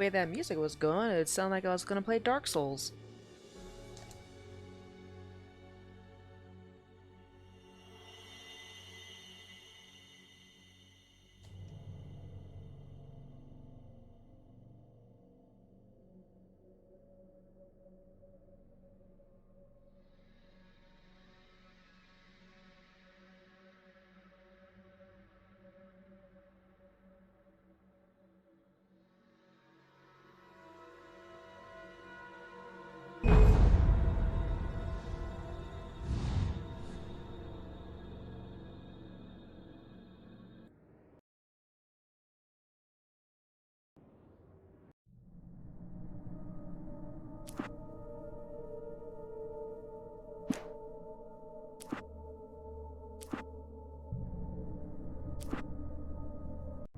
way that music was going, it sounded like I was gonna play Dark Souls.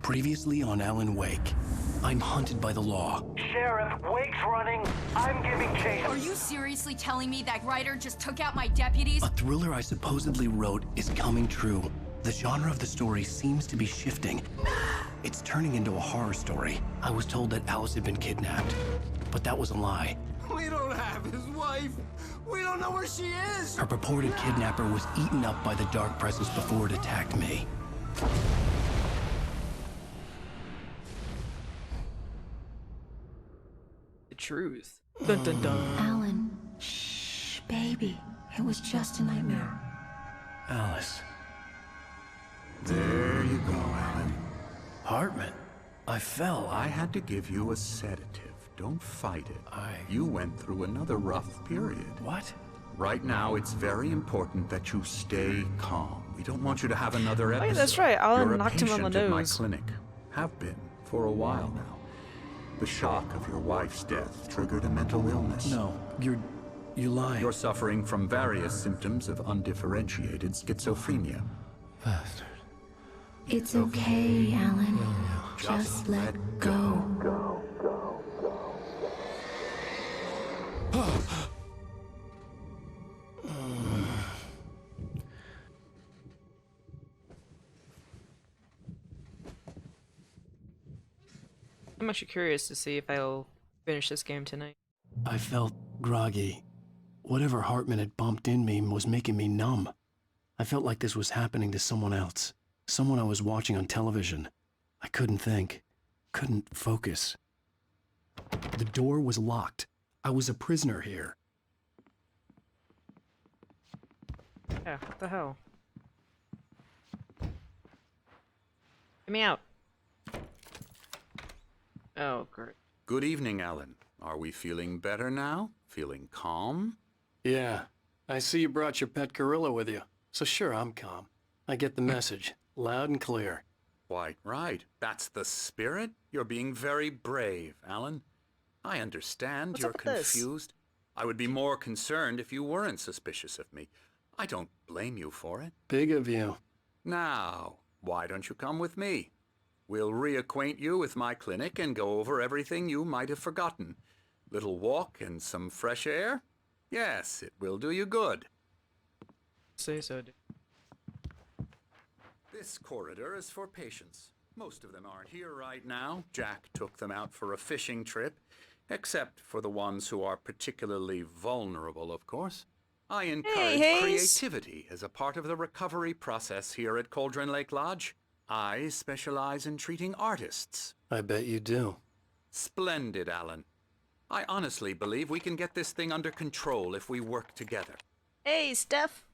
Previously on Alan Wake, I'm hunted by the law. Sheriff, Wake's running. I'm giving chase. Are you seriously telling me that writer just took out my deputies? A thriller I supposedly wrote is coming true. The genre of the story seems to be shifting. It's turning into a horror story. I was told that Alice had been kidnapped, but that was a lie. We don't have his wife. We don't know where she is. Her purported kidnapper was eaten up by the dark presence before it attacked me. The truth. Dun dun dun. Alan, shh, baby. It was just a nightmare. Alice. There you go, Alan. Hartman. I fell. I had to give you a sedative. Don't fight it. You went through another rough period. What? Right now, it's very important that you stay calm. We don't want you to have another episode. Oh, yeah, that's right. Alan You're a knocked him on the patient at my nose. clinic. Have been for a while now. The shock of your wife's death triggered a mental illness. No, you lie. You're suffering from various symptoms of undifferentiated schizophrenia. Bastard. It's okay, Alan. Just let go. I'm actually curious to see if I'll finish this game tonight. I felt groggy. Whatever Hartman had bumped in me was making me numb. I felt like this was happening to someone else. Someone I was watching on television. I couldn't think. Couldn't focus. The door was locked. I was a prisoner here. Yeah, what the hell? Get me out. Oh, great. Good evening, Alan. Are we feeling better now? Feeling calm? Yeah. I see you brought your pet gorilla with you. So sure, I'm calm. I get the message. Loud and clear. Quite right. That's the spirit. You're being very brave, Alan. I understand What's you're up with this? confused. I would be more concerned if you weren't suspicious of me. I don't blame you for it. Big of you. Now, why don't you come with me? We'll reacquaint you with my clinic and go over everything you might have forgotten. Little walk and some fresh air? Yes, it will do you good. Say so, dude. This corridor is for patients. Most of them aren't here right now. Jack took them out for a fishing trip, except for the ones who are particularly vulnerable, of course. I encourage Hayes. creativity as a part of the recovery process here at Cauldron Lake Lodge. I specialize in treating artists. I bet you do. Splendid, Alan. I honestly believe we can get this thing under control if we work together. Hey, Steph!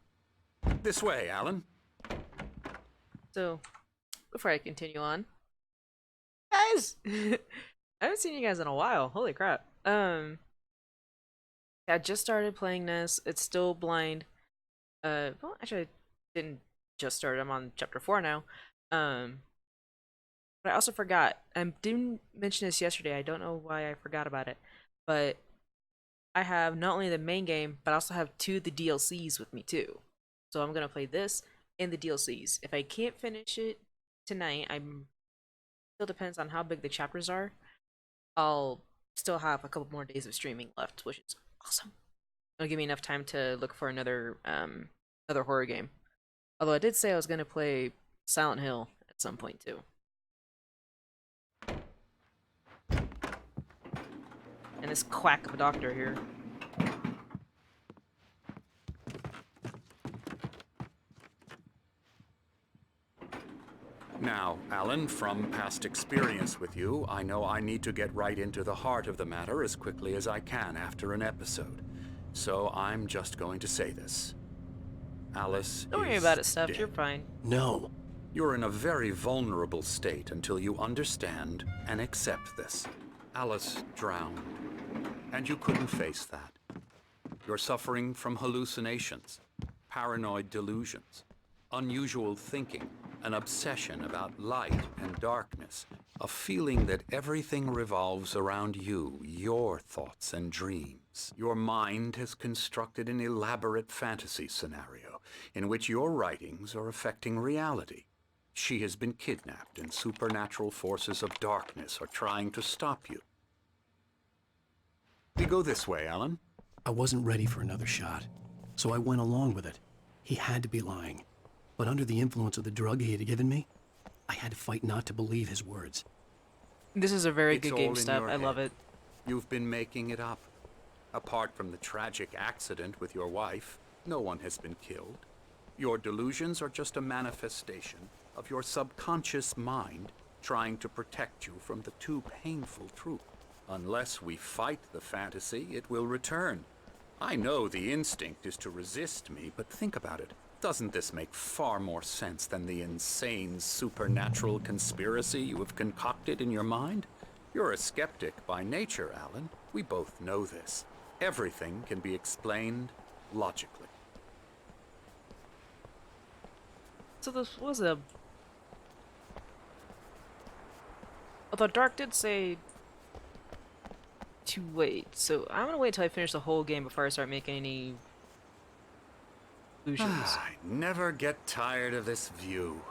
This way, Alan. So, before I continue on, guys, I haven't seen you guys in a while. Holy crap! Yeah, I just started playing this. It's still blind. Well, actually, I didn't just start. I'm on chapter 4 now. But I also forgot. I didn't mention this yesterday. I don't know why I forgot about it, but I have not only the main game, but I also have 2 of the DLCs with me too. So I'm gonna play this and the DLCs. If I can't finish it tonight, still depends on how big the chapters are. I'll still have a couple more days of streaming left, which is awesome. It'll give me enough time to look for another horror game. Although I did say I was gonna play Silent Hill at some point too. And this quack of a doctor here. Now, Alan, from past experience with you, I know I need to get right into the heart of the matter as quickly as I can after an episode. So I'm just going to say this. Alice Don't worry is about it, Steph. dead. You're fine. No. You're in a very vulnerable state until you understand and accept this. Alice drowned, and you couldn't face that. You're suffering from hallucinations, paranoid delusions, unusual thinking, an obsession about light and darkness, a feeling that everything revolves around you, your thoughts and dreams. Your mind has constructed an elaborate fantasy scenario in which your writings are affecting reality. She has been kidnapped, and supernatural forces of darkness are trying to stop you. We go this way, Alan. I wasn't ready for another shot, so I went along with it. He had to be lying. But under the influence of the drug he had given me, I had to fight not to believe his words. This is a very It's good all game, in Steph. your I love head. it. You've been making it up. Apart from the tragic accident with your wife, no one has been killed. Your delusions are just a manifestation of your subconscious mind trying to protect you from the too painful truth. Unless we fight the fantasy, it will return. I know the instinct is to resist me, but think about it. Doesn't this make far more sense than the insane supernatural conspiracy you have concocted in your mind? You're a skeptic by nature, Alan. We both know this. Everything can be explained logically. So this was a... Although Dark did say to wait, so I'm gonna wait till I finish the whole game before I start making any illusions. I never get tired of this view.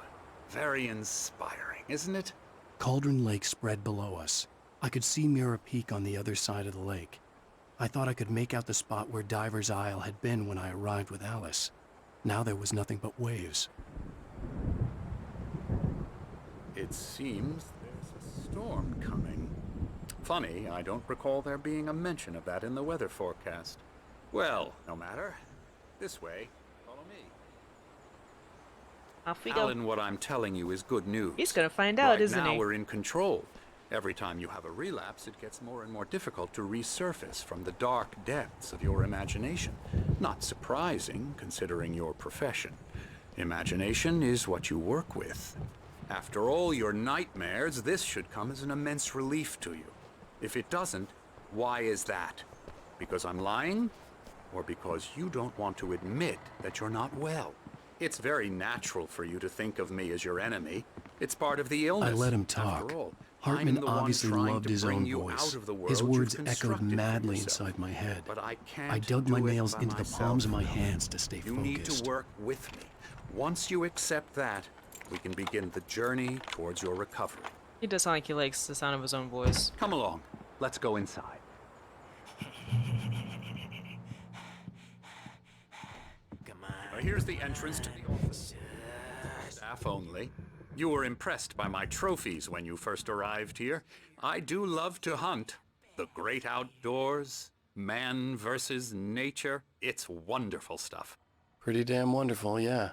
Very inspiring, isn't it? Cauldron Lake spread below us. I could see Mirror Peak on the other side of the lake. I thought I could make out the spot where Diver's Isle had been when I arrived with Alice. Now there was nothing but waves. It seems there's a storm coming. Funny, I don't recall there being a mention of that in the weather forecast. Well, no matter. This way. Follow me. Off we go. Alan, what I'm telling you is good news. He's gonna find out, right isn't now he? we're in control. Every time you have a relapse, it gets more and more difficult to resurface from the dark depths of your imagination. Not surprising, considering your profession. Imagination is what you work with. After all your nightmares, this should come as an immense relief to you. If it doesn't, why is that? Because I'm lying? Or because you don't want to admit that you're not well? It's very natural for you to think of me as your enemy. It's part of the illness. I let him talk. After all, Hartman I'm the one obviously trying loved to his bring own you voice. out of the world His you've words echoed constructed for madly yourself. inside my head. But I can't I dug do my it nails by into the myself. palms of my hands to stay You focused. need to work with me. Once you accept that, we can begin the journey towards your recovery. He does sound like he likes the sound of his own voice. Come along. Let's go inside. Come on. Here's the entrance to the office. Staff only. You were impressed by my trophies when you first arrived here. I do love to hunt. The great outdoors, man versus nature. It's wonderful stuff. Pretty damn wonderful, yeah.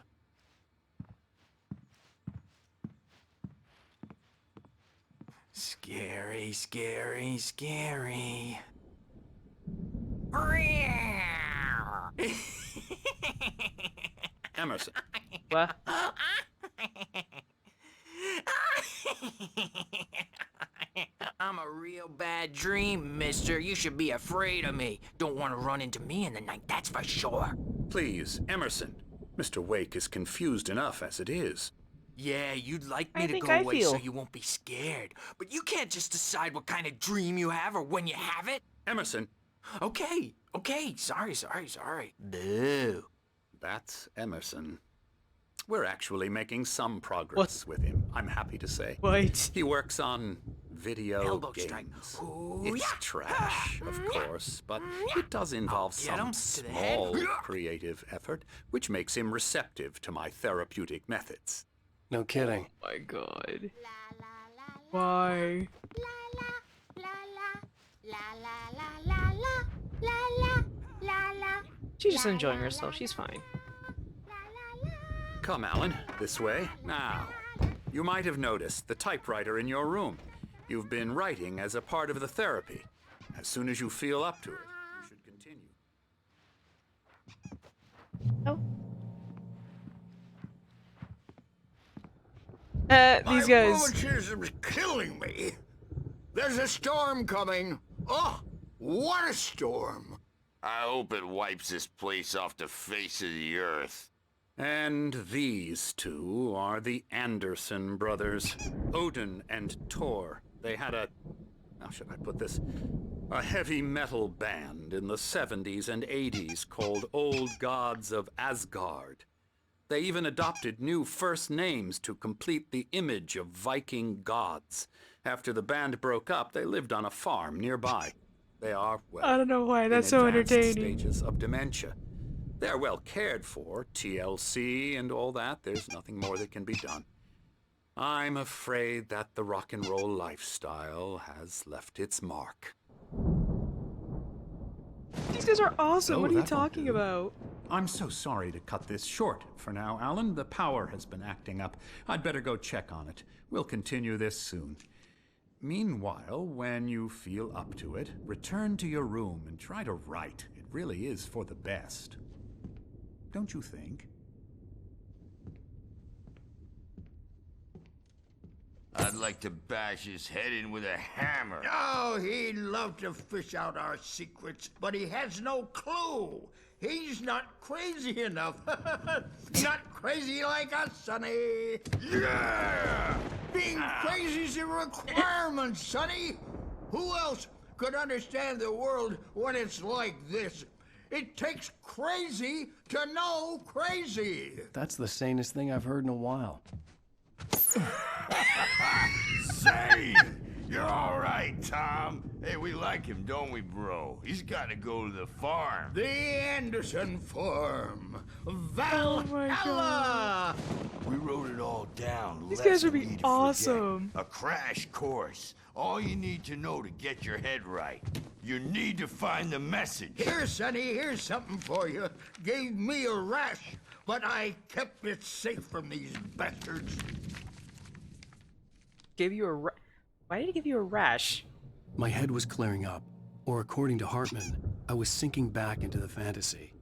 Scary, scary, scary. Emerson. What? I'm a real bad dream, mister. You should be afraid of me. Don't want to run into me in the night, that's for sure. Please, Emerson. Mr. Wake is confused enough as it is. Yeah, you'd like me I to think go I away feel. so you won't be scared. But you can't just decide what kind of dream you have or when you have it. Emerson. Okay, sorry. Boo. That's Emerson. We're actually making some progress with him, I'm happy to say. What? He works on video Elbow games. strike. Ooh, It's yeah. trash, of course, but it does involve Get him some to the head. small creative effort, which makes him receptive to my therapeutic methods. No kidding. My God. Why? She's just enjoying herself. She's fine. Come, Alan, this way. Now, you might have noticed the typewriter in your room. You've been writing as a part of the therapy. As soon as you feel up to it, you should continue. Oh. My These guys. rheumatism's killing me. There's a storm coming. Oh, what a storm. I hope it wipes this place off the face of the earth. And these two are the Anderson brothers, Odin and Tor. They had how should I put this? A heavy metal band in the 70s and 80s called Old Gods of Asgard. They even adopted new first names to complete the image of Viking gods. After the band broke up, they lived on a farm nearby. They are, well, I don't know why that's in so advanced entertaining. stages of dementia. They're well cared for, TLC and all that. There's nothing more that can be done. I'm afraid that the rock and roll lifestyle has left its mark. These guys are awesome. Oh, What are you that won't talking do. about? I'm so sorry to cut this short for now, Alan. The power has been acting up. I'd better go check on it. We'll continue this soon. Meanwhile, when you feel up to it, return to your room and try to write. It really is for the best. Don't you think? I'd like to bash his head in with a hammer. Oh, he'd love to fish out our secrets, but he has no clue. He's not crazy enough. Not crazy like us, Sonny. Yeah! Being crazy's a requirement, Sonny. Who else could understand the world when it's like this? It takes crazy to know crazy. That's the sanest thing I've heard in a while. Say, you're all right, Tom. Hey, we like him, don't we, bro? He's got to go to the farm. The Anderson Farm. Oh my Valhalla! We wrote it all down. These guys lesson would be we to awesome. forget. A crash course. All you need to know to get your head right. You need to find the message. Here, Sonny, here's something for you. Gave me a rash, but I kept it safe from these bastards. Gave you a Why did he give you a rash? My head was clearing up, or according to Hartman, I was sinking back into the fantasy.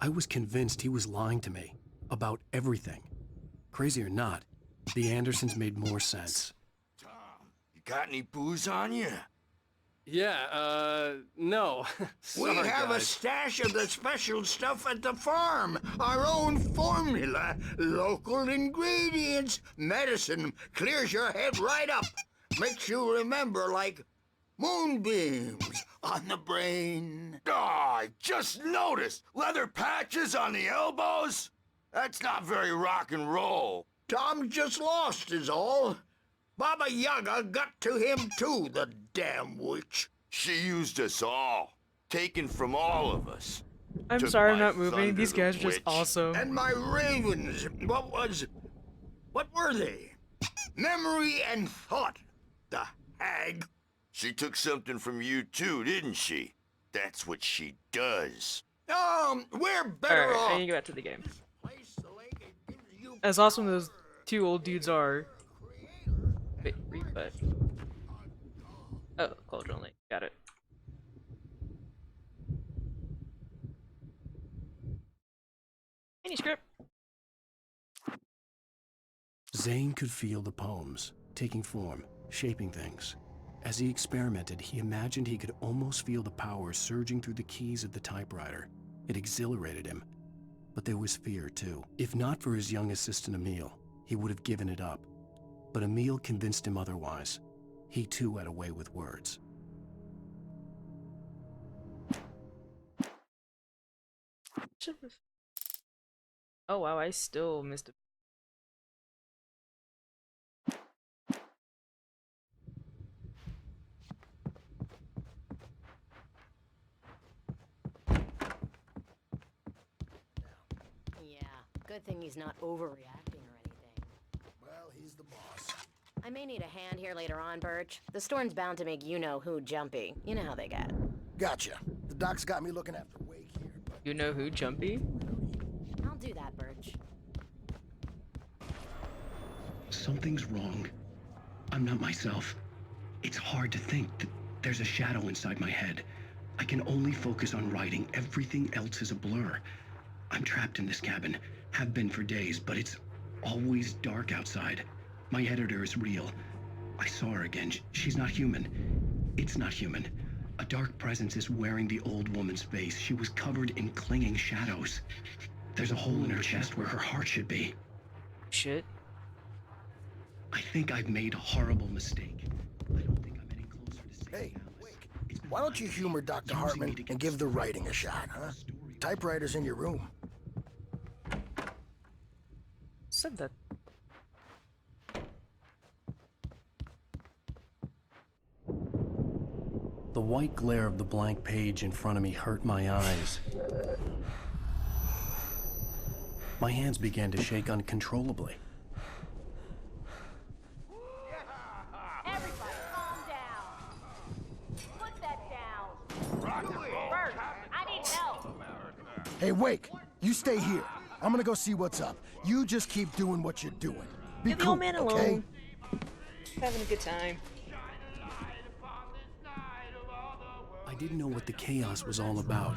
I was convinced he was lying to me about everything. Crazy or not, the Andersons made more sense. Tom, you got any booze on you? Yeah, no. We Sorry, have a guys. stash of the special stuff at the farm. Our own formula, local ingredients, medicine, clears your head right up. Makes you remember like moonbeams on the brain. Oh, I just noticed. Leather patches on the elbows? That's not very rock and roll. Tom just lost is all. Baba Yaga got to him too, the damn witch. She used us all. Taken from all of us. I'm Took sorry I'm my not moving. thunder, These guys are just witch. awesome. And my ravens, what were they? Memory and thought, the hag. She took something from you too, didn't she? That's what she does. We're better Alright, I off. need to get back to the game. Place the lake, it gives you As awesome as those two old dudes are. Wait, but oh, culture only. Got it. Manuscript. Zane could feel the poems, taking form, shaping things. As he experimented, he imagined he could almost feel the power surging through the keys of the typewriter. It exhilarated him. But there was fear, too. If not for his young assistant Emil, he would have given it up. But Emil convinced him otherwise. He too had a way with words. Oh wow, I still missed it. Yeah, good thing he's not overreacting or anything. Well, he's the boss. I may need a hand here later on, Birch. The storm's bound to make you-know-who jumpy. You know how they get. Gotcha. The doc's got me looking after Wake here, but... You know who, Jumpy? I'll do that, Birch. Something's wrong. I'm not myself. It's hard to think that there's a shadow inside my head. I can only focus on writing. Everything else is a blur. I'm trapped in this cabin. Have been for days, but it's always dark outside. My editor is real. I saw her again. She's not human. It's not human. A dark presence is wearing the old woman's face. She was covered in clinging shadows. There's a hole in her chest where her heart should be. Shit. I think I've made a horrible mistake. I don't think I'm any closer to saving Alice. Why don't you humor Dr. Hartman and give the writing a shot, huh? Typewriter's in your room. Said that. The white glare of the blank page in front of me hurt my eyes. My hands began to shake uncontrollably. Everybody, calm down. Put that down. Birch, I need help. Hey, Wake, you stay here. I'm gonna go see what's up. You just keep doing what you're doing. Be Leave the cool, old man okay? alone. Having a good time. I didn't know what the chaos was all about,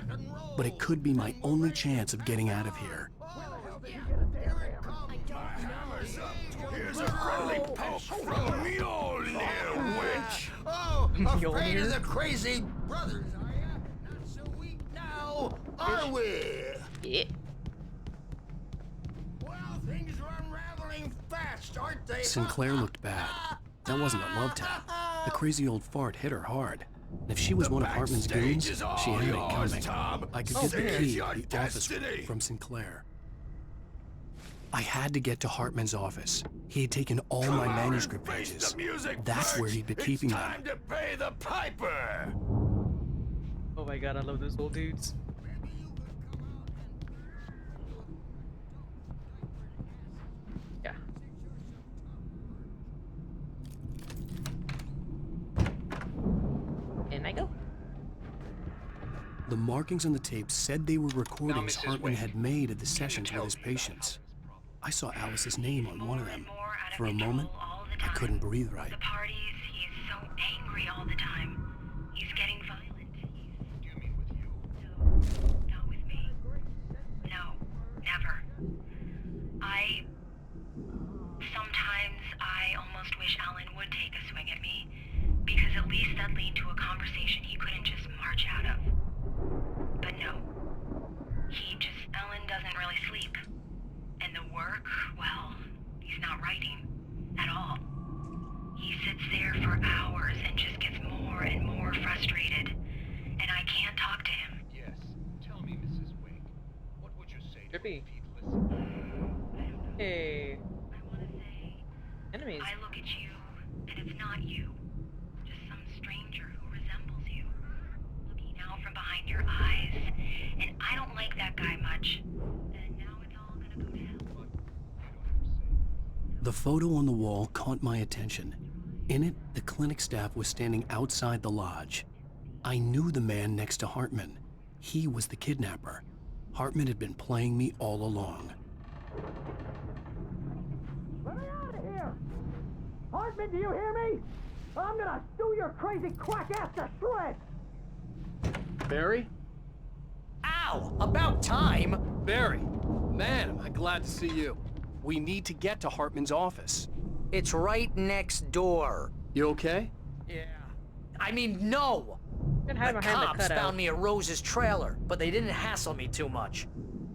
but it could be my only chance of getting out of here. Here's a friendly poke from Mjolnir, wench. Oh, afraid Mjolnir? of the crazy brothers, are ya? Not so weak now, are we? Yeah. Well, things are unraveling fast, aren't they? Sinclair looked bad. That wasn't a love tap. The crazy old fart hit her hard. And if she was one of Hartman's goons, she had it coming. I could get the key to the office from Sinclair. I had to get to Hartman's office. He had taken all my manuscript pages. That's where he'd been keeping them. Time to pay the piper. Oh my god, I love those old dudes. Yeah. And I go. The markings on the tape said they were recordings Hartman had made at the sessions with his patients. I saw Alice's name on one of them. For a moment, I couldn't breathe right. The parties, he's so angry all the time. He's getting violent. You mean with you? No, not with me. No, never. Sometimes I almost wish Alan would take a swing at me, because at least that lead to a conversation he couldn't just march out of. But no. Alan doesn't really sleep. And the work, well, he's not writing at all. He sits there for hours and just gets more and more frustrated. And I can't talk to him. Yes. Tell me, Mrs. Wake, what would you say to Trippy. repeat listen? Hey. I want to say, Enemies. I look at you, and it's not you. Just some stranger who resembles you. Looking out from behind your eyes. And I don't like that guy much. And now it's all gonna go to hell. The photo on the wall caught my attention. In it, the clinic staff was standing outside the lodge. I knew the man next to Hartman. He was the kidnapper. Hartman had been playing me all along. Let me out of here! Hartman, do you hear me? I'm gonna stew your crazy quack ass to shreds! Barry? Ow! About time! Barry! Man, am I glad to see you. We need to get to Hartman's office. It's right next door. You okay? Yeah. I mean, no! Gonna have The my hand to cops cut out. found me at Rose's trailer, but they didn't hassle me too much.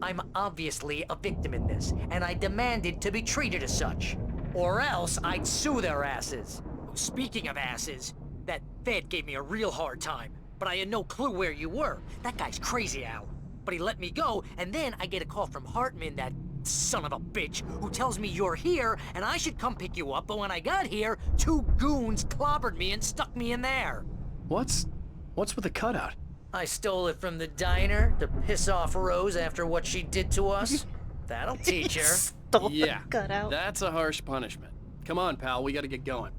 I'm obviously a victim in this, and I demanded to be treated as such. Or else I'd sue their asses. Speaking of asses, that Fed gave me a real hard time, but I had no clue where you were. That guy's crazy, Al. But he let me go, and then I get a call from Hartman, that son of a bitch, who tells me you're here, and I should come pick you up, but when I got here, 2 goons clobbered me and stuck me in there. What's with the cutout? I stole it from the diner to piss off Rose after what she did to us. That'll teach her. Yeah, that's a harsh punishment. Come on, pal, we gotta get going.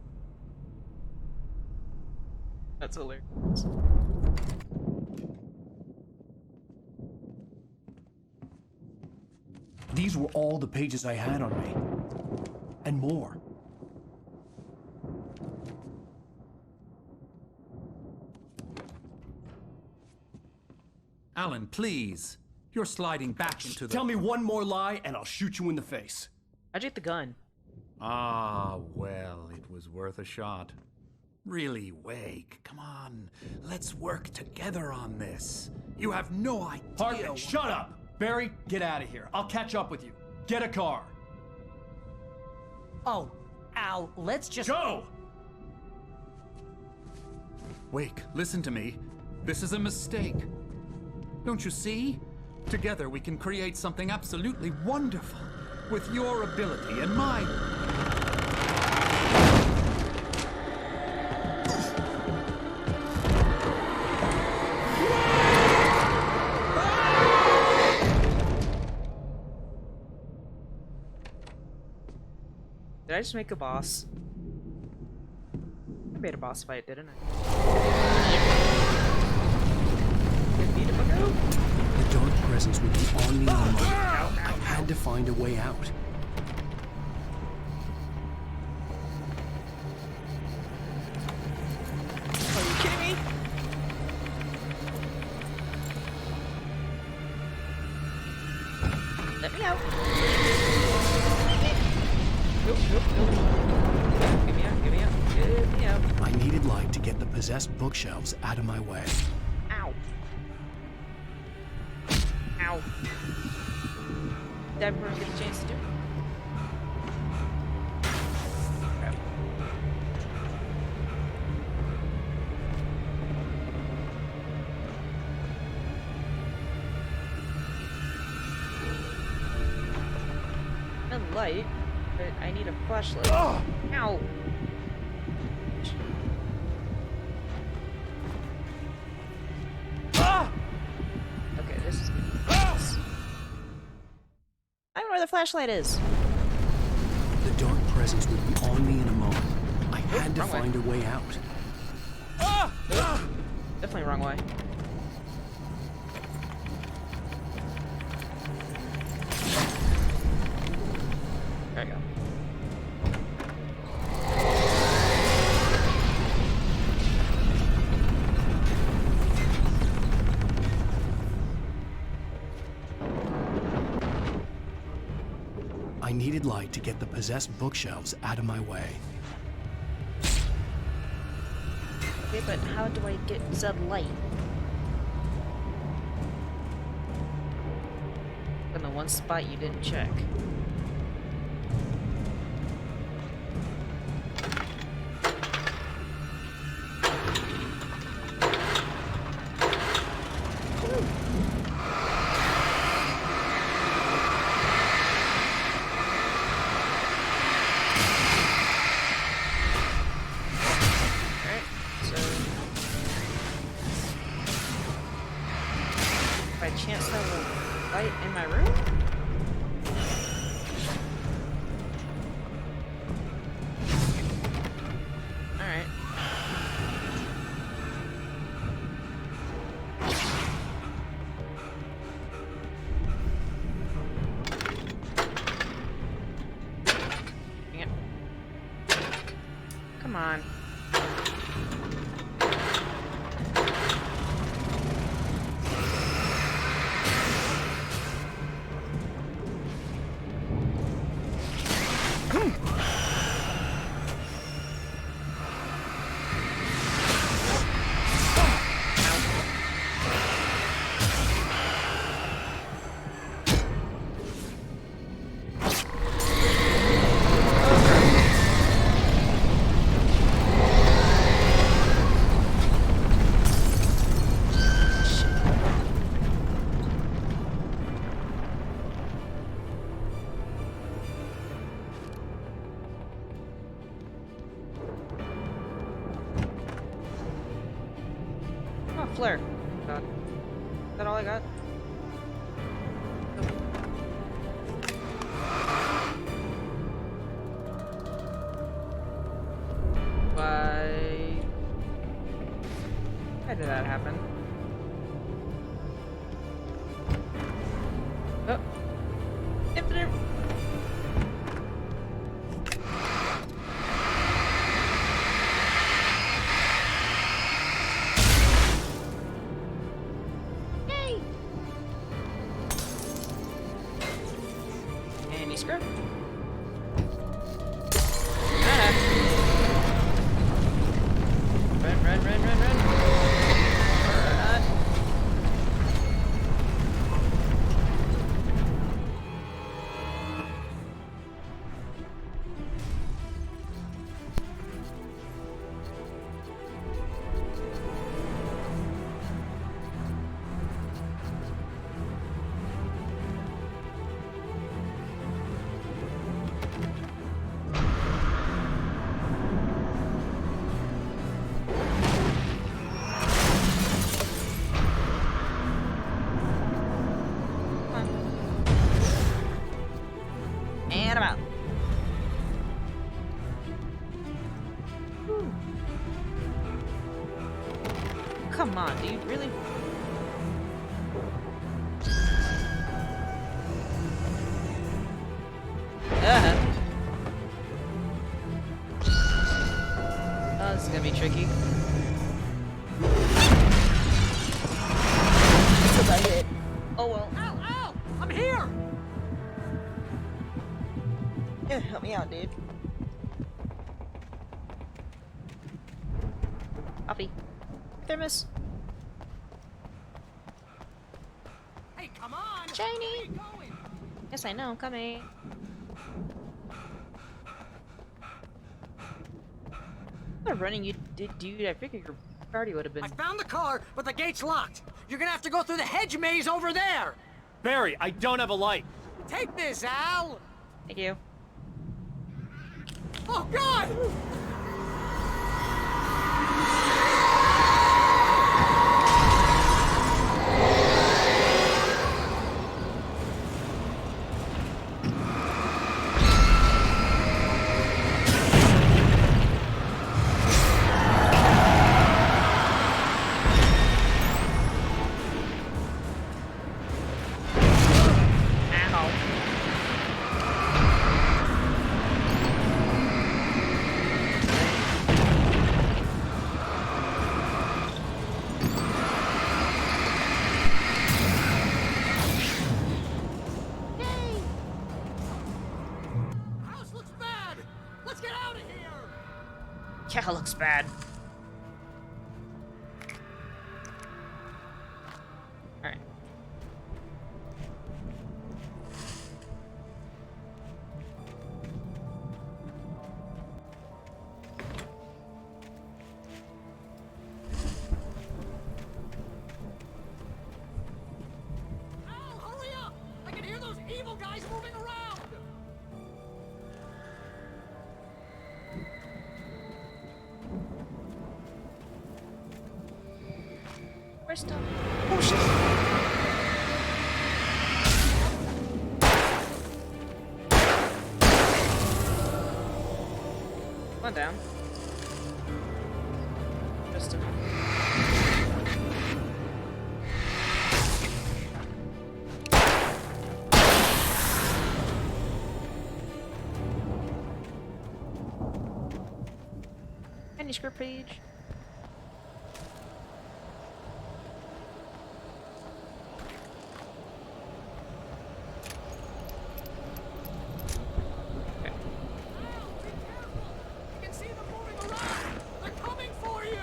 That's hilarious. These were all the pages I had on me. And more. Alan, please. You're sliding back into the... Tell me one more lie and I'll shoot you in the face. How'd you get the gun? Ah, well, it was worth a shot. Really, Wake, come on. Let's work together on this. You have no idea... Hartman, shut up! Barry, get out of here. I'll catch up with you. Get a car. Oh, Al, let's just... Go! Wake, listen to me. This is a mistake. Don't you see? Together we can create something absolutely wonderful. With your ability and mine. Did I just make a boss? I made a boss fight, didn't I? The dark presence would be on me in a moment. I had to find a way out. Are you kidding me? Let me out. Nope, nope, nope. Get me out, get me out, get me out. I needed light to get the possessed bookshelves out of my way. Ow. Ow. Did everyone get a chance to do it? Crap. A light, but I need a flashlight. Oh! Ow. Okay, this is good. I don't know where the flashlight is. The dark presence would be on me in a moment. I had to find a way out. Definitely wrong way. There we go. I needed light to get the possessed bookshelves out of my way. Okay, but how do I get said light? In the one spot you didn't check. By chance that will light in my room? Alright. Dang it. Come on. Flare. God. Is that all I got? Nope. did that happen? Oh. Infinite. Yay! Any script? Run, run, run, run. Run. And I'm out. Whew. Come on, dude, really? Oh, this is gonna be tricky. That's about it. Oh well. Ow, ow! I'm here! Yeah, help me out, dude. Coffee. Thermos. Hey, come on! Shiny! Where are you going? Yes, I know. I'm coming. What running you did, dude? I figured your party would have been. I found the car, but the gate's locked. You're gonna have to go through the hedge maze over there. Barry, I don't have a light. Take this, Al. Thank you. Oh, God! House looks bad. Let's get out of here. Yeah, looks bad. Alright. Al, hurry up! I can hear those evil guys moving around. Where's stuff? Oh shit! One down. Just a minute. Manuscript page. I can see them moving around. They're coming for you.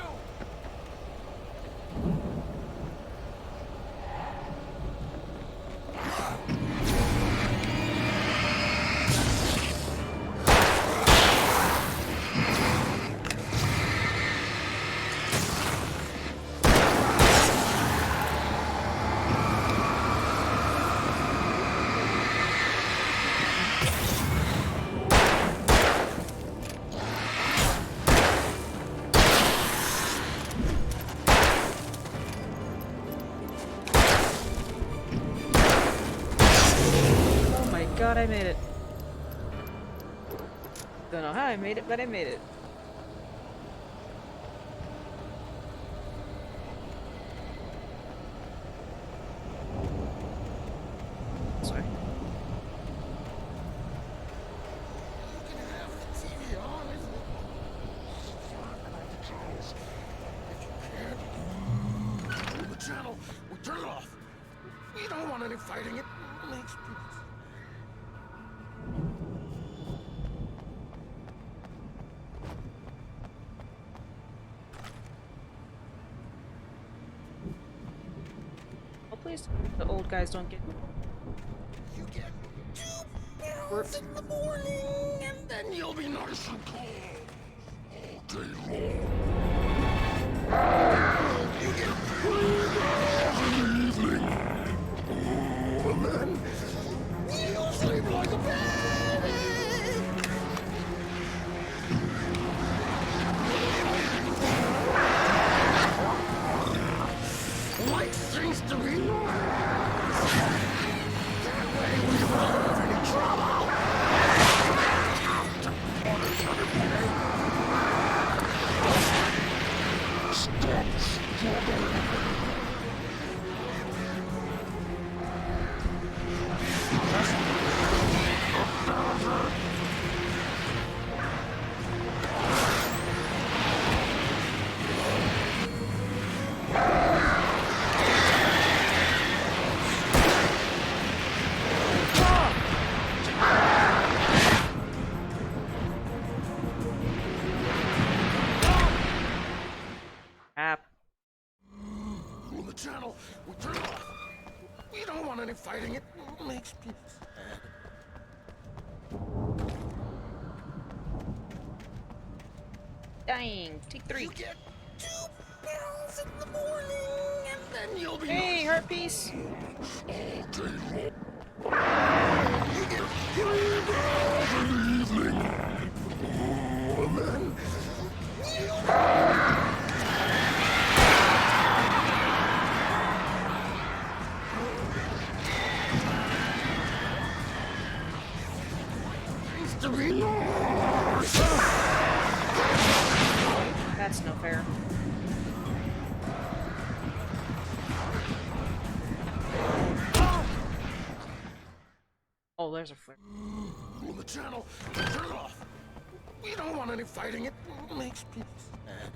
Oh my god, I made it. Don't know how I made it, but I made it. any fighting. It makes people... Oh, please. The old guys don't get... You get 2 pills in the morning, and then you'll be nice and cold all day long. You get 3 pills in the evening. Oh, and then you'll sleep like a baby. Life seems to be lost. That way we won't have any trouble. Stop struggling. Crap. The channel, we turn it off. We don't want any fighting. It makes people sad. Dying. Take 3. You get 2 pills in the morning, and then you'll be... Hey, heart piece. All day long. You get 3 pills in the evening. Oh, and then seems to be lost. That's no fair. Oh, there's a flare. The channel, turn it off. We don't want any fighting. It makes people sad.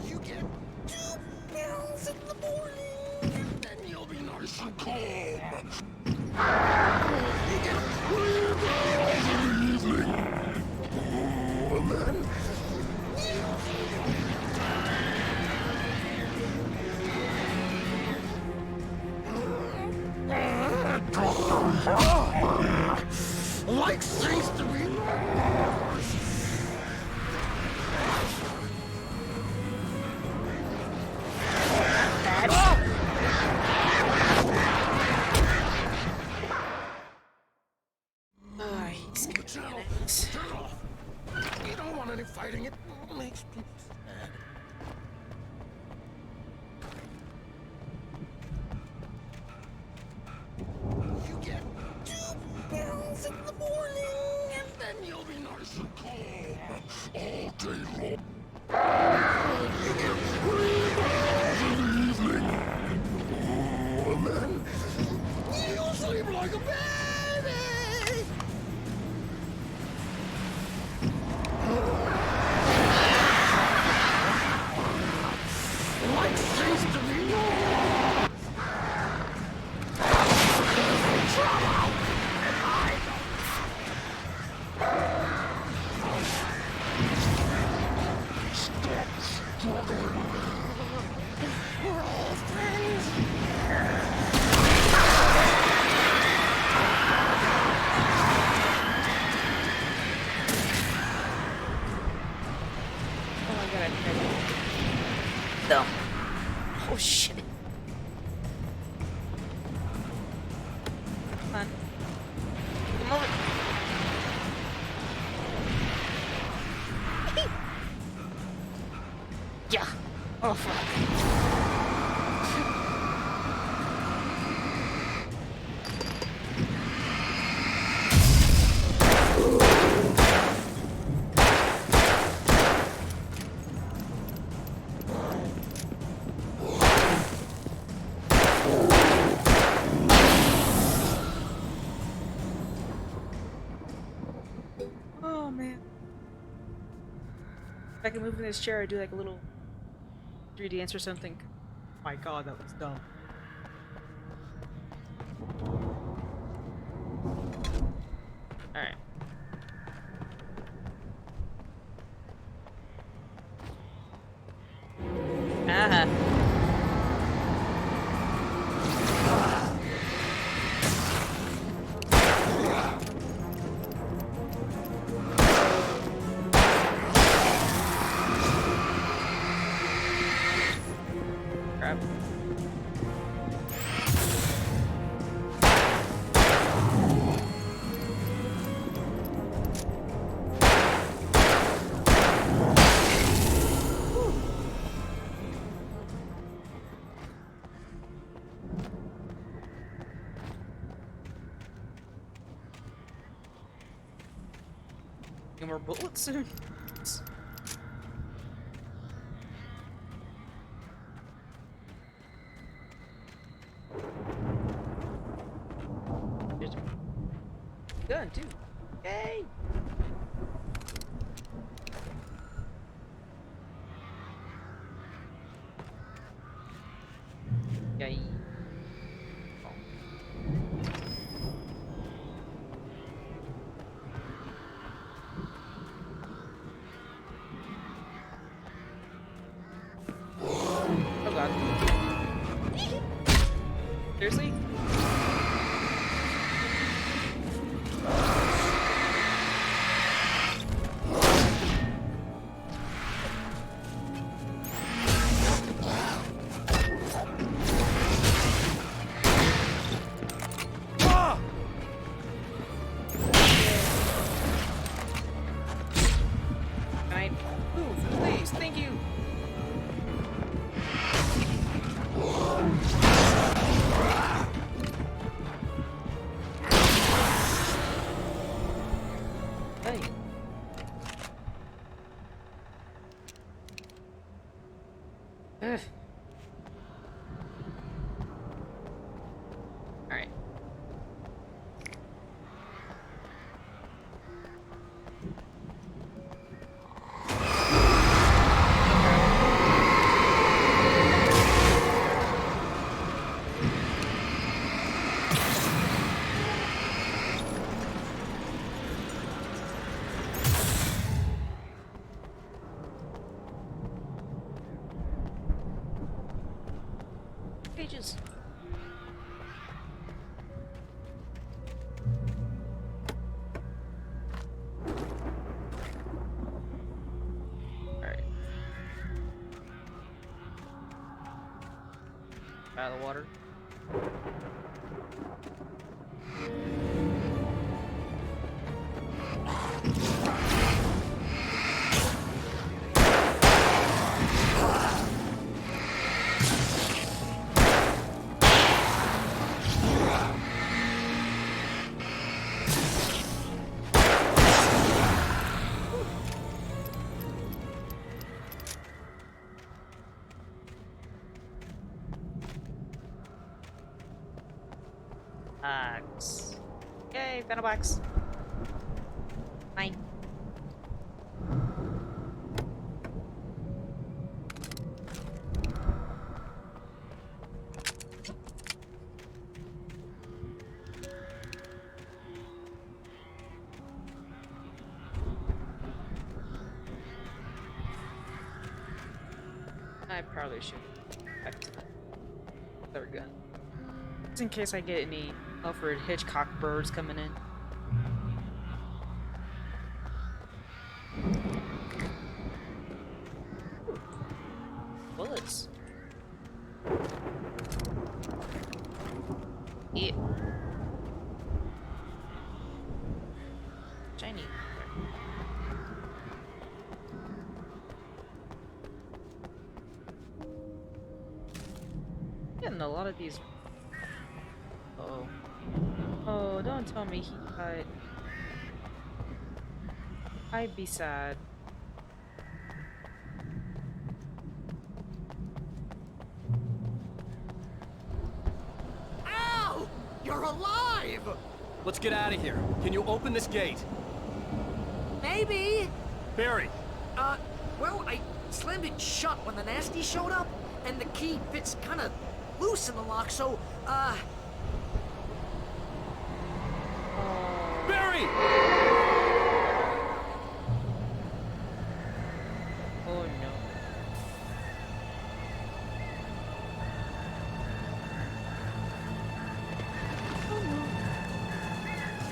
You get 2 pills in the morning, and then you'll be nice and calm. You get 3 pills in the evening. Oh, and then life seems to be lost. Oh, I hate scared animals. Turn it off. We don't want any fighting. It makes people sad. You get 2 pills in the morning, and then you'll be nice and calm all day long. You get 3 pills in the evening. Oh, and then you'll sleep like a baby. Life seems to be lost. Trouble. And I stop struggling. We're all friends. Oh my god, dumb. Oh shit. Come on. Come over. Yeah. Oh fuck. Oh man. If I can move in this chair, I do like a little 3D answer something. My god, that was dumb. Alright. Ah. Crap. Any more bullets soon? Gun too. Yay! Yay. Oh god. Seriously? Can I move, please? Thank you. Hey. Ugh. All right. Pages. Alright. Out of the water. Box. Yay, found a box. Mine. I probably should back to the other gun. Just in case I get any Alfred Hitchcock birds coming in. Bullets. Yeah. Shiny. Getting a lot of these. Uh-oh. Oh, don't tell me he cut. I'd be sad. Ow! You're alive! Let's get out of here. Can you open this gate? Maybe. Barry! Well, I slammed it shut when the nasty showed up, and the key fits kind of loose in the lock, so, Barry! Oh no.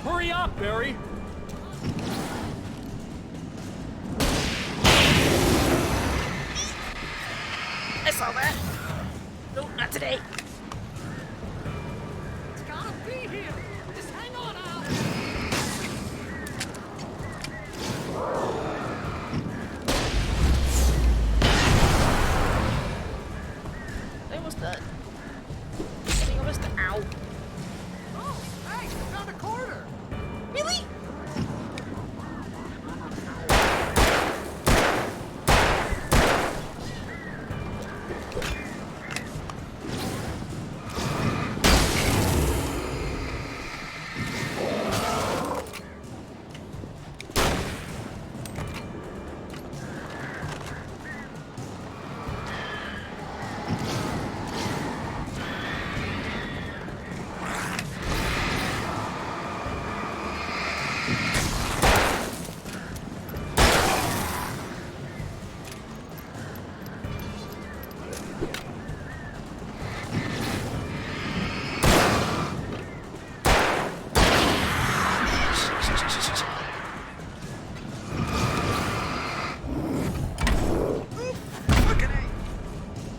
Hurry up, Barry! I saw that. No, not today. it's gotta be here! Just hang on, Al! I almost done. I think I missed. Ow. Oh, hey, you found a corner! Really?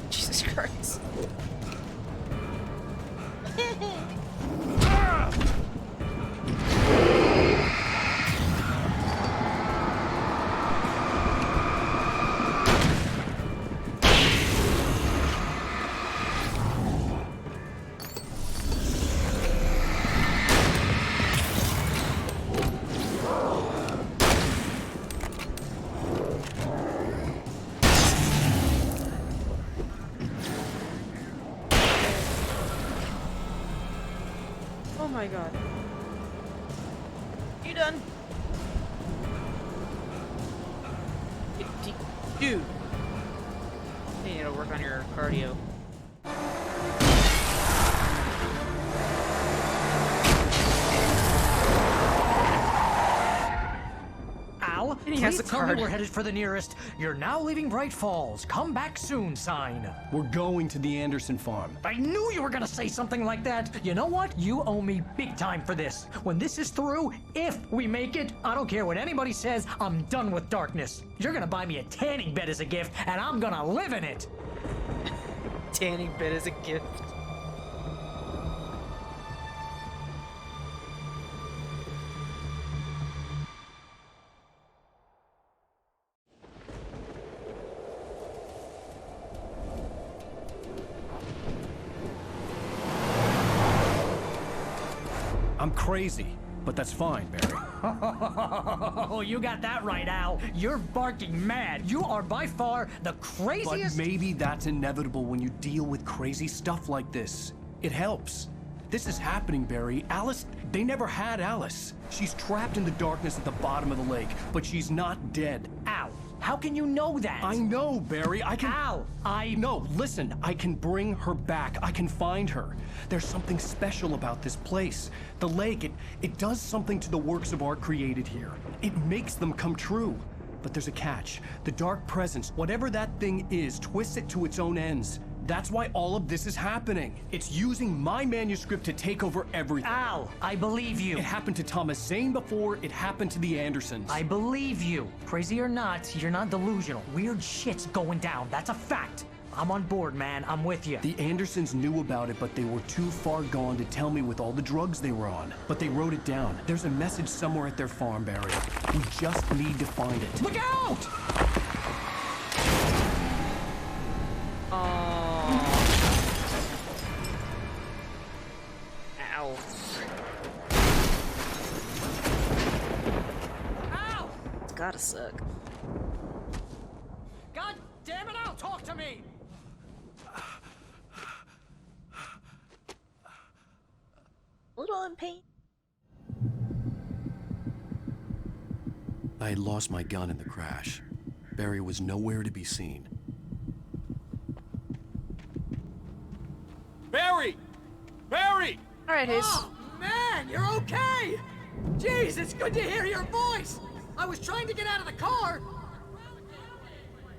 Jesus Christ. Oh my god. You done? Dude. You need to work on your cardio. Al, He has please a tell me card. we're headed for the nearest "You're now leaving Bright Falls. Come back soon" sign. We're going to the Anderson farm. I knew you were gonna say something like that. You know what? You owe me big time for this. When this is through, if we make it, I don't care what anybody says, I'm done with darkness. You're gonna buy me a tanning bed as a gift, and I'm gonna live in it. Tanning bed as a gift. I'm crazy, but that's fine, Barry. Oh, you got that right, Al. You're barking mad. You are by far the But craziest. maybe that's inevitable when you deal with crazy stuff like this. It helps. This is happening, Barry. Alice, they never had Alice. She's trapped in the darkness at the bottom of the lake, but she's not dead. Al, how can you know that? I know, Barry. I can... Al, No, listen. I can bring her back. I can find her. There's something special about this place. The lake, it does something to the works of art created here. It makes them come true. But there's a catch. The dark presence, whatever that thing is, twists it to its own ends. That's why all of this is happening. It's using my manuscript to take over everything. Al, I believe you. It happened to Thomas Zane before, it happened to the Andersons. I believe you. Crazy or not, you're not delusional. Weird shit's going down. That's a fact. I'm on board, man. I'm with you. The Andersons knew about it, but they were too far gone to tell me with all the drugs they were on. But they wrote it down. There's a message somewhere at their farm, Barry. We just need to find it. Look out! Ow. Al! It's gotta suck. God damn it, Al! Talk to me! A little in pain. I had lost my gun in the crash. Barry was nowhere to be seen. Barry! Barry! All right, Hayes. Oh, man, you're okay! Jeez, it's good to hear your voice! I was trying to get out of the car.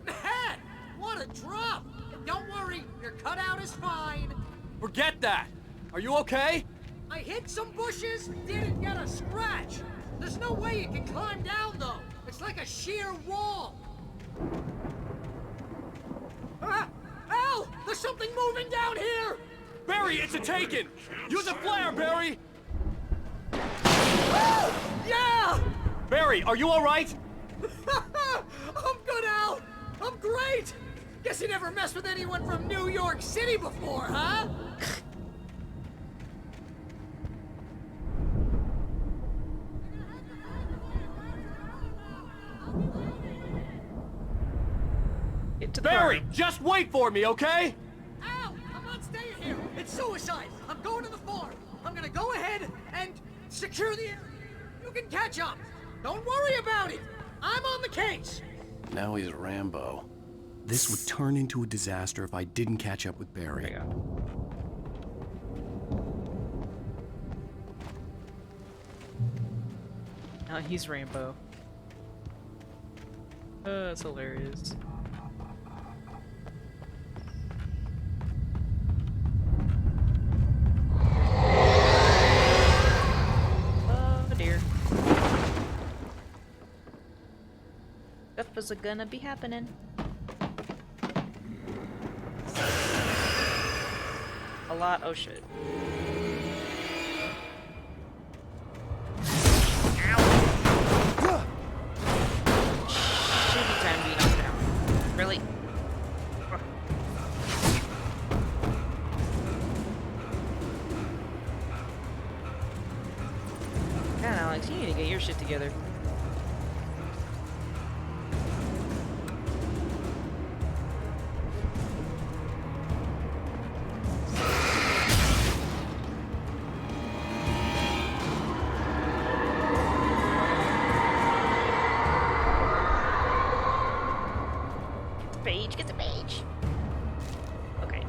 Man, what a drop! Don't worry, your cutout is fine. Forget that! Are you okay? I hit some bushes, didn't get a scratch. There's no way you can climb down, though. It's like a sheer wall. Ah! Al! There's something moving down here! Barry, it's a taken! Use a flare, Barry! Yeah! Barry, are you alright? I'm good, Al! I'm great! Guess you never messed with anyone from New York City before, huh? Get to the Barry, farm. just wait for me, okay? Al! I'm not staying here! It's suicide! I'm going to the farm! I'm gonna go ahead and secure the area. You can catch up! Don't worry about it! I'm on the case! Now he's Rambo. This would turn into a disaster if I didn't catch up with Barry. There you go. Now he's Rambo. That's hilarious. Oh dear. Stuff is gonna be happening. A lot. Oh shit. Should be time to be knocked down. Really? God, Alex, you need to get your shit together. Get the page. Okay.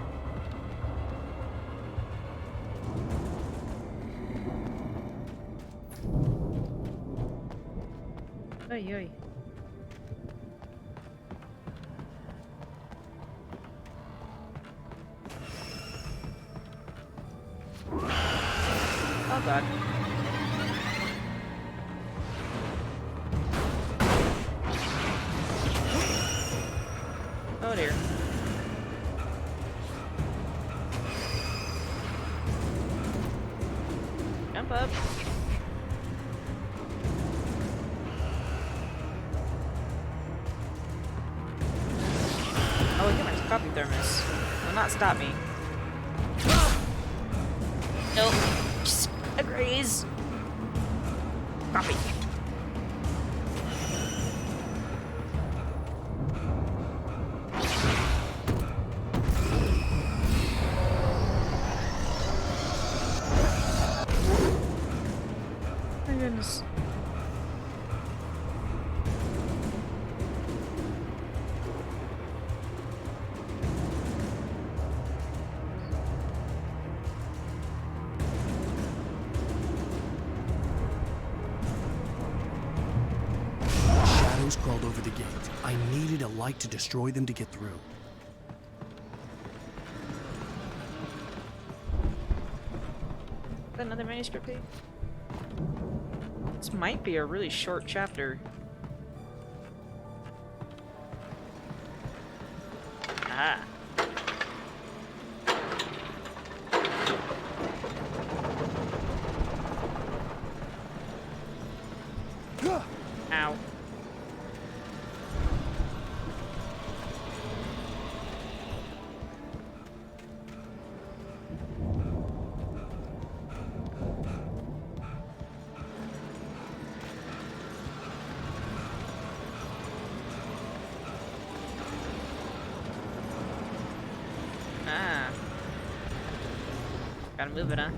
Oy, oy. Oh god. Oh dear. Jump up. Oh, look at my coffee thermos. Will not stop me. Nope. Just agrees. Coffee. My goodness. Shadows crawled over the gate. I needed a light to destroy them to get through. Is that another manuscript page? This might be a really short chapter. Ah. Ow. Ah. Gotta move it, huh?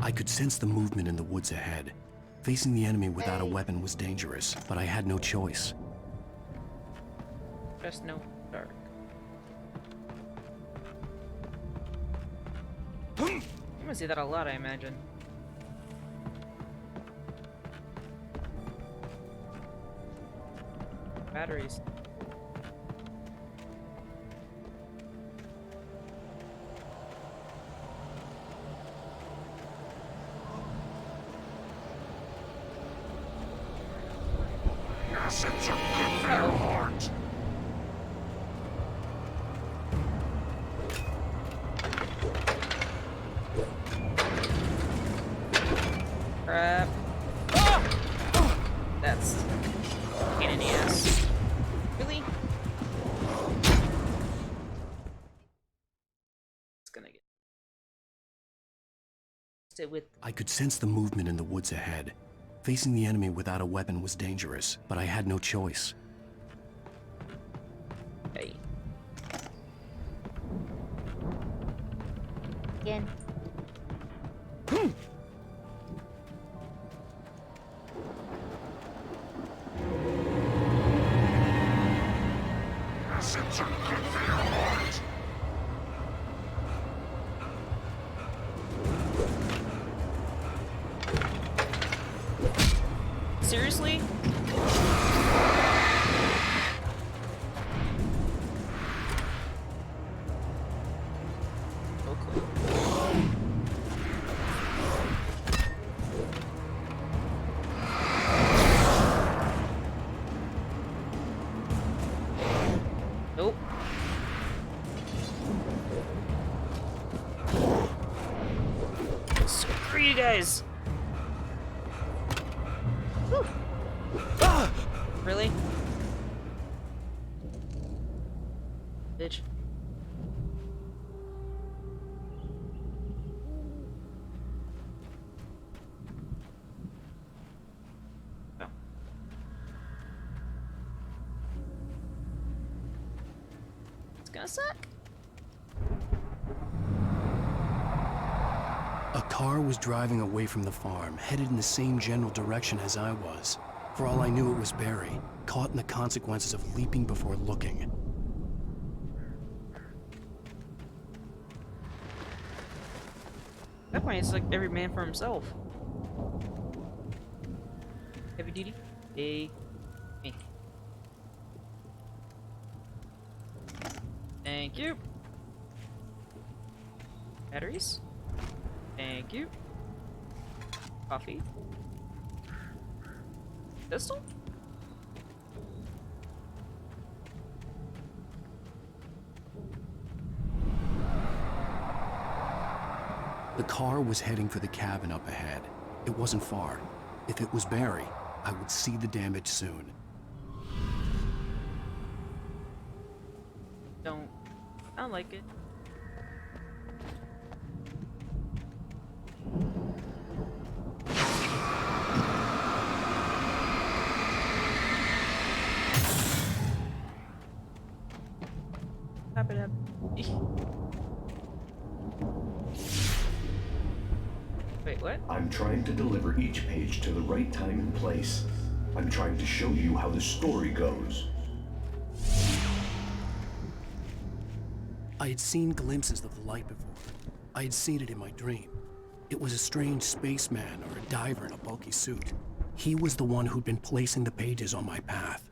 I could sense the movement in the woods ahead. Facing the enemy without a weapon was dangerous, but I had no choice. Just no dark. I'm gonna see that a lot, I imagine. Batteries. Yes, it's a good for your heart. Crap. Oh! That's pain in the ass. Really? It's gonna get. Stay with. I could sense the movement in the woods ahead. Facing the enemy without a weapon was dangerous, but I had no choice. Hey. Again. Yes, it's a good for your heart. Seriously? Okay. Nope. Screw you guys. Whew. Really? Bitch. Oh. It's gonna suck. A car was driving away from the farm, headed in the same general direction as I was. For all I knew, it was Barry, caught in the consequences of leaping before looking. At that point, it's like every man for himself. Heavy duty? Hey. Me. Thank you. Batteries? Thank you. Coffee. Pistol? The car was heading for the cabin up ahead. It wasn't far. If it was Barry, I would see the damage soon. Don't. I don't like it. Happen, happen. Wait, what? I'm trying to deliver each page to the right time and place. I'm trying to show you how the story goes. I had seen glimpses of the light before. I had seen it in my dream. It was a strange spaceman or a diver in a bulky suit. He was the one who'd been placing the pages on my path.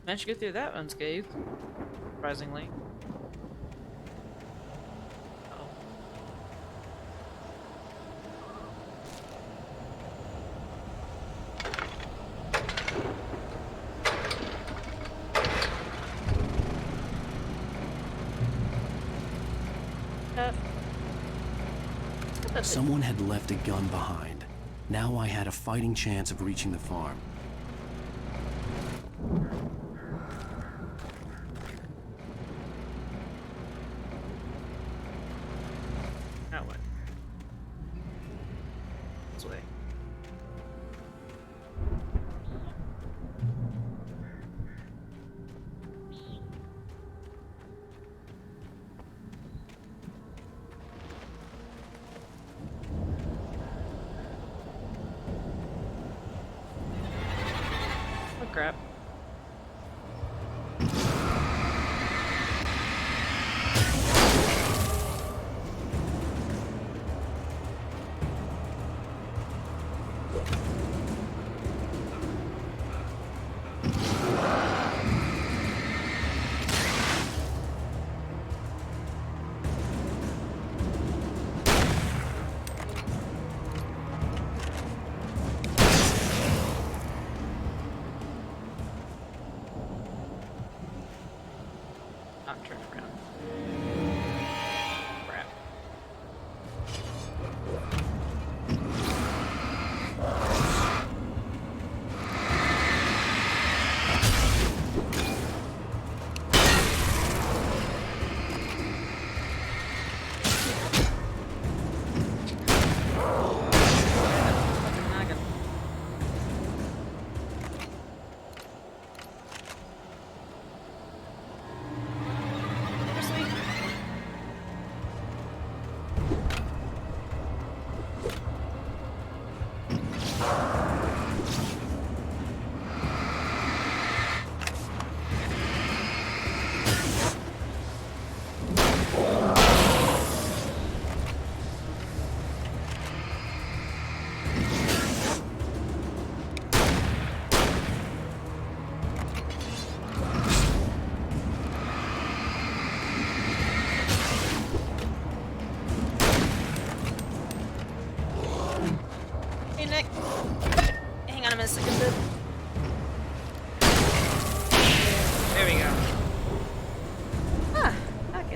Managed to get through that unscathed, surprisingly. Uh-oh. Someone had left a gun behind. Now I had a fighting chance of reaching the farm. Now what?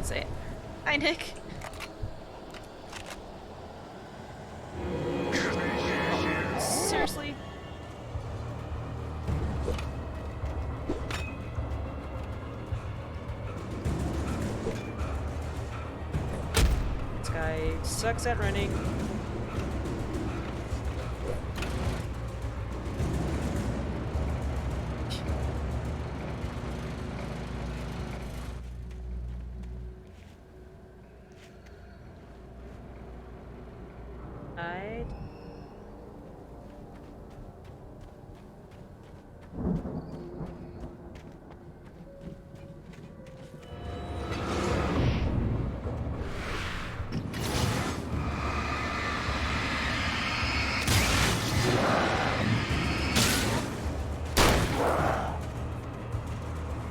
Say it. Hi, Nick. Oh, seriously? This guy sucks at running. Hide.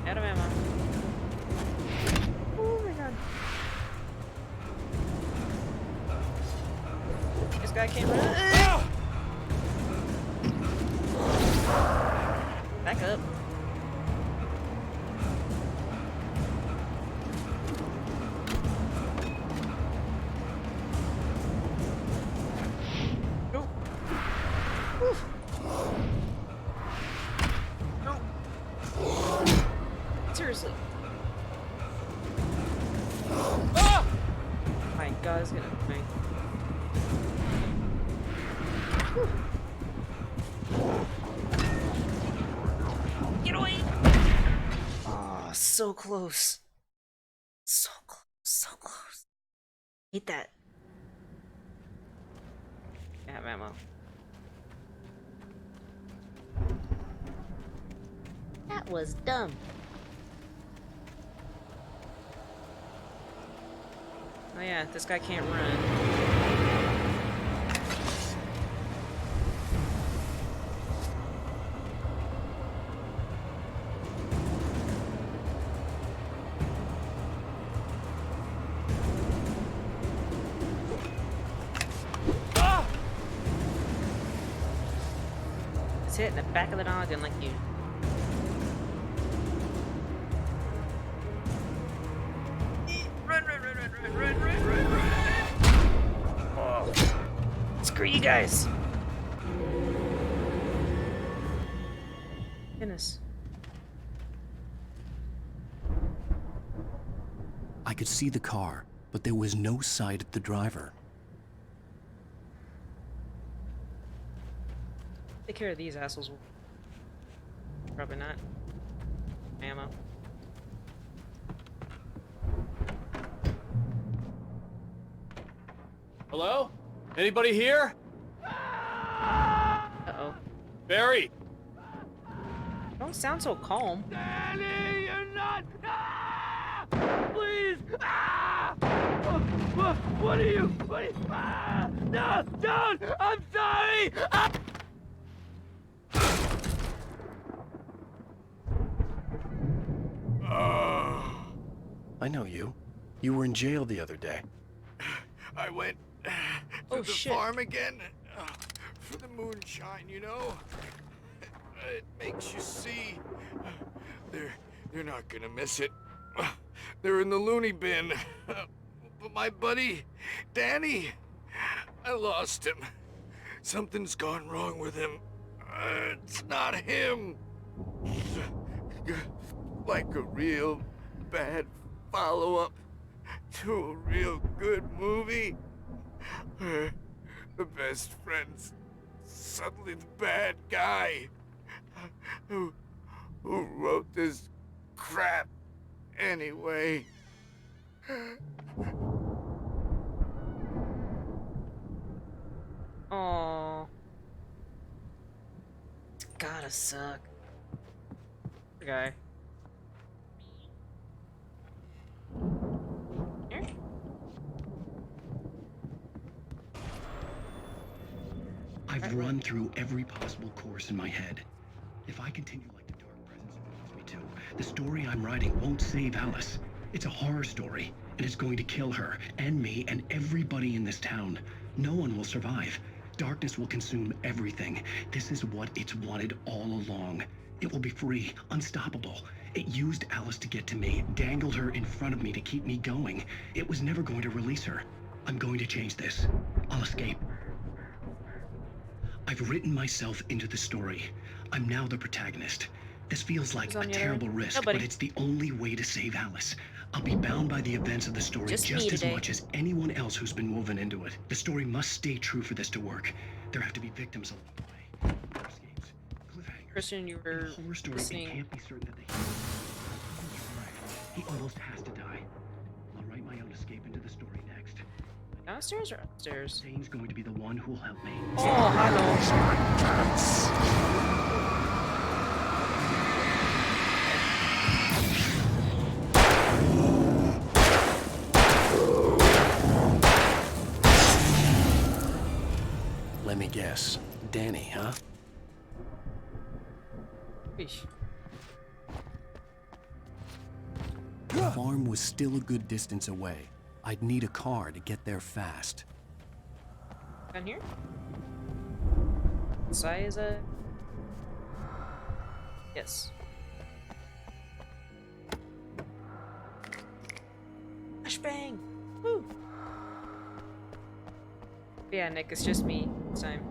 Out of ammo. Oh my god. This guy can't run. Back up. Go. Woo. No. Seriously. Ah! My god, it's gonna make. Get away! Oh, so close. So close, so close. Hate that. I have ammo. That was dumb. Oh yeah, this guy can't run. It's hit in the back of the noggin like you. Run, run, run, run, run, run, run, run, run! Oh. Screw you guys! Goodness. I could see the car, but there was no sight of the driver. Take care of these assholes. Probably not. Ammo. Hello? Anybody here? Uh-oh. Barry! Don't sound so calm. Danny, you're not. Ah! Please. Ah! What are you? Ah! No, don't! I'm sorry. Ah! I know you. You were in jail the other day. I went to Oh, the shit. farm again for the moonshine, you know? It makes you see. They're not gonna miss it. They're in the loony bin. But my buddy, Danny, I lost him. Something's gone wrong with him. It's not him. Like a real bad follow-up to a real good movie. The best friend's suddenly the bad guy. Who wrote this crap anyway? Aww. It's gotta suck. Poor guy. Here? I've run through every possible course in my head. If I continue like the Dark Presence wants me to, the story I'm writing won't save Alice. It's a horror story, and it's going to kill her, and me, and everybody in this town. No one will survive. Darkness will consume everything. This is what it's wanted all along. It will be free, unstoppable. It used Alice to get to me, dangled her in front of me to keep me going. It was never going to release her. I'm going to change this. I'll escape. I've written myself into the story. I'm now the protagonist. This feels like a terrible risk, but it's the only way to save Alice. I'll be bound by the events of the story just as much as anyone else who's been woven into it. The story must stay true for this to work. There have to be victims along the way. Escapes, cliffhangers. Christian, you were horror story, listening. we can't be certain that he almost has to die. I'll write my own escape into the story next. Downstairs or upstairs? Zane's going to be the one who'll help me. Oh, hello. Let me guess. Danny, huh? Eesh. The farm was still a good distance away. I'd need a car to get there fast. Down here? Size a... Yes. Flashbang! Woo! Yeah, Nick, it's just me this time.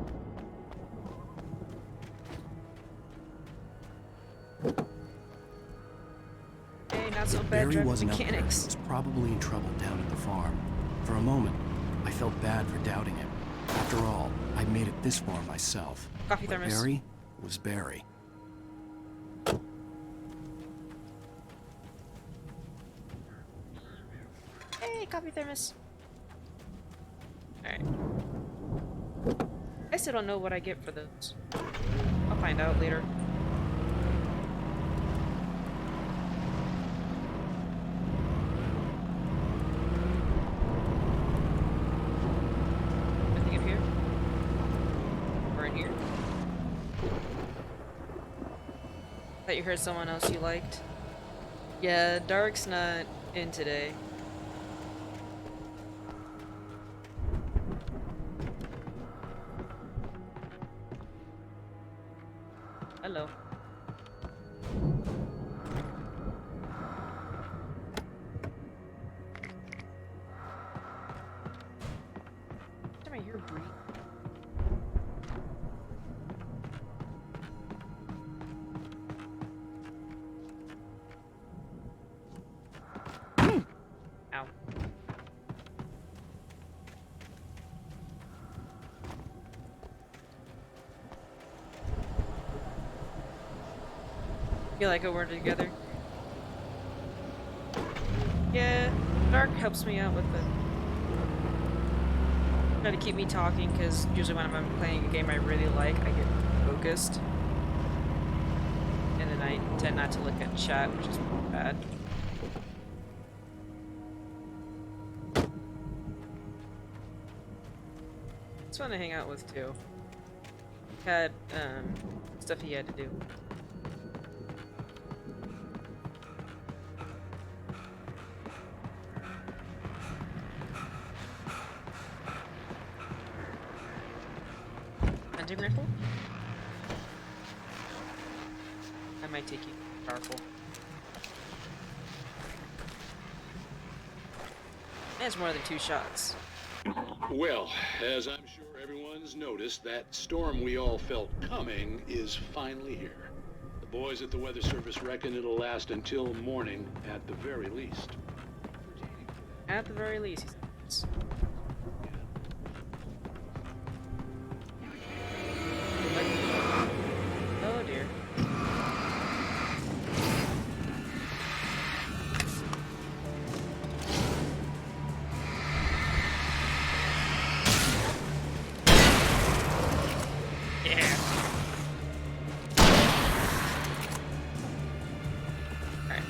Hey, not so bad Barry driving wasn't mechanics. up there. He was probably in trouble down at the farm. For a moment, I felt bad for doubting him. After all, I'd made it this far myself. Coffee But thermos. Barry was Barry. Hey, coffee thermos. Alright. I still don't know what I get for those. I'll find out later. Anything in here? Or in here? Thought you heard someone else you liked. Yeah, Dark's not in today. Hello. Time I hear breathe. Ow. Feel like we're together. Yeah, Dark helps me out with the try to keep me talking, because usually when I'm playing a game I really like, I get focused, and then I tend not to look at chat, which is bad. It's fun to hang out with too. Had stuff he had to do. Hunting rifle? I might take you powerful. That's more than 2 shots. Well, as I'm sure everyone's noticed, that storm we all felt coming is finally here. The boys at the Weather Service reckon it'll last until morning at the very least. At the very least, he says. Oh dear. Yeah. Alright.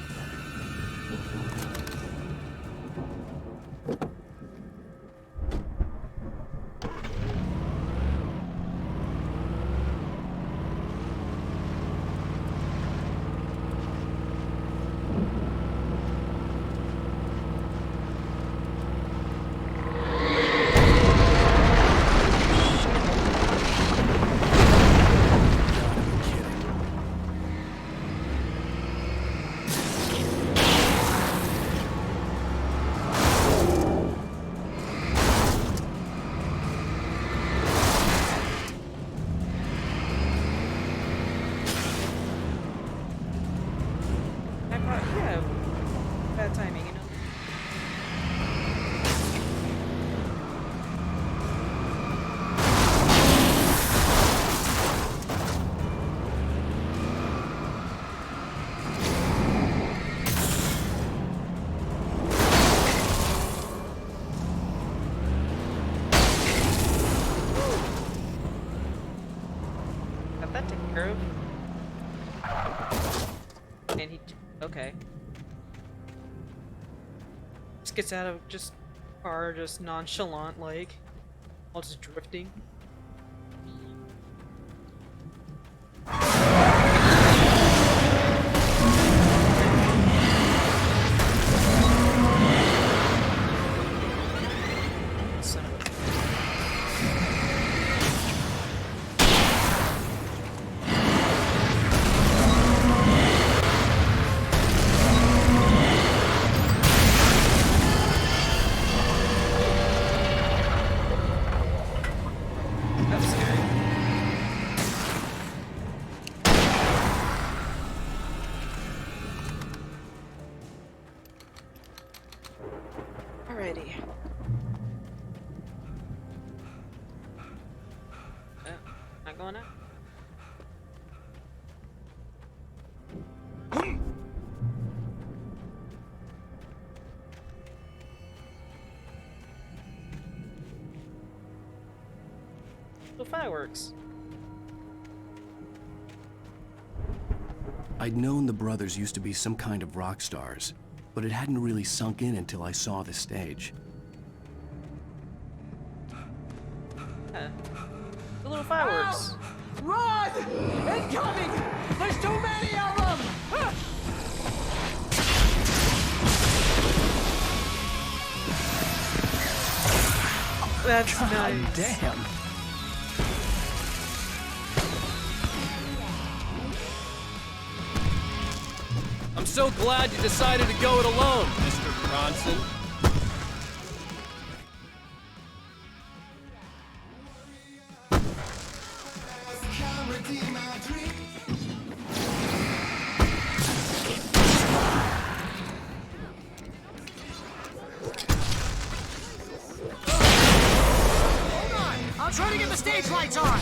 care of. And he... Okay. Just gets out of just car, just nonchalant, like, while just drifting. Son of a... That was scary. Alrighty. Not going out. The fireworks. I'd known the brothers used to be some kind of rock stars, but it hadn't really sunk in until I saw the stage. Yeah. The little fireworks. Run! Incoming! There's too many of them! That's nice. Damn. I'm so glad you decided to go it alone, Mr. Bronson. I'm trying to get the stage lights on!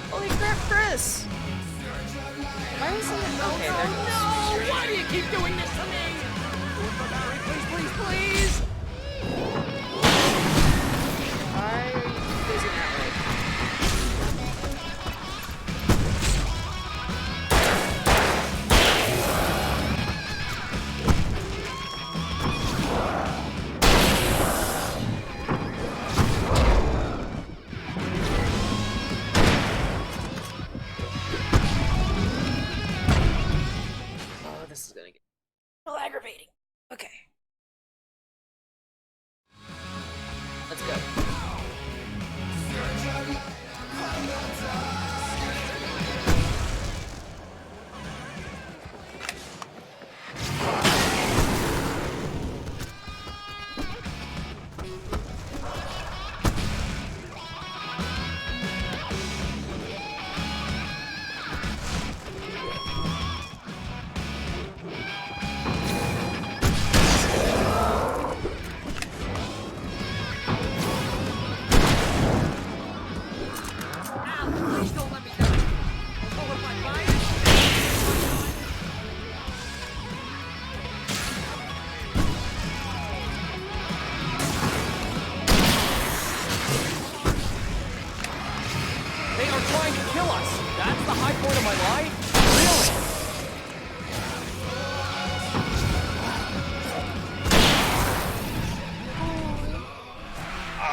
Holy crap, Chris! Why isn't it? Okay, there goes. No! Why do you keep doing this to me? Please, please, please! Why are you losing that way?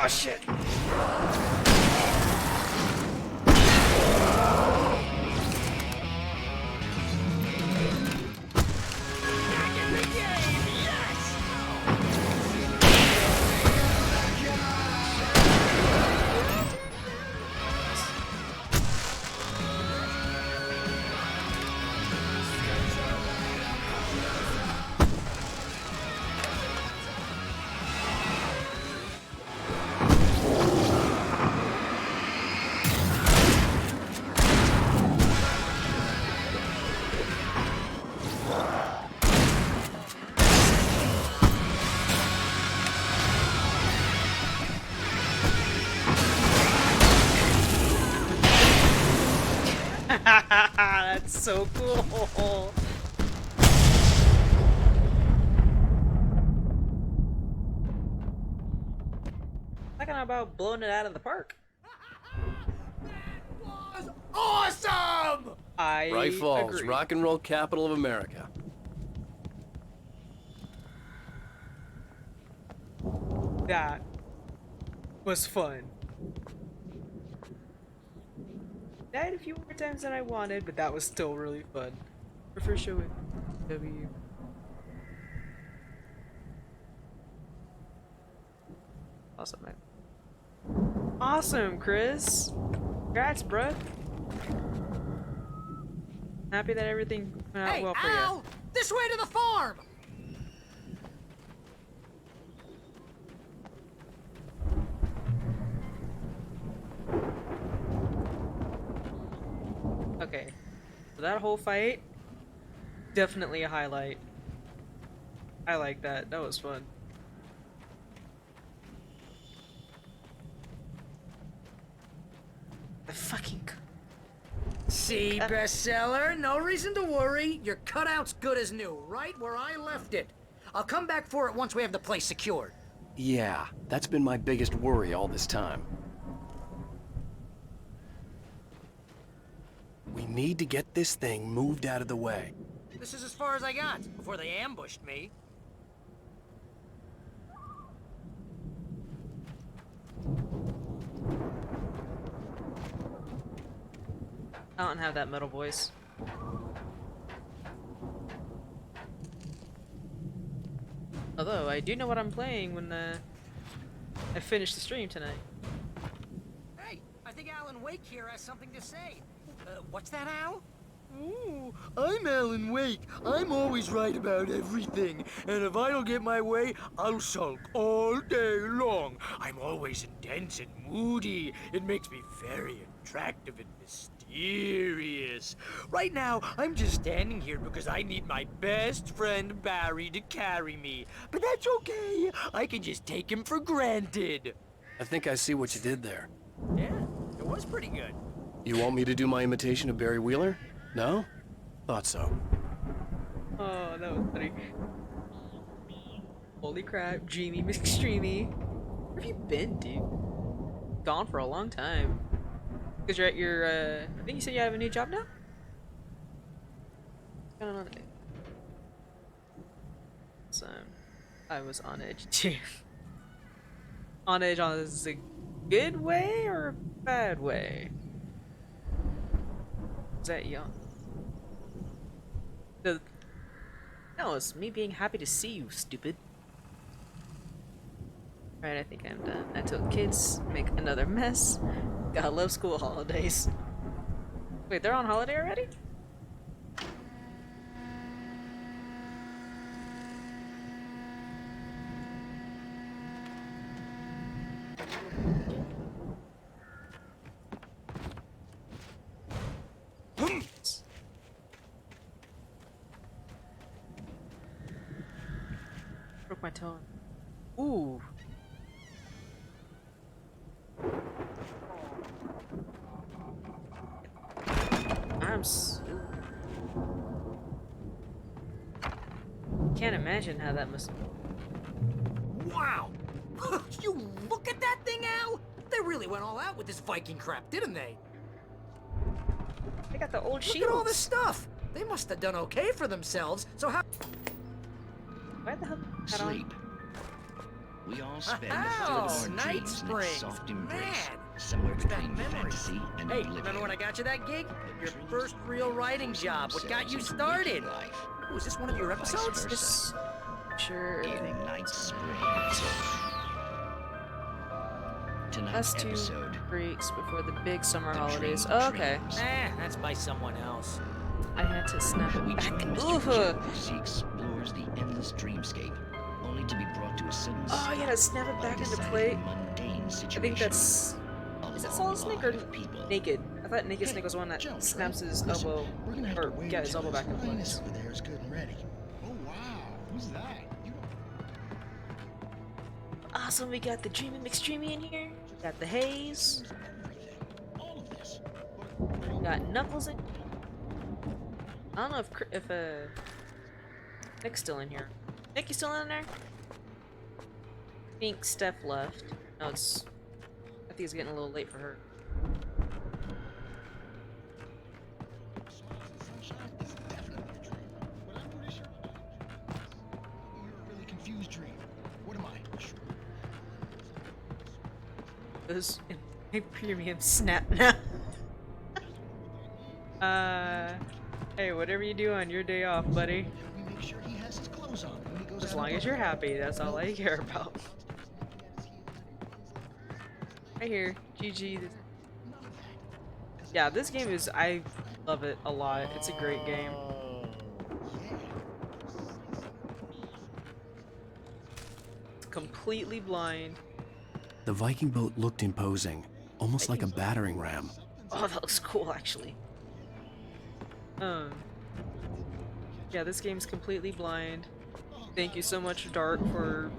Oh shit! That's so cool. Talking about blowing it out of the park. Awesome! I Bright Falls, agree. rock and roll capital of America. That was fun. Died a few more times than I wanted, but that was still really fun. Prefer show it. W. Awesome, man. Awesome, Chris. Congrats, bruh. Happy that everything went out well for Al! you. This way to the farm! Okay, so that whole fight, definitely a highlight. I like that. That was fun. The fucking. See, bestseller? No reason to worry. Your cutout's good as new, right where I left it. I'll come back for it once we have the place secured. Yeah, that's been my biggest worry all this time. We need to get this thing moved out of the way. This is as far as I got before they ambushed me. I don't have that metal voice. Although, I do know what I'm playing when I finish the stream tonight. Hey, I think Alan Wake here has something to say. What's that, Al? Ooh, I'm Alan Wake. I'm always right about everything. And if I don't get my way, I'll sulk all day long. I'm always intense and moody. It makes me very attractive and mysterious. Right now, I'm just standing here because I need my best friend Barry to carry me. But that's okay. I can just take him for granted. I think I see what you did there. Yeah, it was pretty good. You want me to do my imitation of Barry Wheeler? No? Thought so. Oh, that was funny. Holy crap, Dreamy McStreamy. Where have you been, dude? Gone for a long time. Because you're at your, I think you said you have a new job now? What's going on today? So, I was on edge too. On edge on is a good way or a bad way? Is that Aeon? No, it's me being happy to see you, stupid. Right, I think I'm done. I took kids, make another mess. Gotta love school holidays. Wait, they're on holiday already? Broke my tone. Ooh. Can't imagine how that must. Wow! You look at that thing, Al! They really went all out with this Viking crap, didn't they? They got the old shields. Look at all this stuff! They must have done okay for themselves, so how— Why the hell? Sleep. We all spend a Oh, third of our Night dreams in its Springs. soft embrace, Man, somewhere what's that between memory? fantasy and Hey, oblivion. remember when I got you that gig? Your first real writing job. What got you Themselves into started? waking life, Oh, is this one of your or vice episodes? versa. Sure. In Night Springs. Tonight's That's 2 episode. weeks before the big summer The holidays. Dream of Oh, okay. Dreams. That's by someone else. I had to snap We it back. join Mr. Ooh. Joe as he explores the endless dreamscape, only to be brought to a sudden Oh, I gotta snap it by back into decidedly play. mundane I think situations. that's. Is it Solid Snake or Naked? I thought Naked Snake was the one that Jones, snaps right? his Listen, elbow, we're gonna have or to wait get his until elbow back in His Highness place. over there is good and ready. Oh wow, who's that? You Awesome, we got the Dreamy McStreamy in here. We got the Haze. all of this. We got Knuckles in. I don't know if Nick's still in here. Nick, you still in there? I think Steph left. No, it's. I think it's getting a little late for her. Smiles and sunshine is definitely a dream, but I'm pretty sure you're a really confused dream. What am I? Those in my premium snap now. Hey, whatever you do on your day off, buddy. We make sure he has his clothes on when he goes As out long in as you're public. happy, that's all I care about. Right here, GG. Yeah, this game is, I love it a lot. It's a great game. It's completely blind. The Viking boat looked imposing, almost like a battering ram. Oh, that looks cool, actually. Yeah, this game's completely blind. Thank you so much, Dark, for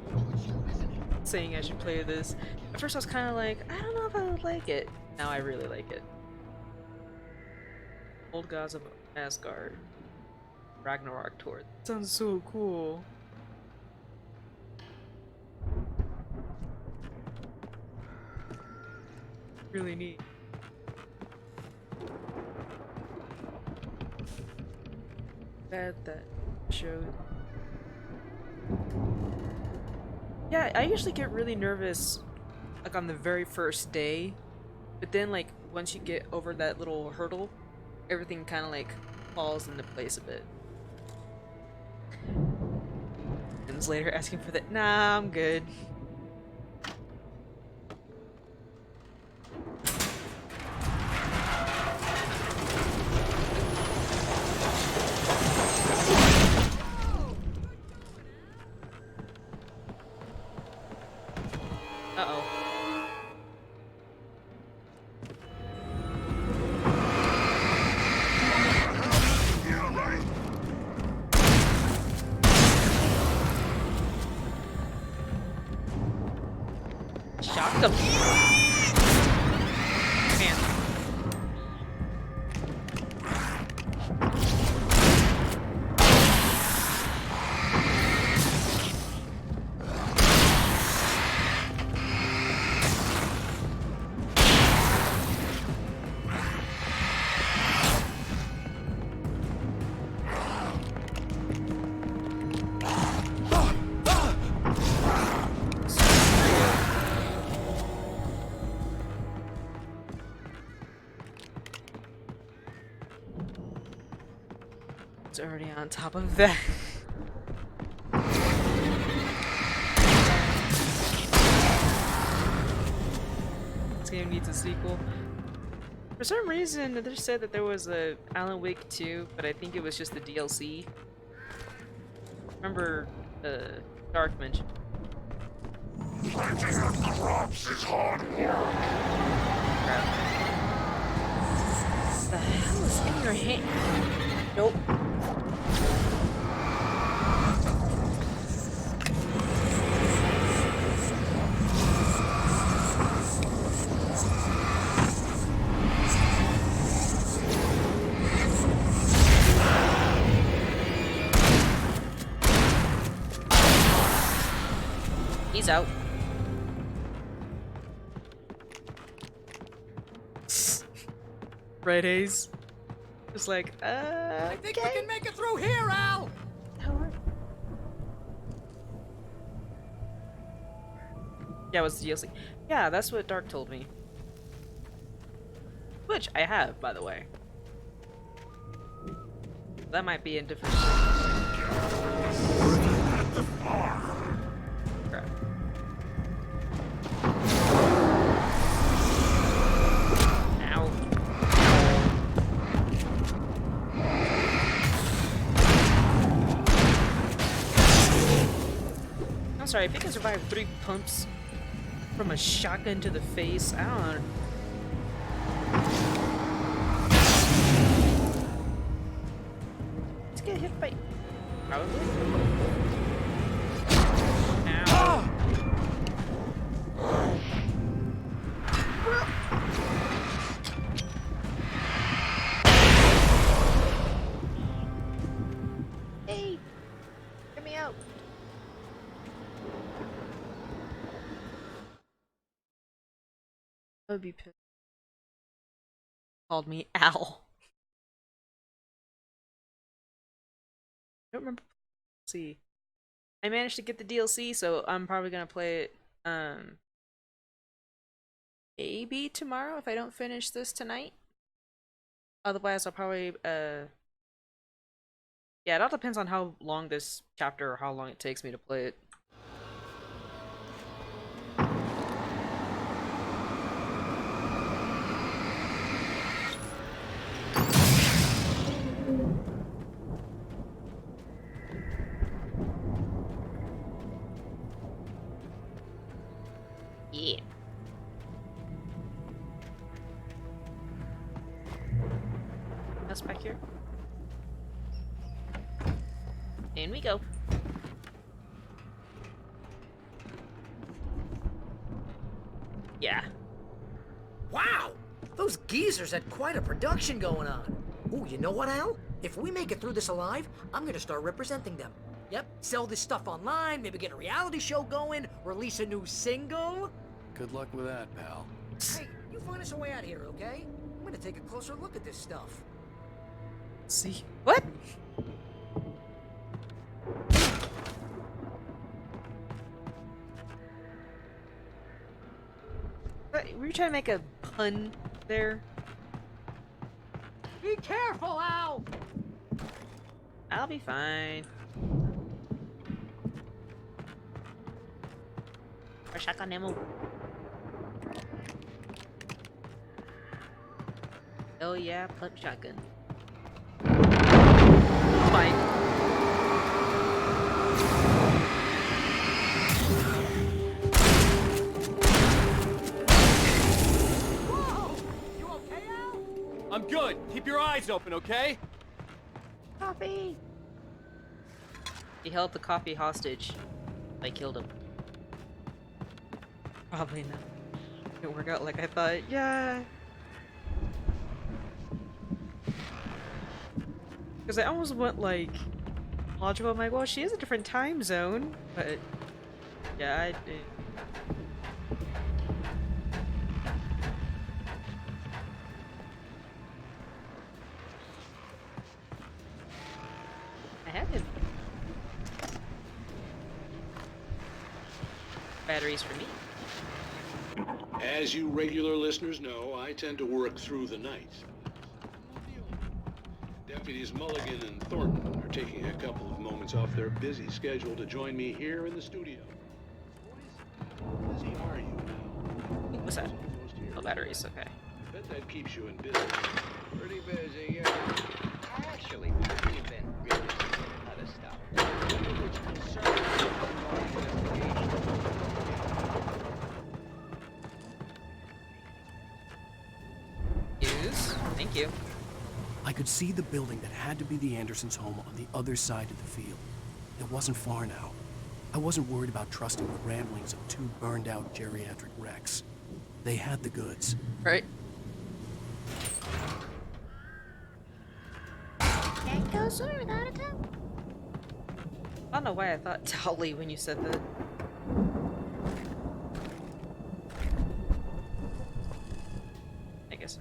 saying I should play this. At first I was kind of like, I don't know if I would like it. Now I really like it. Old Gods of Asgard. Ragnarok Tour. That sounds so cool. Really neat. Bad that showed. Yeah, I usually get really nervous like on the very first day, but then like once you get over that little hurdle, everything kind of like falls into place a bit. And later asking for that. Nah, I'm good. Uh-oh. Shocked him. Man. It's already on top of that. This game needs a sequel. For some reason, they said that there was a Alan Wake 2, but I think it was just the DLC. Remember, Dark mentioned. Plenty of crops is hard work. What the hell is in your hand? Nope. He's out. Right, Haze? Just like, I think we can make it through here, Al! Yeah, it was the DLC. Yeah, that's what Dark told me. Which I have, by the way. That might be in different. Crap. Ow. I'm sorry, if you can survive 3 pumps from a shotgun to the face, I don't know. Let's get hit by... Probably? Ow. Hey! Get me out! I would be pissed. Called me Al. I don't remember. Let's see. I managed to get the DLC, so I'm probably gonna play it maybe tomorrow if I don't finish this tonight. Otherwise I'll probably yeah, it all depends on how long this chapter or how long it takes me to play it. Yeah. That's back here. In we go. Yeah. Wow! Those geezers had quite a production going on. Ooh, you know what, Al? If we make it through this alive, I'm gonna start representing them. Yep, sell this stuff online, maybe get a reality show going, release a new single. Good luck with that, pal. Hey, you find us a way out of here, okay? I'm gonna take a closer look at this stuff. See? What? Were you trying to make a pun there? Be careful, Al! I'll be fine. Or shotgun ammo. Oh yeah, pump shotgun. Fine. I'm good. Keep your eyes open, okay? Coffee! He held the coffee hostage. I killed him. Probably not. Didn't work out like I thought. Yeah! Because I almost went like logical. I'm like, well, she is a different time zone. But yeah, I did. Batteries for me. As you regular listeners know, I tend to work through the night. Deputies Mulligan and Thornton are taking a couple of moments off their busy schedule to join me here in the studio. Boys, how busy are you now? What's that? Oh, batteries, okay. I bet that keeps you in business. Pretty busy, yeah. Actually, we've been really busy with other stuff. Which concerns investigation. Thank you. I could see the building that had to be the Andersons' home on the other side of the field. It wasn't far now. I wasn't worried about trusting the ramblings of 2 burned-out geriatric wrecks. They had the goods. Right. Can't go sooner without a towel. I don't know why I thought Dolly when you said that. I guess.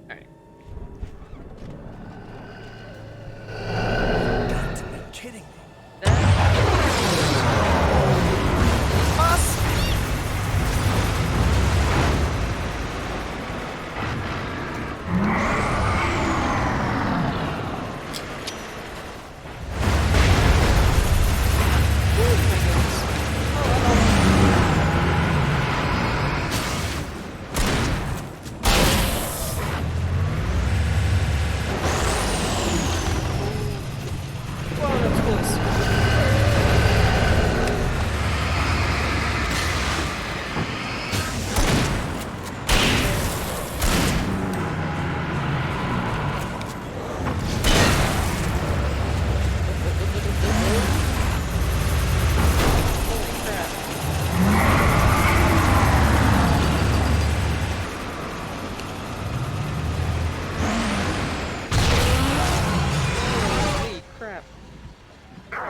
Alright.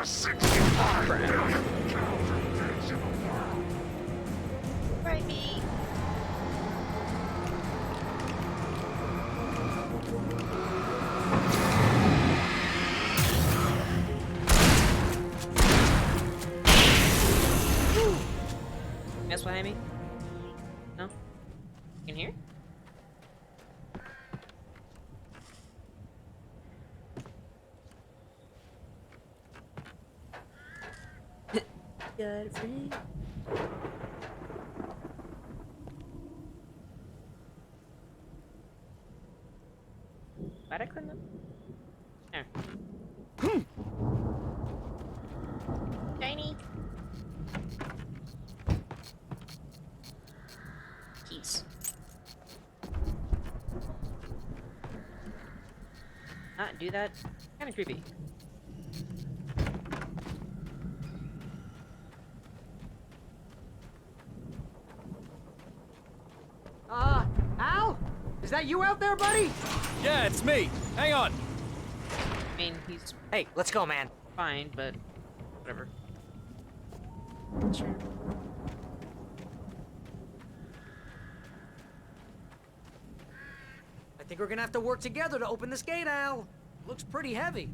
65! Right me. Guess behind me? No? In here? Got it free. Why'd I clean them? There. Shiny. Keys. Not do that. Kinda creepy. Al? Is that you out there, buddy? Yeah, it's me. Hang on. I mean, he's Hey, let's go, man. fine, but whatever. Sure. I think we're gonna have to work together to open this gate, Al. Looks pretty heavy.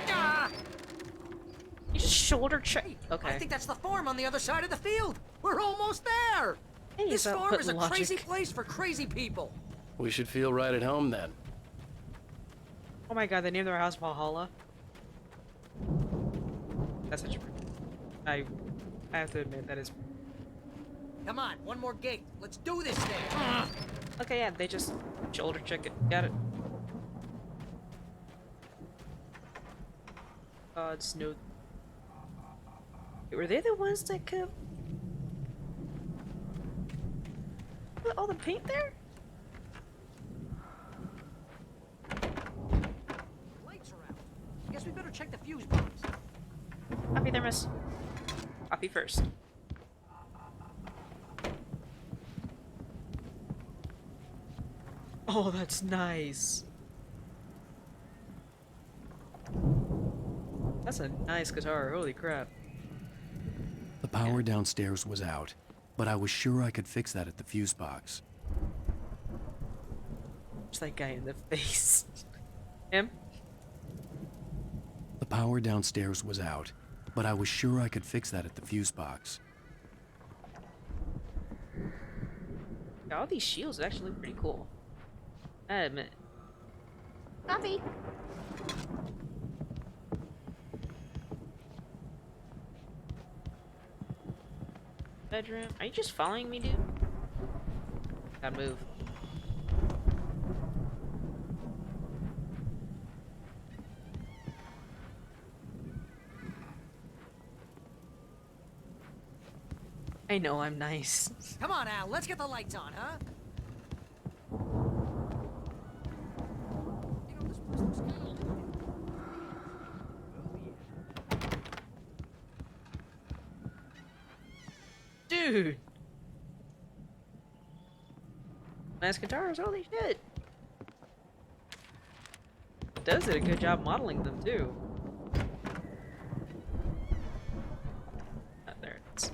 Ah! You just shoulder check. Hey, Okay. I think that's the farm on the other side of the field. We're almost there. Hey, This about farm is a putting crazy logic. place for crazy people. We should feel right at home then. Oh my god, they named their house Valhalla. That's such a... I have to admit, that is... Come on, one more gate. Let's do this thing. Okay, yeah, they just shoulder check it. Got it. Gods know... Were they the ones that could... Put all the paint there? Lights are out. Guess we better check the fuse box. Copy there, miss. Copy first. Oh, that's nice. That's a nice guitar, holy crap. The power downstairs was out, but I was sure I could fix that at the fuse box. Just that guy in the face. Him? The power downstairs was out, but I was sure I could fix that at the fuse box. Yeah, all these shields actually look pretty cool. I admit. Copy. Bedroom. Are you just following me, dude? Gotta move. I know I'm nice. Come on, Al. Let's get the lights on, huh? You know, this place looks kind of... Dude! Nice guitars, holy shit! Does did a good job modeling them too. Ah, there it is.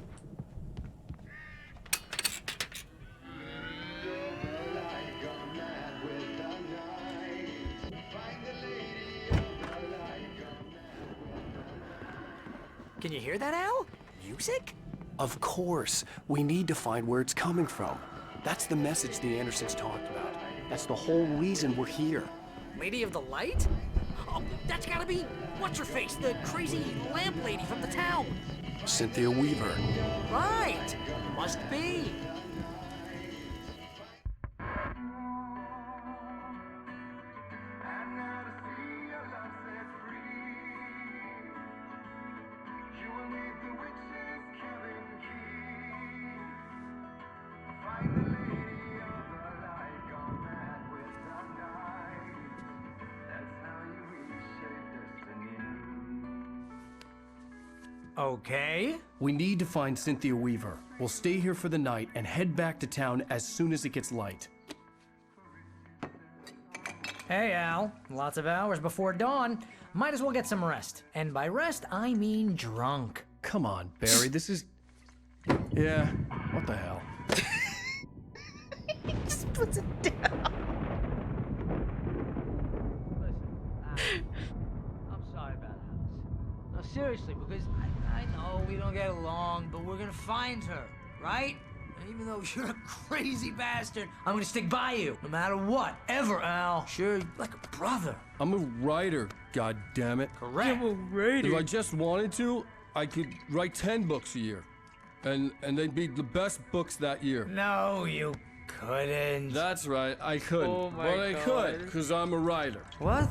Can you hear that, Al? Music? Of course. We need to find where it's coming from. That's the message the Andersons talked about. That's the whole reason we're here. Lady of the Light? Oh, that's gotta be... What's-her-face? The crazy lamp lady from the town. Cynthia Weaver. Right. Must be. Okay. We need to find Cynthia Weaver. We'll stay here for the night and head back to town as soon as it gets light. Hey, Al. Lots of hours before dawn. Might as well get some rest. And by rest, I mean drunk. Come on, Barry, this is... Yeah, what the hell? He just puts it down. I'm sorry about Alice. No, seriously, because I know we don't get along, but we're gonna find her, right? And even though you're a crazy bastard, I'm gonna stick by you, no matter what, ever, Al. Sure, like a brother. I'm a writer, goddammit. Correct. I'm a writer. If I just wanted to, I could write 10 books a year. And they'd be the best books that year. No, you couldn't. That's right, I couldn't. Oh my but I could, God. because I'm a writer. What?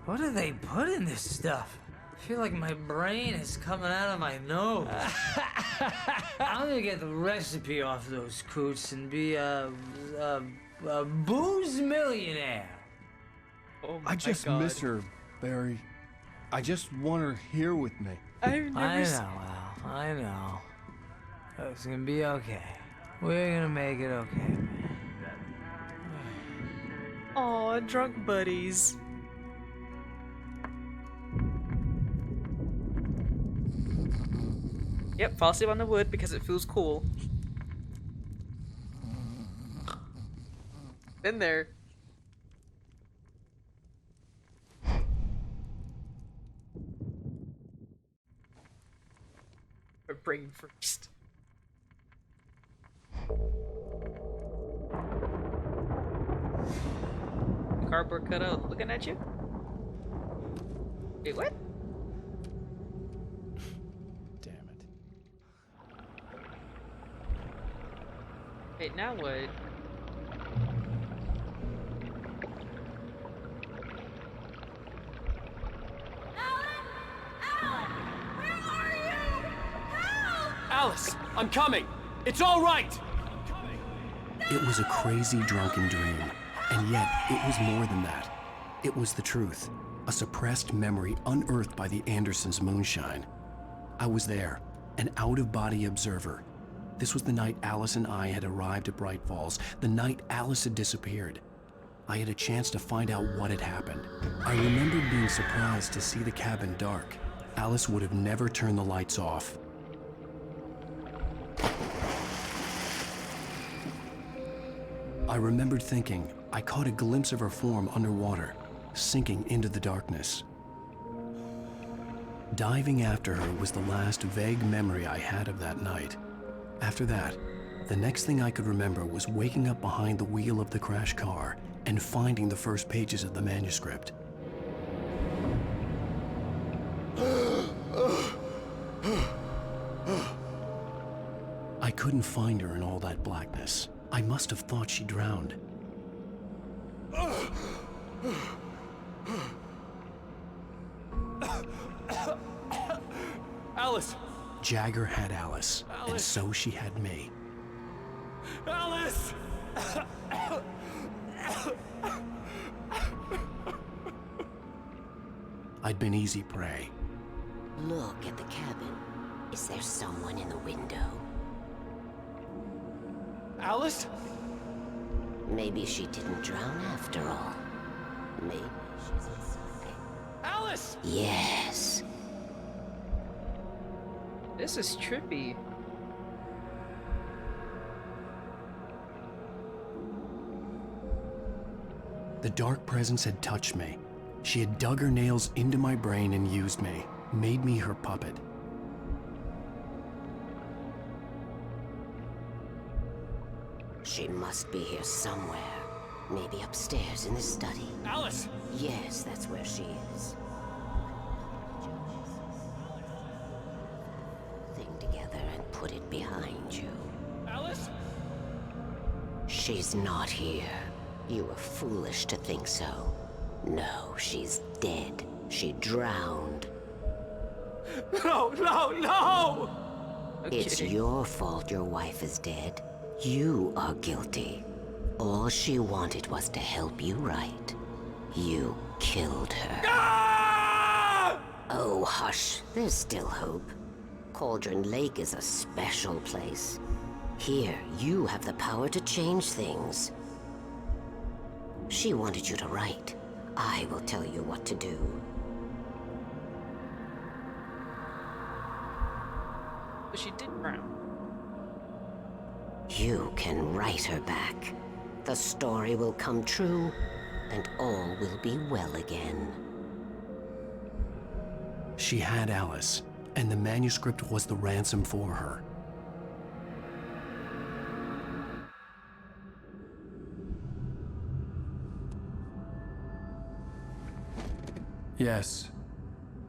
What do they put in this stuff? I feel like my brain is coming out of my nose. I'm gonna get the recipe off those coots and be a booze millionaire. Oh my I just God. miss her, Barry. I just want her here with me. I've never I know, Al. I know. It's gonna be okay. We're gonna make it okay, man. Aw, drunk buddies. Yep, fall asleep on the wood because it feels cool. Been there. Or brain first. Cardboard cutout looking at you? Wait, what? Damn it. Wait, now what? Alice, I'm coming. It's all right. It was a crazy drunken dream, and yet it was more than that. It was the truth, a suppressed memory unearthed by the Andersons' moonshine. I was there, an out-of-body observer. This was the night Alice and I had arrived at Bright Falls, the night Alice had disappeared. I had a chance to find out what had happened. I remembered being surprised to see the cabin dark. Alice would have never turned the lights off. I remembered thinking I caught a glimpse of her form underwater, sinking into the darkness. Diving after her was the last vague memory I had of that night. After that, the next thing I could remember was waking up behind the wheel of the crash car and finding the first pages of the manuscript. I couldn't find her in all that blackness. I must have thought she drowned. Alice! Jagger had Alice, and so she had me. Alice! I'd been easy prey. Look at the cabin. Is there someone in the window? Alice? Maybe she didn't drown after all. Maybe she's inside. Alice! Yes. This is trippy. The dark presence had touched me. She had dug her nails into my brain and used me, made me her puppet. She must be here somewhere. Maybe upstairs in the study. Alice! Yes, that's where she is. Thing together and put it behind you. Alice? She's not here. You were foolish to think so. No, she's dead. She drowned. No, no, no! It's your fault your wife is dead. You are guilty. All she wanted was to help you right. You killed her. Ah! Oh, hush. There's still hope. Cauldron Lake is a special place. Here, you have the power to change things. She wanted you to write. I will tell you what to do. But she did drown. You can write her back. The story will come true, and all will be well again. She had Alice, and the manuscript was the ransom for her. Yes.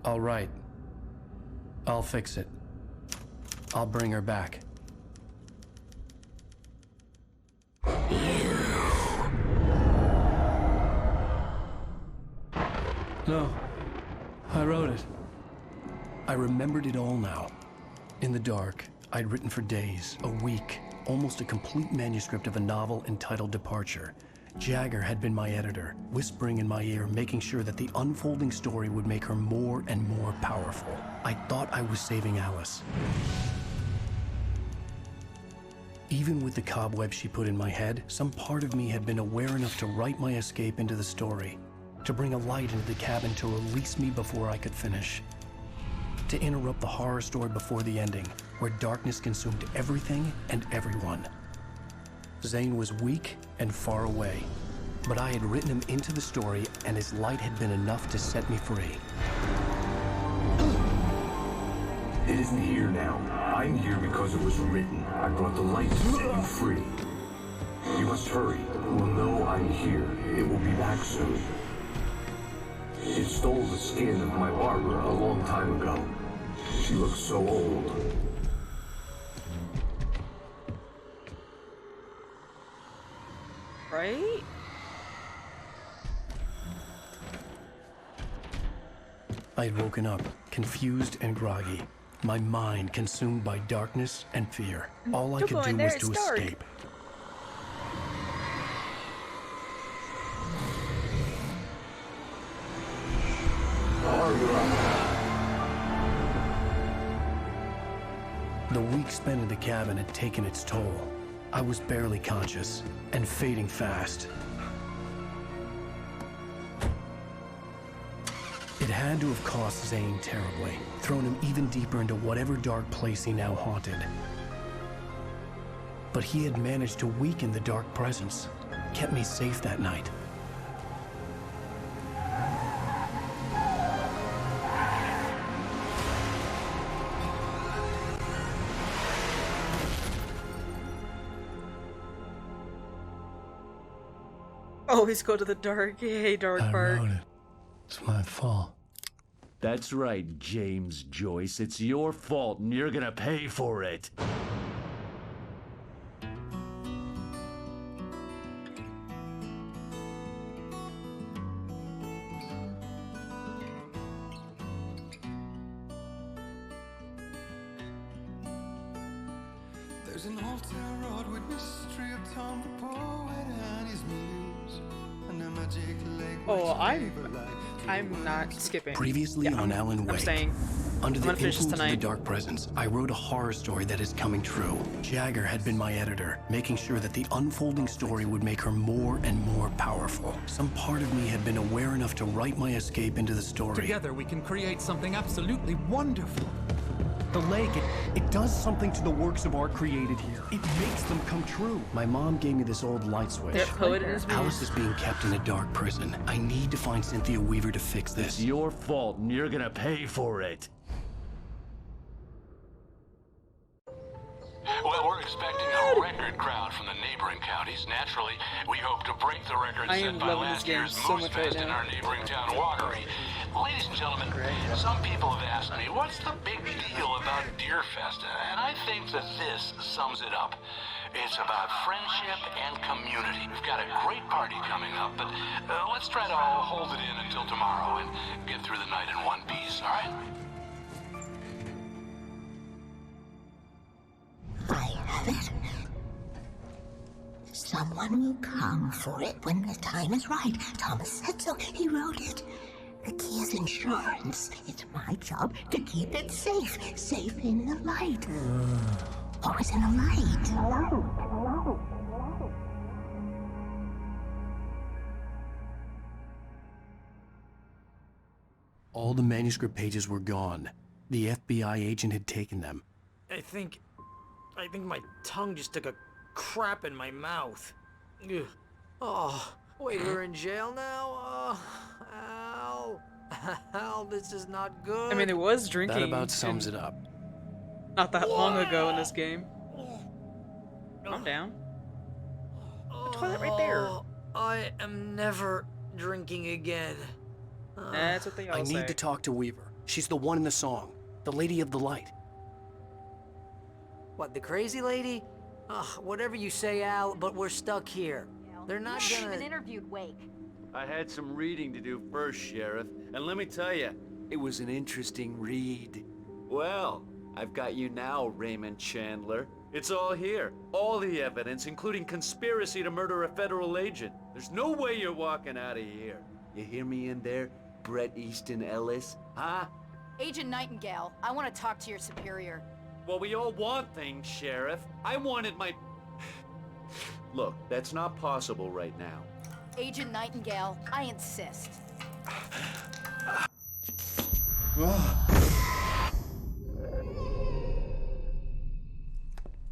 All right. I'll fix it. I'll bring her back. No. I wrote it. I remembered it all now. In the dark, I'd written for days, a week, almost a complete manuscript of a novel entitled Departure. Jagger had been my editor, whispering in my ear, making sure that the unfolding story would make her more and more powerful. I thought I was saving Alice. Even with the cobwebs she put in my head, some part of me had been aware enough to write my escape into the story, to bring a light into the cabin to release me before I could finish, to interrupt the horror story before the ending, where darkness consumed everything and everyone. Zane was weak and far away, but I had written him into the story, and his light had been enough to set me free. It isn't here now. I'm here because it was written. I brought the light to set you free. You must hurry. We'll know I'm here. It will be back soon. It stole the skin of my Barbara a long time ago. She looks so old. Right? I had woken up, confused and groggy, my mind consumed by darkness and fear. All I could do was to escape. The week spent in the cabin had taken its toll. I was barely conscious, and fading fast. It had to have cost Zane terribly, thrown him even deeper into whatever dark place he now haunted. But he had managed to weaken the dark presence, kept me safe that night. Always go to the dark, hey, dark part. I wrote it. It's my fault. That's right, James Joyce. It's your fault, and you're gonna pay for it. There's an old town road with mystery of Tom the poet and his muse, and a magic lake. Oh, I'm not skipping. Previously on Alan Wake. I'm staying. Under the influence of the tonight. dark presence, I wrote a horror story that is coming true. Jagger had been my editor, making sure that the unfolding story would make her more and more powerful. Some part of me had been aware enough to write my escape into the story. Together we can create something absolutely wonderful. The lake, it does something to the works of art created here. It makes them come true. My mom gave me this old light switch. That poet is Alice is being kept in a dark prison. I need to find Cynthia Weaver to fix this. It's your fault, and you're gonna pay for it. Well, we're expecting a record crowd from the neighboring counties. Naturally, we hope to break the record set by last year's Moose Fest in our neighboring town, Watery. Ladies and gentlemen, some people have asked me, what's the big deal about Deer Fest? And I think that this sums it up. It's about friendship and community. We've got a great party coming up, but let's try to hold it in until tomorrow and get through the night in one piece, all right? I have it. Someone will come for it when the time is right. Thomas said so. He wrote it. The key is insurance. It's my job to keep it safe. Safe in the light. Always in the light. All the manuscript pages were gone. The FBI agent had taken them. I think my tongue just took a crap in my mouth. Ugh. Oh, wait, we're in jail now? Al. Al, this is not good. I mean, there was drinking. That about sums it up. Not that long ago in this game. Calm down. The toilet right there. I am never drinking again. That's what they all I say. need to talk to Weaver. She's the one in the song. The Lady of the Light. What, the crazy lady? Whatever you say, Al, but we're stuck here. They're not You gonna... even interviewed Wake. I had some reading to do first, Sheriff, and let me tell you, it was an interesting read. Well, I've got you now, Raymond Chandler. It's all here. All the evidence, including conspiracy to murder a federal agent. There's no way you're walking out of here. You hear me in there, Bret Easton Ellis? Huh? Agent Nightingale, I want to talk to your superior. Well, we all want things, Sheriff. I wanted my... Look, that's not possible right now. Agent Nightingale, I insist.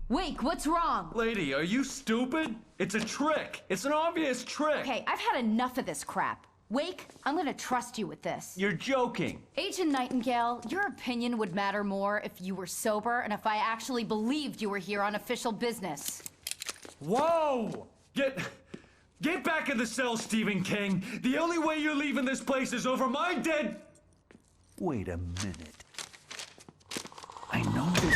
Wake, what's wrong? Lady, are you stupid? It's a trick. It's an obvious trick. Okay, I've had enough of this crap. Wake, I'm gonna trust you with this. You're joking. Agent Nightingale, your opinion would matter more if you were sober and if I actually believed you were here on official business. Whoa! Get back in the cell, Stephen King. The only way you're leaving this place is over my dead... Wait a minute. I know this...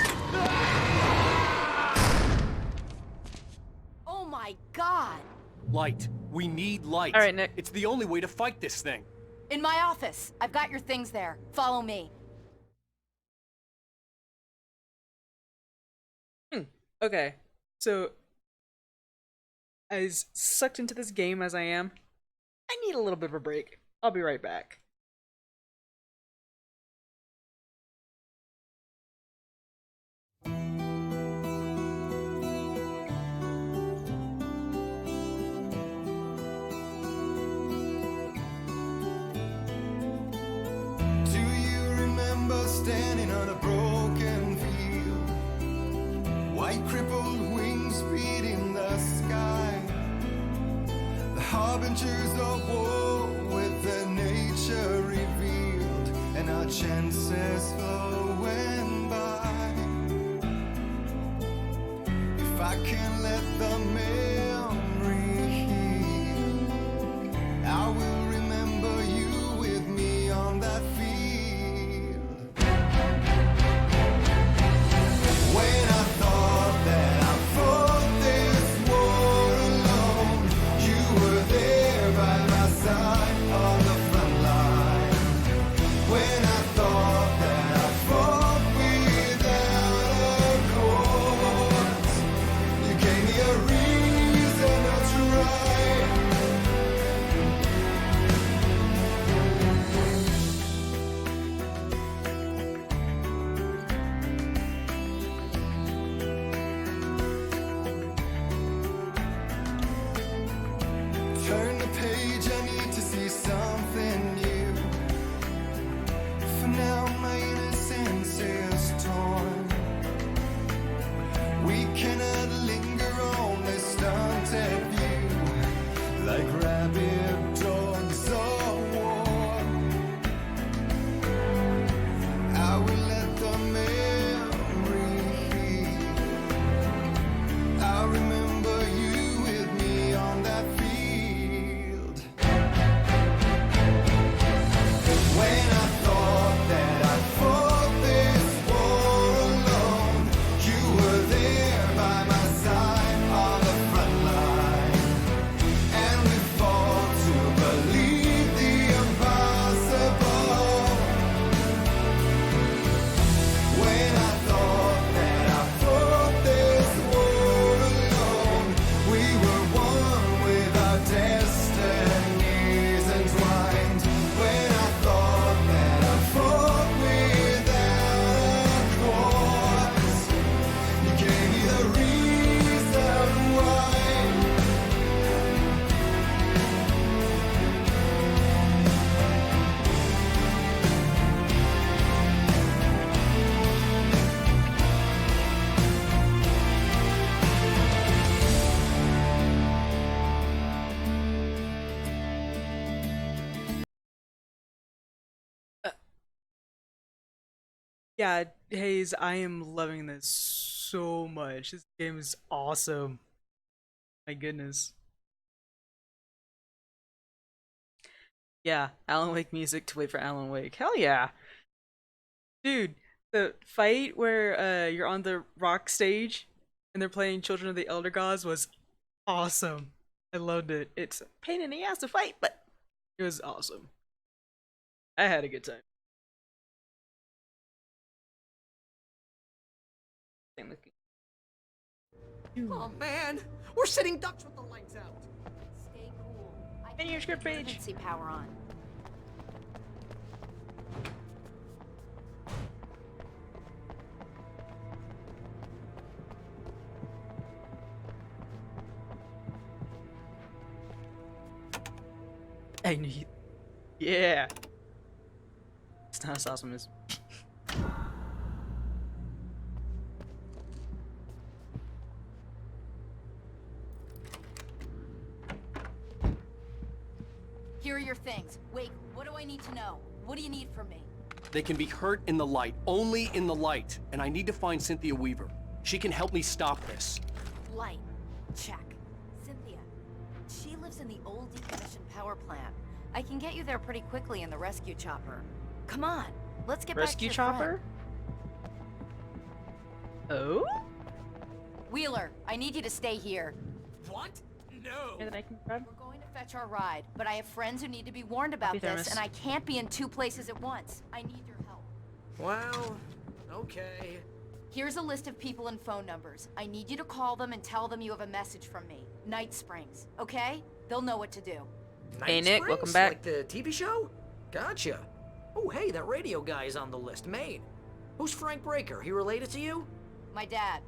Oh my god! Light. We need light. All right, Nick. It's the only way to fight this thing. In my office. I've got your things there. Follow me. Okay, so as sucked into this game as I am, I need a little bit of a break. I'll be right back. Do you remember standing on a broken field? White crippled wings beating the sky. The harbingers of war with their nature revealed, and our chances flowing by. If I can let the memory heal, I will remember you with me on that field. When I thought that I fought this war alone, you were there by my side on the front line. When I thought that I fought without a cause, you gave me a reason Yeah, Hayes, I am loving this so much. This game is awesome. My goodness. Yeah, Alan Wake music to wait for Alan Wake. Hell yeah. Dude, the fight where you're on the rock stage and they're playing Children of the Elder Gods was awesome. I loved it. It's a pain in the ass to fight, but it was awesome. I had a good time. Oh man, we're sitting ducks with the lights out. Stay cool. And your script page. Emergency power on. I knew you. Yeah. It's not as awesome as. Here are your things. Wait, what do I need to know? What do you need from me? They can be hurt in the light, only in the light. And I need to find Cynthia Weaver. She can help me stop this. Light. Check. Cynthia. She lives in the old decommissioned power plant. I can get you there pretty quickly in the rescue chopper. Come on, let's get Rescue back to your chopper? Oh? Wheeler, I need you to stay here. What? No. And then I can grab. We're going to fetch our ride, but I have friends who need to be warned about this, Thermos. and I can't be in two places at once. I need your help. Well, okay. Here's a list of people and phone numbers. I need you to call them and tell them you have a message from me. Night Springs, okay? They'll know what to do. Hey, Night Nick, Springs? welcome back. Like the TV show? Gotcha. Oh, hey, that radio guy is on the list, Maine. Who's Frank Breaker? He related to you? My dad.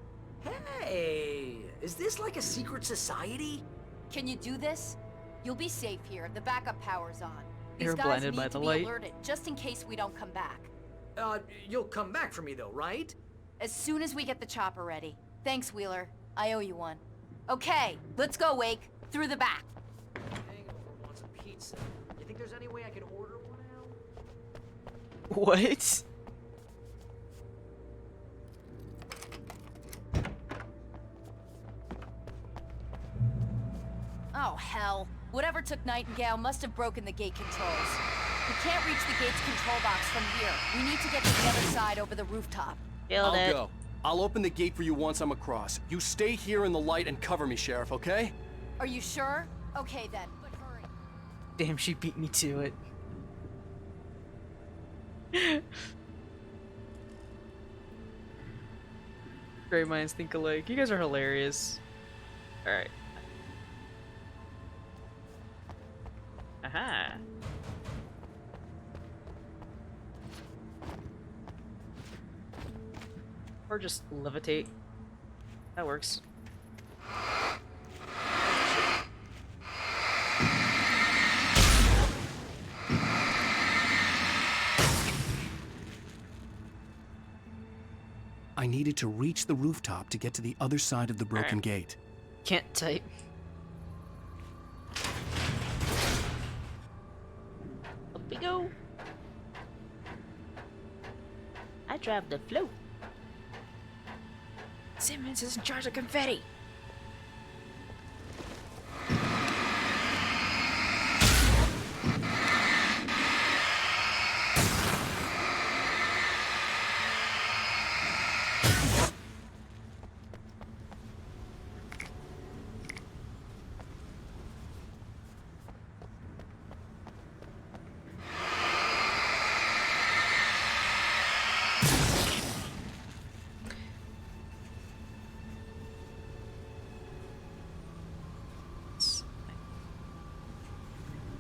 Hey, is this like a secret society? Can you do this? You'll be safe here. The backup power's on. These You're guys blinded need by to the be light. alerted, just in case we don't come back. You'll come back for me though, right? As soon as we get the chopper ready. Thanks, Wheeler. I owe you one. Okay, let's go, Wake. Through the back. Hangover wants a pizza. You think there's any way I could order one out? What? Oh, hell. Whatever took Nightingale must have broken the gate controls. We can't reach the gate's control box from here. We need to get to the other side over the rooftop. Killed I'll it. go. I'll open the gate for you once I'm across. You stay here in the light and cover me, Sheriff, okay? Are you sure? Okay then, but hurry. Damn, she beat me to it. Great minds think alike. You guys are hilarious. Alright. Aha. Or just levitate. That works. I needed to reach the rooftop to get to the other side of the broken gate. Can't type. Up we go. I drive the float. Simmons is in charge of confetti.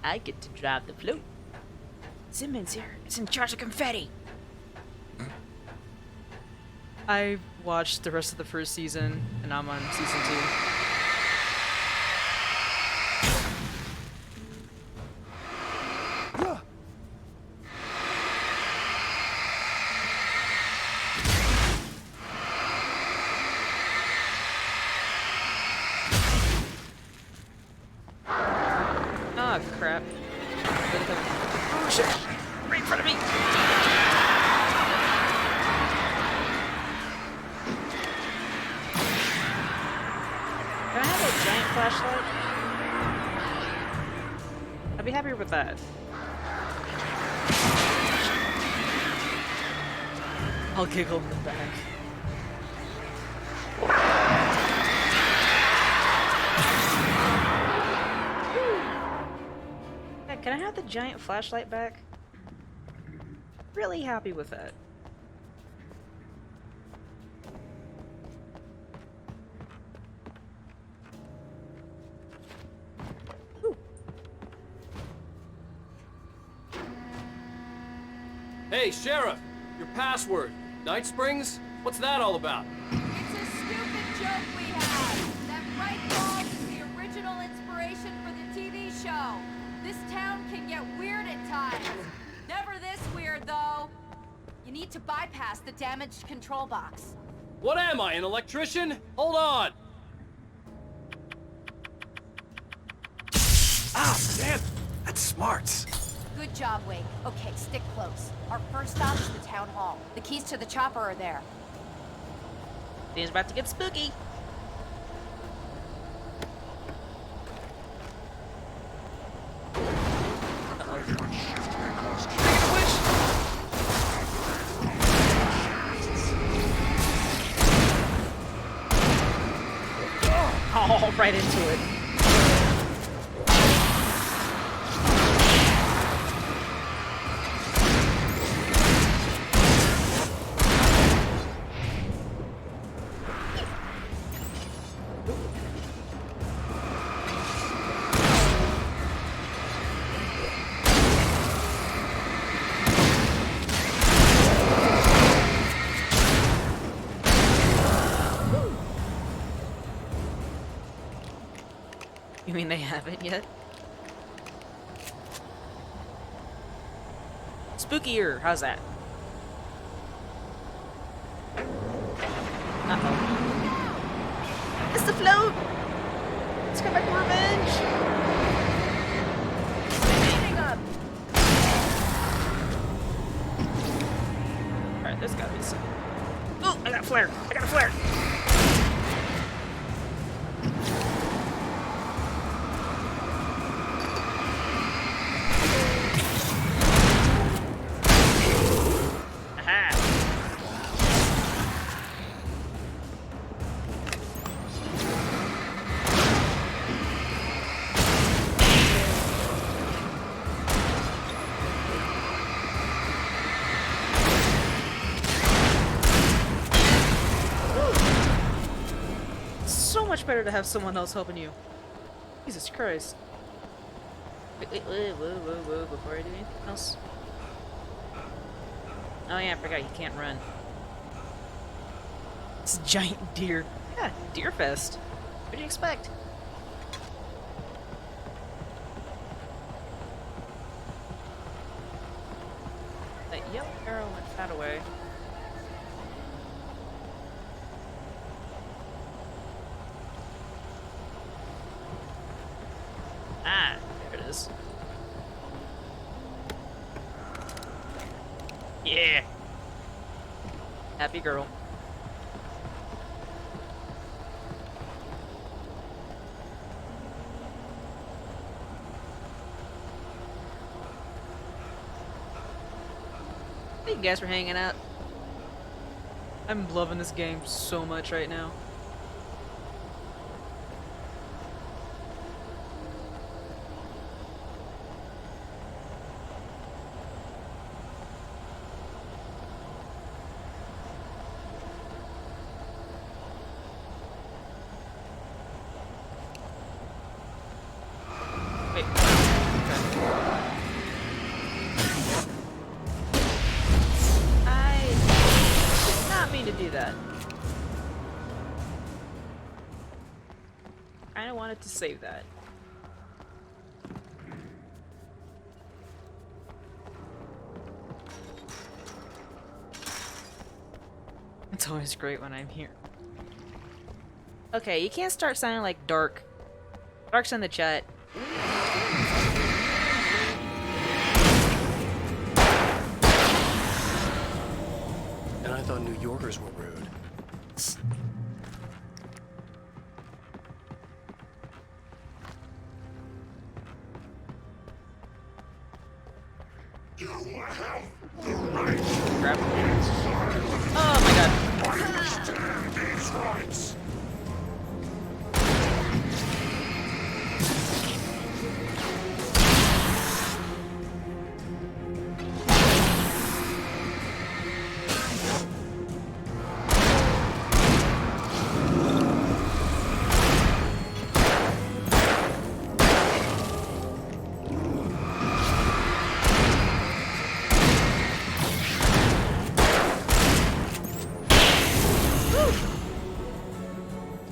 I get to drive the float. Simmons here is in charge of confetti. I watched the rest of the first season, and I'm on season 2. Ah, crap. Oh shit! Right in front of me! with that. I'll giggle in the back. Yeah, can I have the giant flashlight back? Really happy with that. Hey, Sheriff! Your password. Night Springs? What's that all about? It's a stupid joke we have. That bright bulb is the original inspiration for the TV show. This town can get weird at times. Never this weird, though. You need to bypass the damaged control box. What am I, an electrician? Hold on! Ah, damn! That's smart. Good job, Wake. Okay, stick close. Our first stop is the town hall. The keys to the chopper are there. Things about to get spooky. Oh, right into it. You mean they haven't yet? Spookier, how's that? Uh-oh. It's the float! Let's come back for revenge! Alright, there's gotta be some. Oh, I got a flare! I got a flare! So much better to have someone else helping you. Jesus Christ. Wait, whoa, before I do anything else. Oh yeah, I forgot you can't run. It's a giant deer. Yeah, deer fest. What do you expect? That yellow arrow went that away. Ah, there it is. Yeah. Happy girl. Thank you guys for hanging out. I'm loving this game so much right now. Wait. I did not mean to do that. I kinda wanted to save that. It's always great when I'm here. Okay, you can't start sounding like Dark. Dark's in the chat. And I thought New Yorkers were rude. Crap. Oh my god. Understand these rights.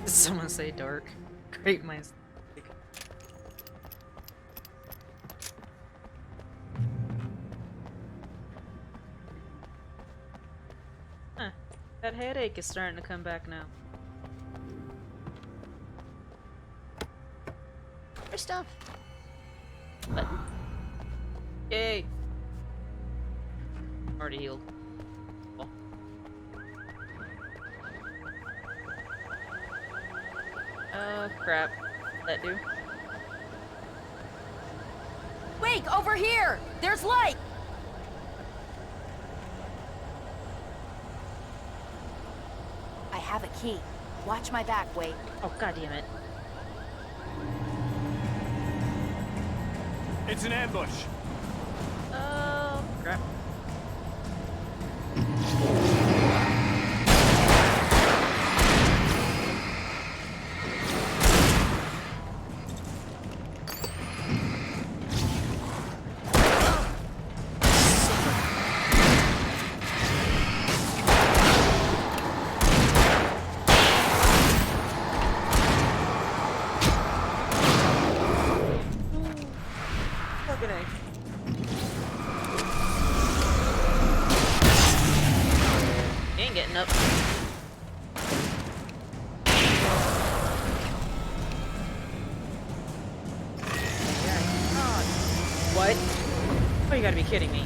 Did someone say dark? Great minds. Huh. That headache is starting to come back now. More stuff. What? Yay! Already healed. Cool. Crap. That do? Wake, over here! There's light! I have a key. Watch my back, Wake. Oh, god damn it. It's an ambush. Oh, crap. Ain't getting up. What? Oh, you gotta be kidding me.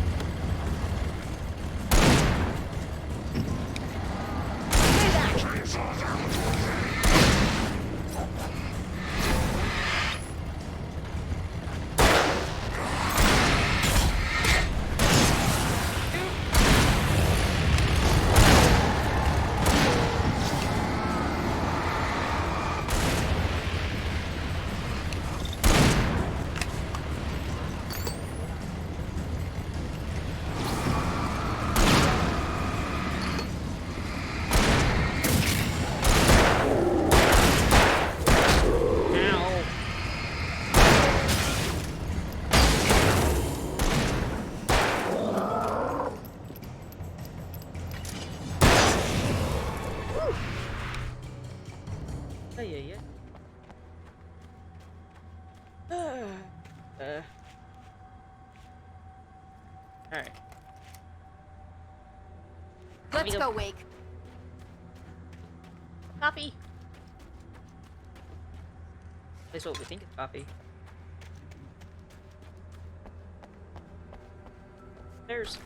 Alright. Let's go, Wake. Coffee. At least what we think is coffee. There's.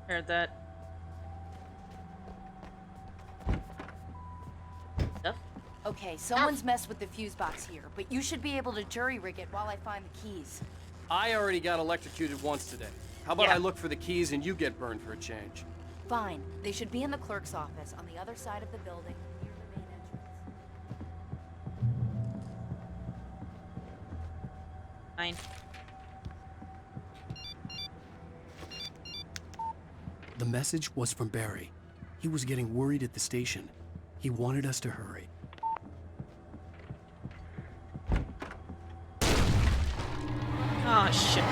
Heard that. Stuff? Okay, someone's messed with the fuse box here, but you should be able to jury-rig it while I find the keys. I already got electrocuted once today. How about Yeah. I look for the keys and you get burned for a change? Fine. They should be in the clerk's office on the other side of the building, near the main entrance. Fine. The message was from Barry. He was getting worried at the station. He wanted us to hurry. Oh shit.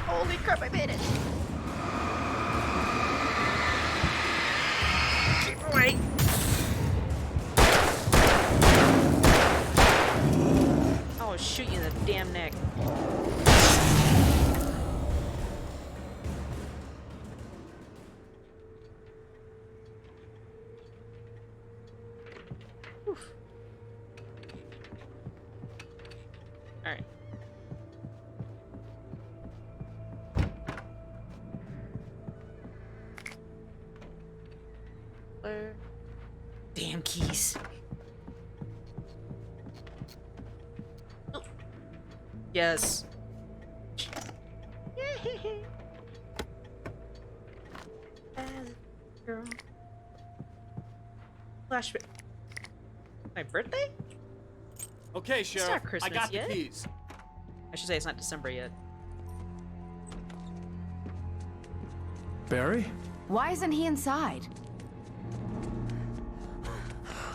Holy crap, I made it! Keep away. I'll shoot you in the damn neck. Alright. Where? Damn keys. Oh. Yes. Girl. Flashback. My birthday? Okay, It's Sheriff. not Christmas I got yet. the keys. I should say it's not December yet. Barry? Why isn't he inside?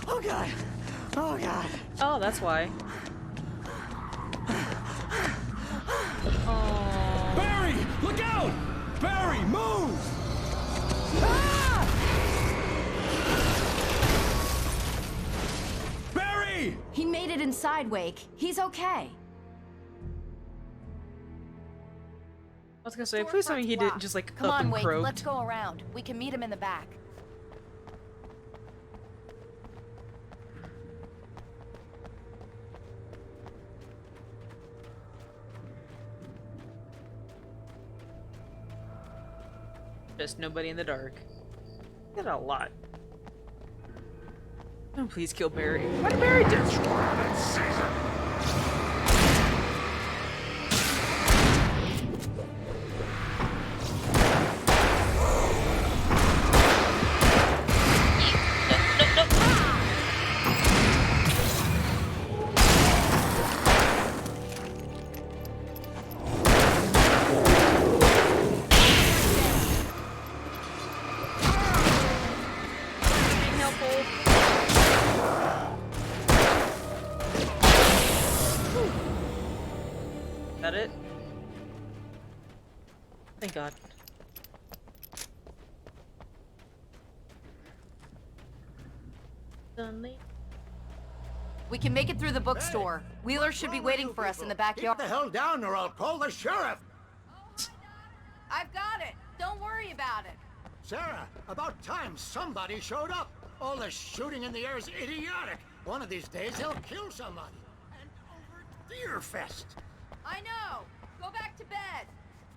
Oh god! Oh god! Oh, that's why. Oh. Barry! Look out! Barry, move! Barry! He made it inside, Wake. He's okay. I was gonna say, please tell me he didn't just like Come up on, and Wake. croak. Let's go around. We can meet him in the back. Just nobody in the dark. Get a lot. Oh, please kill Barry. What did Barry do? That it? Thank God. Suddenly. We can make it through the bookstore. Wheeler should be waiting for us in the backyard. Keep the hell down or I'll call the sheriff. I've got it. Don't worry about it. Sarah, about time somebody showed up. All the shooting in the air is idiotic. One of these days they'll kill somebody. And over Deerfest. I know. Go back to bed.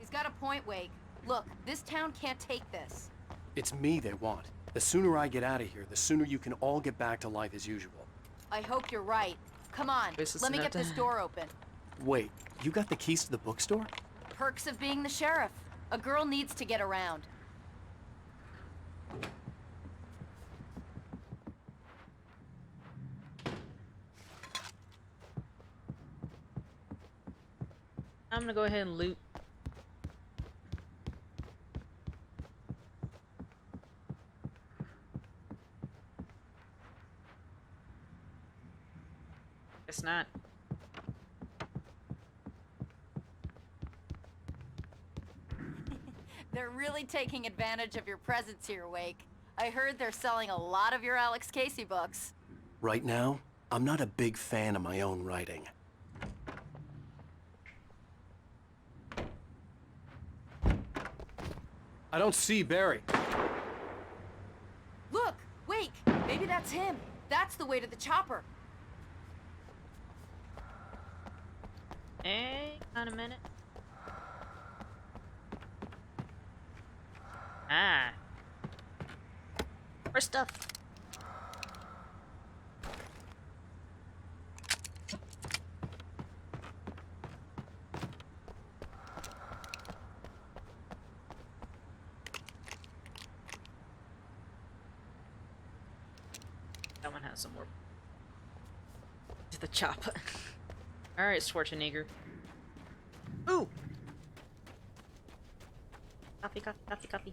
He's got a point, Wake. Look, this town can't take this. It's me they want. The sooner I get out of here, the sooner you can all get back to life as usual. I hope you're right. Come on, let me get this door open. Wait, you got the keys to the bookstore? Perks of being the sheriff. A girl needs to get around. I'm gonna go ahead and loot. Guess not. They're really taking advantage of your presence here, Wake. I heard they're selling a lot of your Alex Casey books. Right now, I'm not a big fan of my own writing. I don't see Barry. Look, Wake, maybe that's him. That's the way to the chopper. Hang on a minute. Ah. More stuff. That one has some more. To the chopper. Alright, Schwarzenegger. Ooh! Coffee, coffee, coffee, coffee.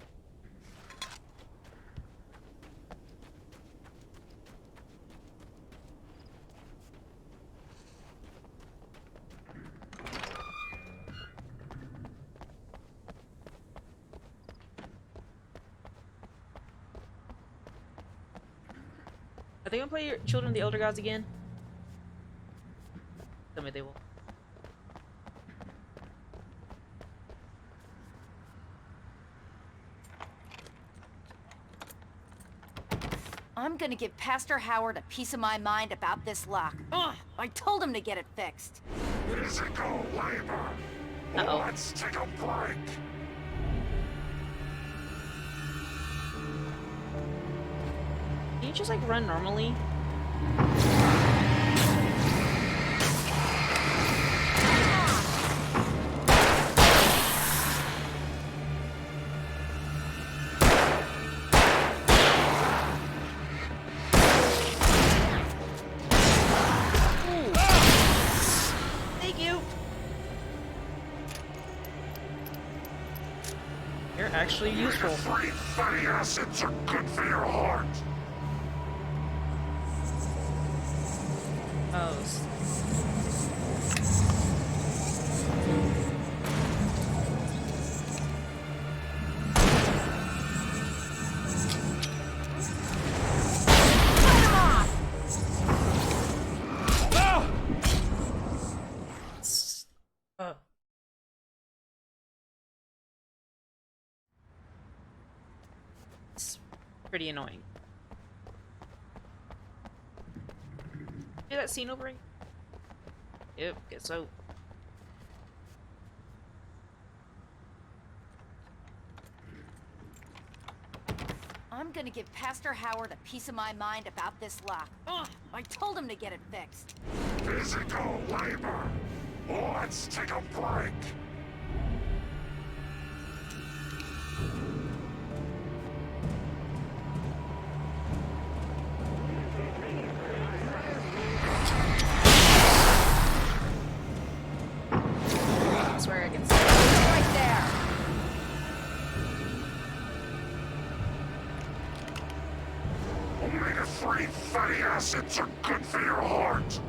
Are they gonna play Children of the Elder Gods again? Tell me they will. I'm gonna give Pastor Howard a piece of my mind about this lock. Ugh, I told him to get it fixed. Physical labor. Uh-oh. Let's take a break. Can you just like run normally? Thank you. You're actually useful. Free fatty acids are good for your heart. Oh. It's pretty annoying. Hear that scene over? Yep, guess so. I'm gonna give Pastor Howard a piece of my mind about this lock. Ugh, I told him to get it fixed. Physical labor. Let's take a break. I swear I can see it right there. Omega-3 fatty acids are good for your heart.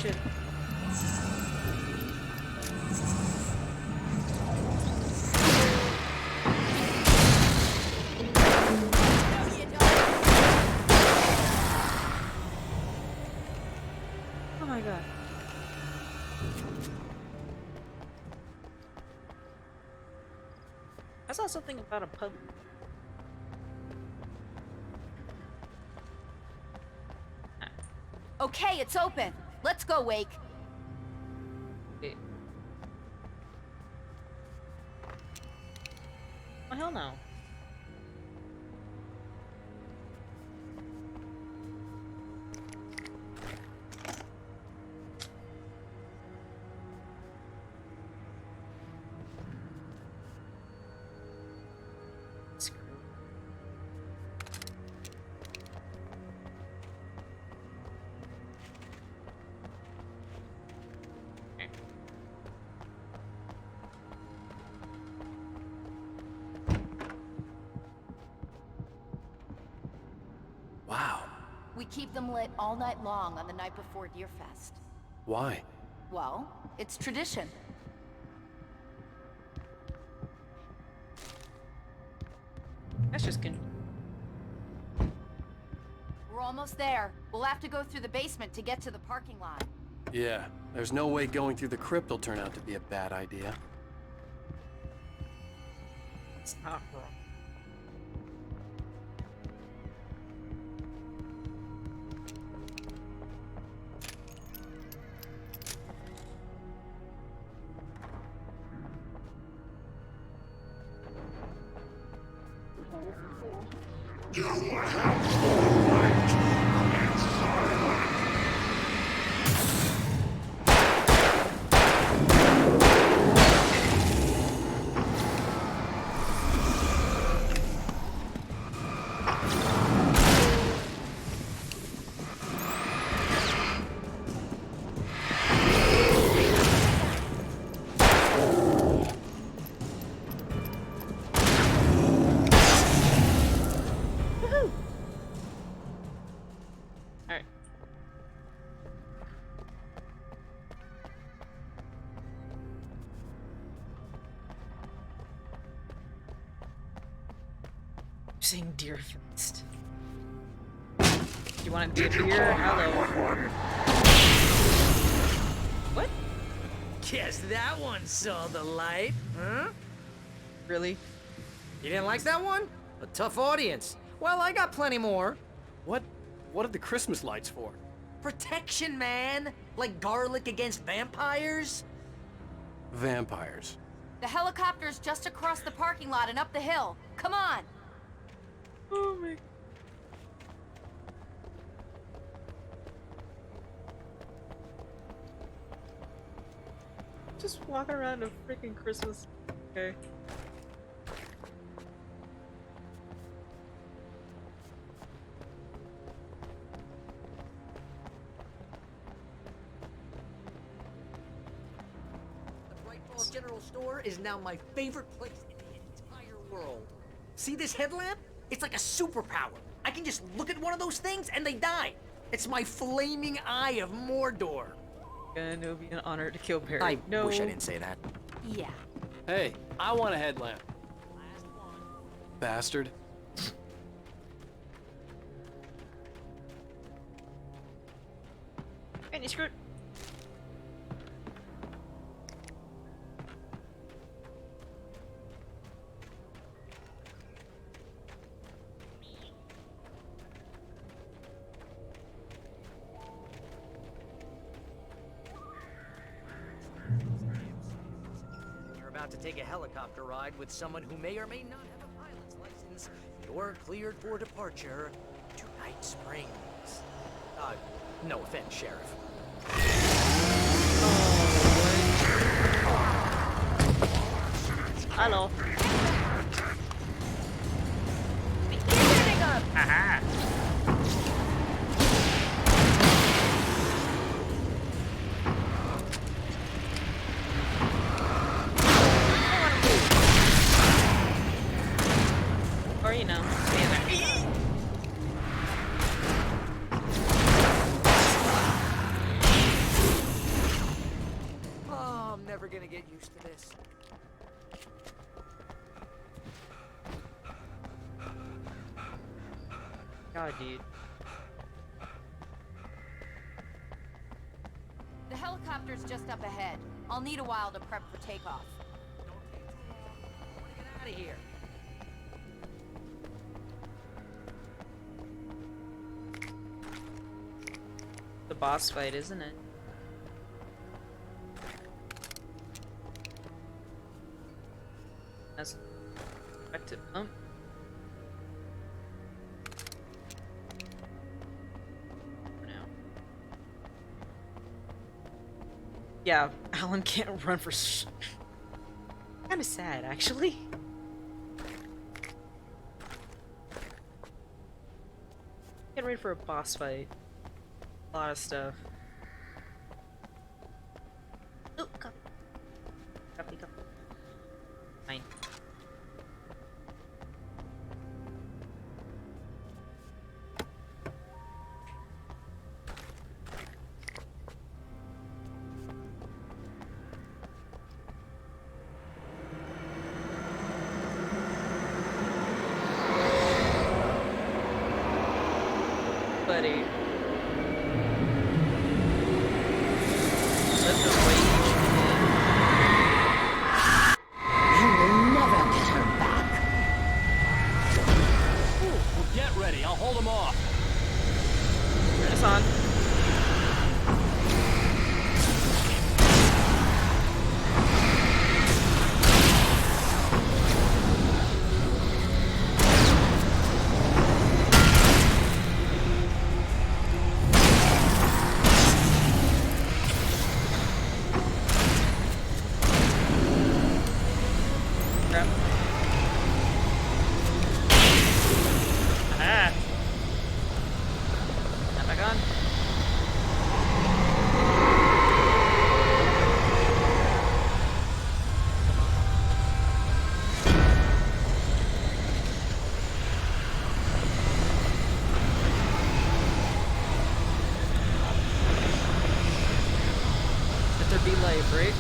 shit. Oh my god. I saw something about a pub. Okay, it's open. Let's go, Wake. Okay. Oh, hell no. Wow. We keep them lit all night long on the night before Deerfest. Why? Well, it's tradition. That's just We're almost there. We'll have to go through the basement to get to the parking lot. Yeah, there's no way going through the crypt will turn out to be a bad idea. It's not wrong. You have the right inside. Alright. Saying deer first. You want to do deer? Hello. What? Guess that one saw the light, huh? Really? You didn't like that one? A tough audience. Well, I got plenty more. What are the Christmas lights for? Protection, man! Like garlic against vampires? Vampires. The helicopter's just across the parking lot and up the hill. Come on! Oh my. Just walk around a freaking Christmas. Okay. General Store is now my favorite place in the entire world. See this headlamp? It's like a superpower. I can just look at one of those things and they die. It's my flaming eye of Mordor. And it would be an honor to kill Barry. I No. wish I didn't say that. Yeah. Hey, I want a headlamp. Bastard. And you screwed. You're about to take a helicopter ride with someone who may or may not have a pilot's license. You're cleared for departure to Night Springs. No offense, Sheriff. Hello. Aha. Or you know, stand there. Oh, I'm never gonna get used to this. God, dude. The helicopter's just up ahead. I'll need a while to prep for takeoff. Get out of here. The boss fight, isn't it? That's back to pump. For now. Yeah, Alan can't run for. Kind of sad, actually. Getting ready for a boss fight. A lot of stuff. Oh, copy. Copy, copy. Fine. Buddy. You will never get her back. Well, get ready. I'll hold him off. It's on. crap. Ah! Not back on. Let there be life, right?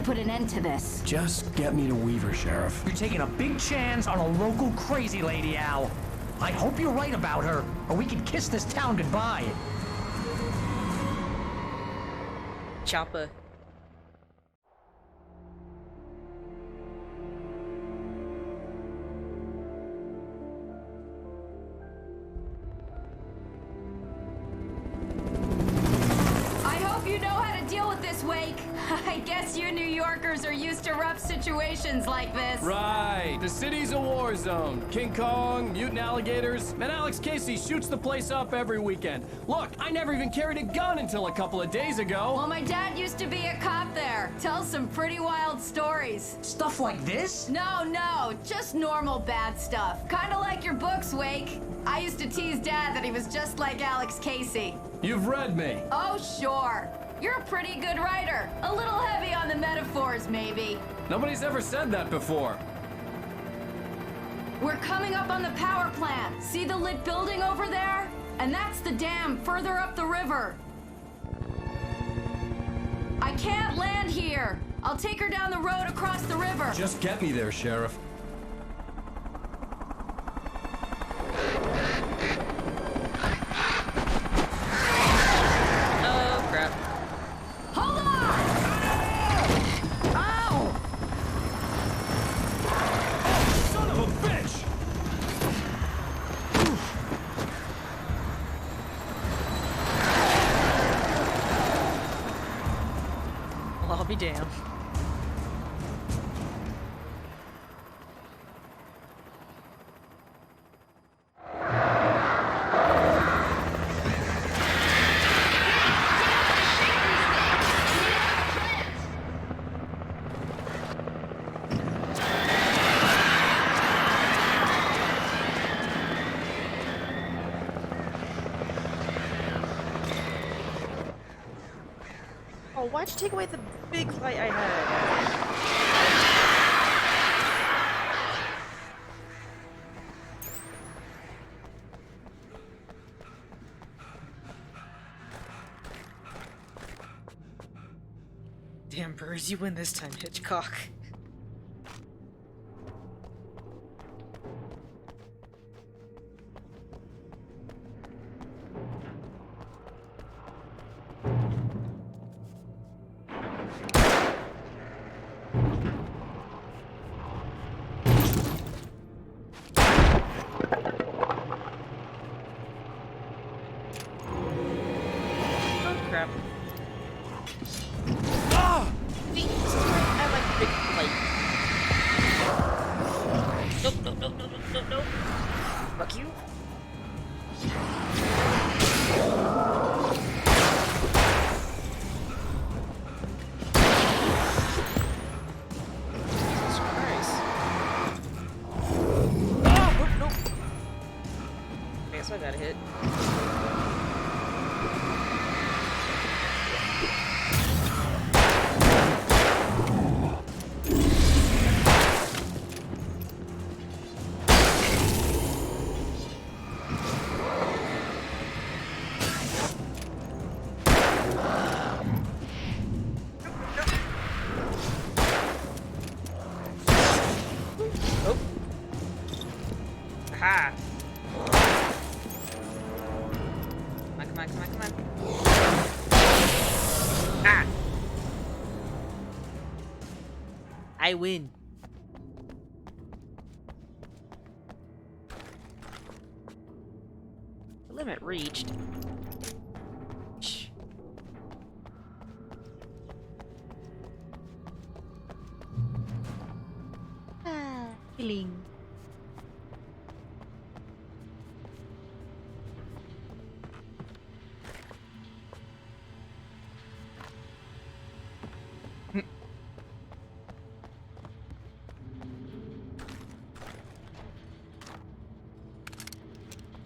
put an end to this. Just get me to Weaver, Sheriff. You're taking a big chance on a local crazy lady, Al. I hope you're right about her, or we can kiss this town goodbye. Chopper. I hope you know how to deal with this, Wake. I guess you New Yorkers are used to rough situations like this. Right. The city's a war zone. King Kong, mutant alligators, and Alex Casey shoots the place up every weekend. Look, I never even carried a gun until a couple of days ago. Well, my dad used to be a cop there. Tells some pretty wild stories. Stuff like this? No, just normal bad stuff. Kinda like your books, Wake. I used to tease Dad that he was just like Alex Casey. You've read me. Oh, sure. You're a pretty good writer. A little heavy on the metaphors, maybe. Nobody's ever said that before. We're coming up on the power plant. See the lit building over there? And that's the dam further up the river. I can't land here. I'll take her down the road across the river. Just get me there, Sheriff. Oh, crap. Hold on! Ow! Son of a bitch! Well, I'll be damned. why'd you take away the big light I had? Damn birds, you win this time, Hitchcock. Oh crap. I like big light. Nope, nope, nope, nope, nope, nope, nope. Fuck you. Jesus Christ. Oh, nope, nope. I guess I got a hit. Oh. Aha. Come on, come on, come on, come on. Ah. I win. The limit reached. Shh. Ah, healing.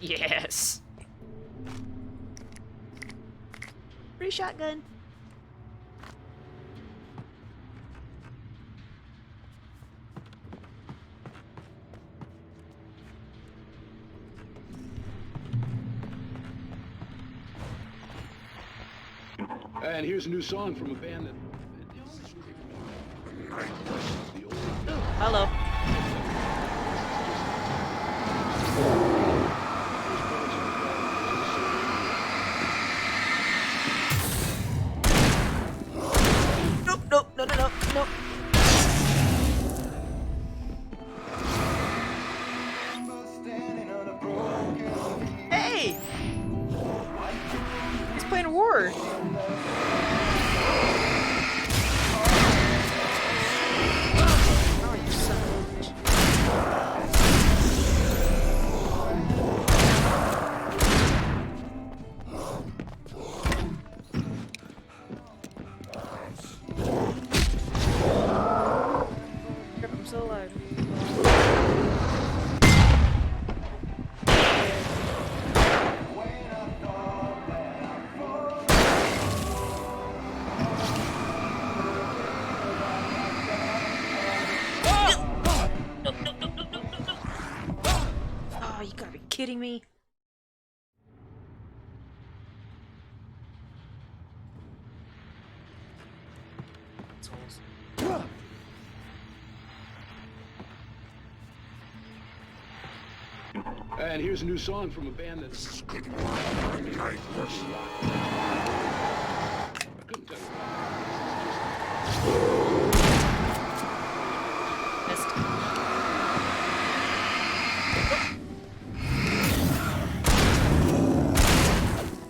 Yes. Free shotgun. And here's a new song from a band that... Hello. Nope, nope, no, no, no, nope. Hey! He's playing a war. Oh, you son of a bitch. Crap, I'm still alive. Oh, you gotta be kidding me. Assholes. And here's a new song from a band that's... I couldn't tell you. Missed.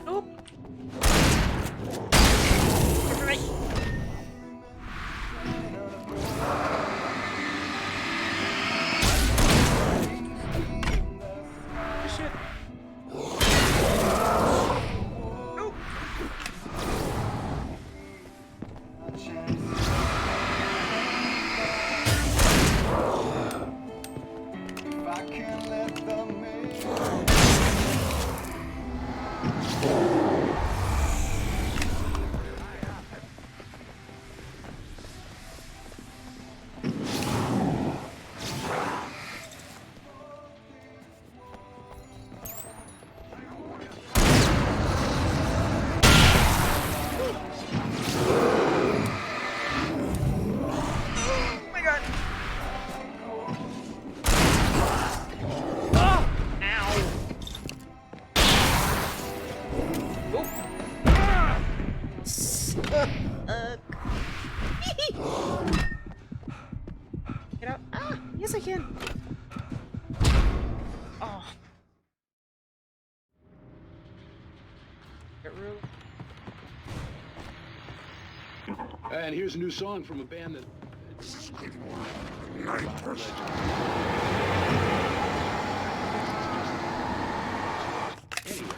Nope. Get right. Shit. Nope. Yes, I can. Oh. Get real. And here's a new song from a band that... Anyway,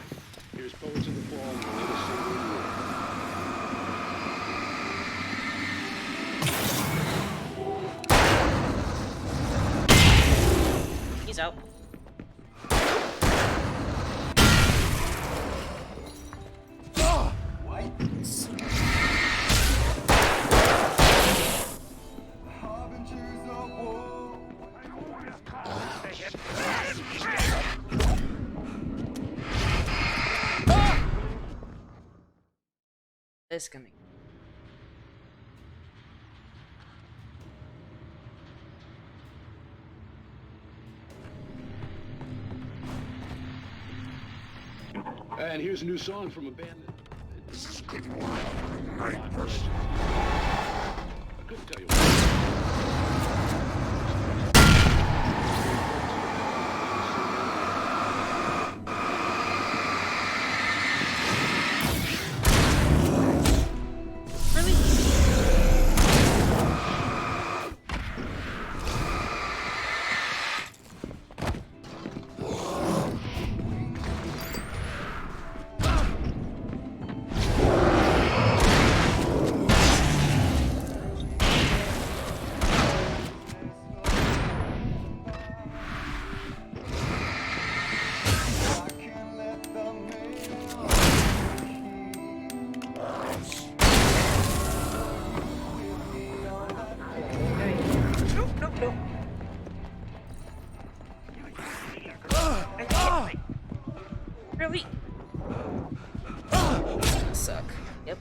here's Poets of the Fall and the latest single, He's out. It's coming. and here's a new song from a band that... I couldn't tell you Really? Suck. Yep.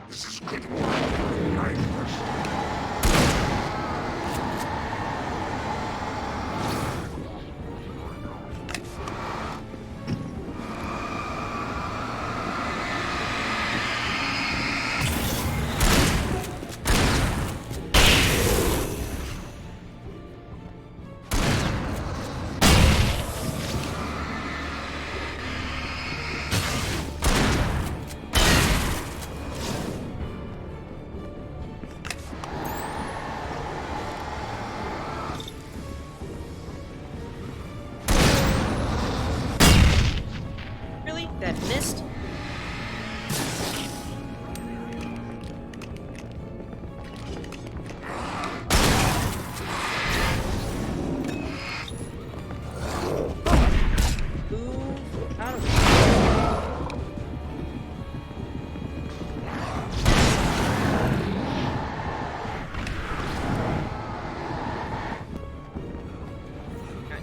This is good. Really? That missed? Move out of here.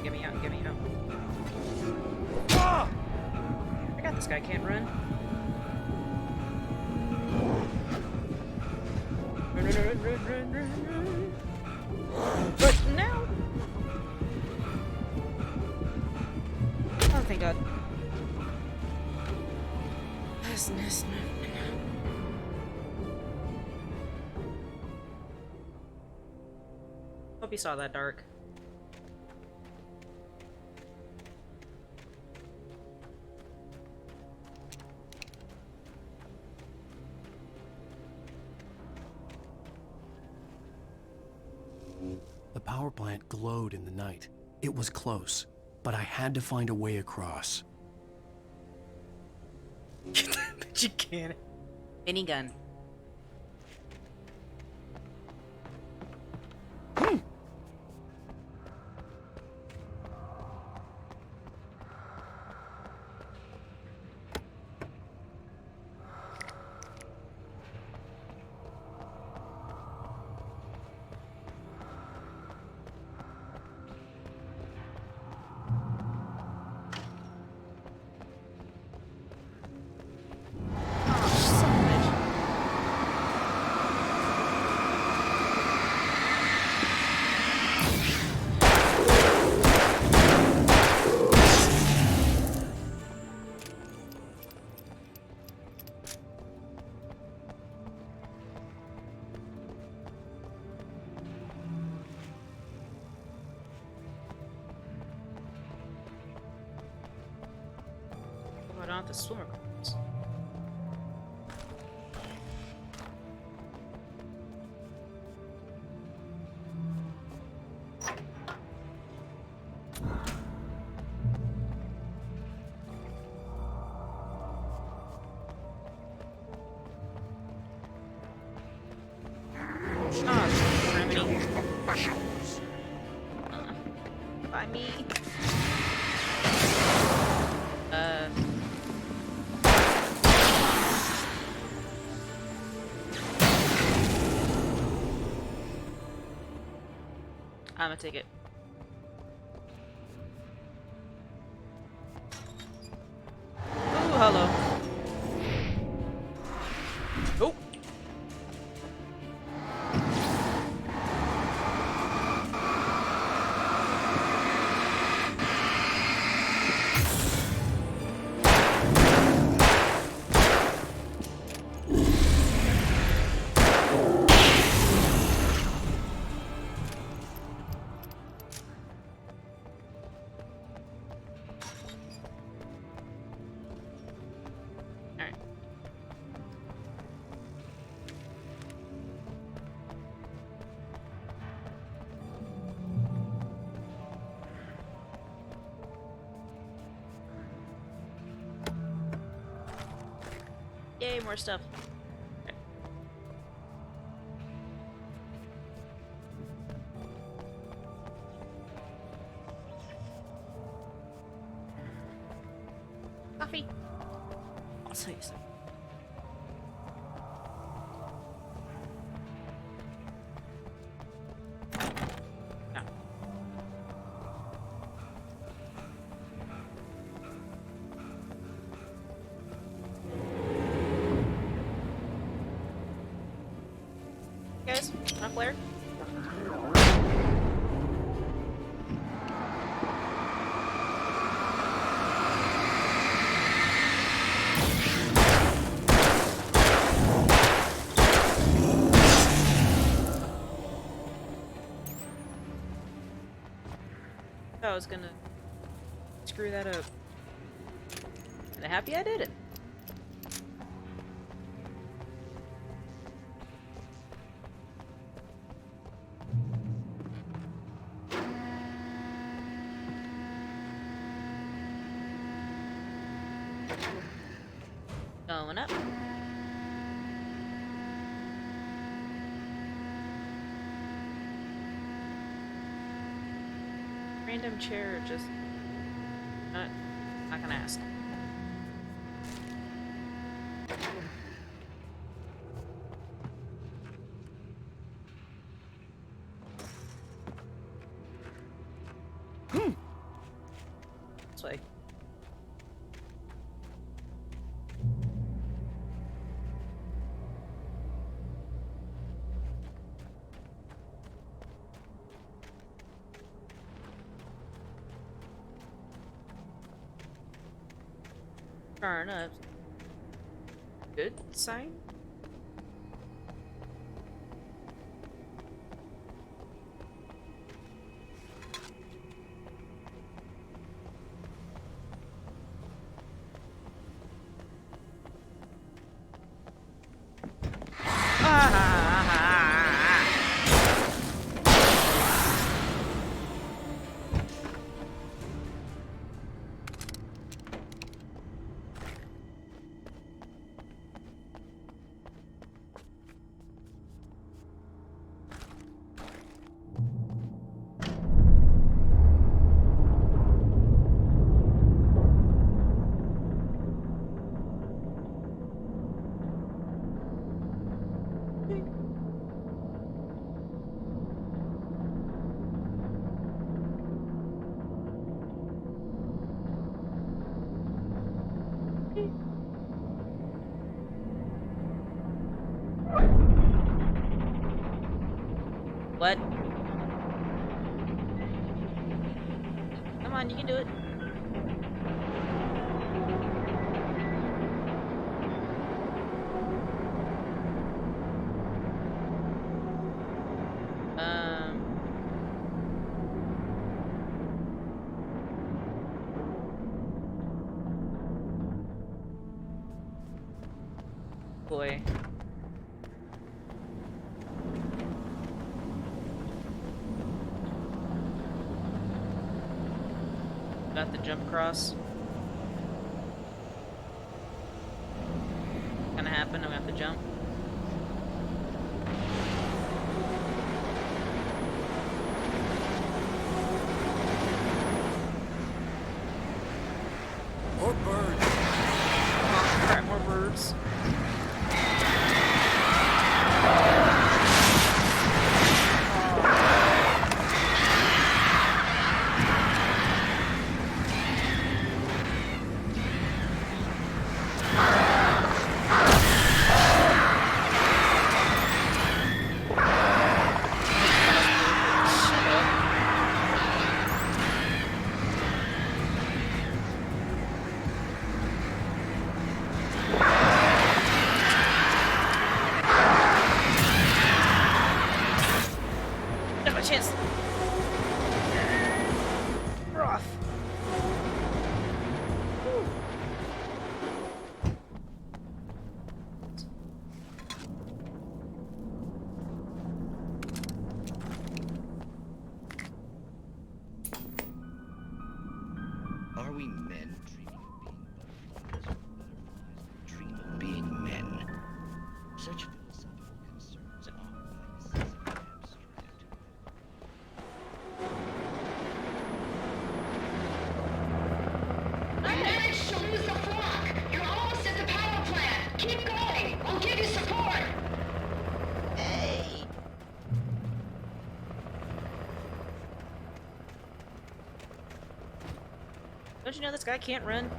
Get me out, get me out. I got this guy, can't run. Run. But now. Oh, thank God. Yes. Hope you saw that, Dark. The power plant glowed in the night. It was close, but I had to find a way across. But you can't. Minigun. put on the swimmer clothes. By me. I'm gonna take it. Ooh, hello. Oh. Yay, more stuff. Okay. Coffee. I'll tell you something. No. Guys, want a flare? I was gonna screw that up. And I'm happy I did it. Going up. Random chair, just not gonna ask. This way. Turn up. Good sign? What? Come on, you can do it. boy. Got the jump across. Gonna happen, I'm gonna have to jump. More birds. Alright, more birds. Got my chance. Rough. Are we men dreaming of being butterflies or dream of being men? Such philosophical concerns are, by necessity, abstract. I managed to lose the flock. You're almost at the power plant. Keep going. I'll give you support. Hey. Don't you know this guy can't run?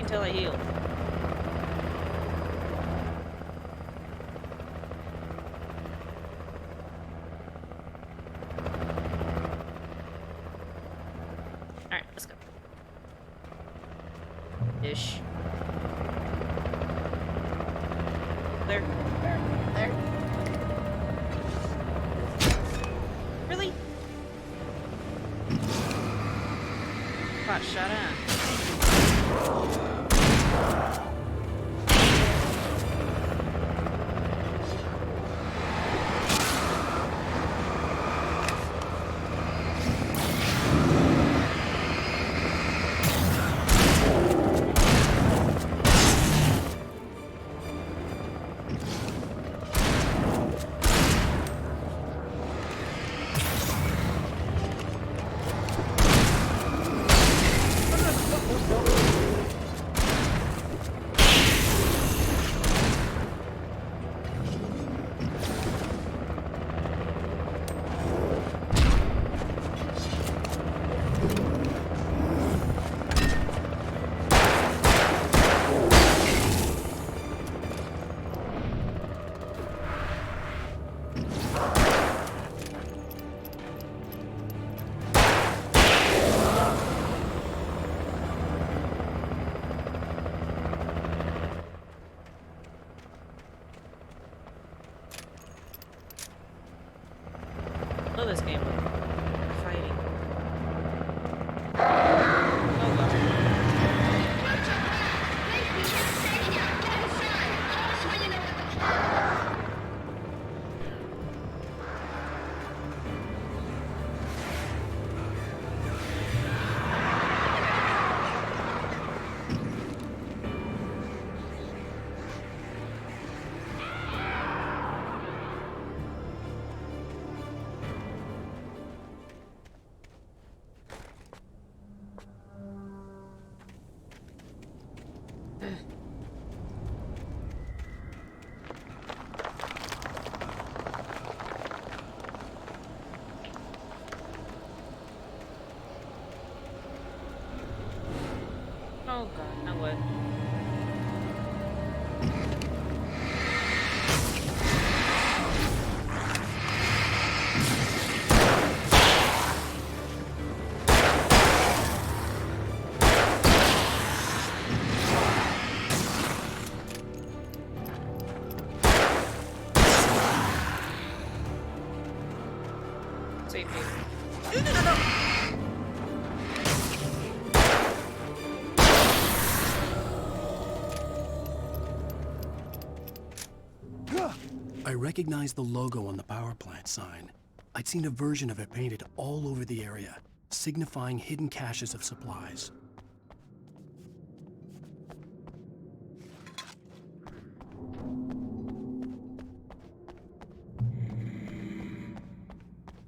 Until I heal. Alright, let's go. Ish. There. There. Really? Got shot at. Love this game. Fighting. What? Safety. No. I recognized the logo on the power plant sign. I'd seen a version of it painted all over the area, signifying hidden caches of supplies.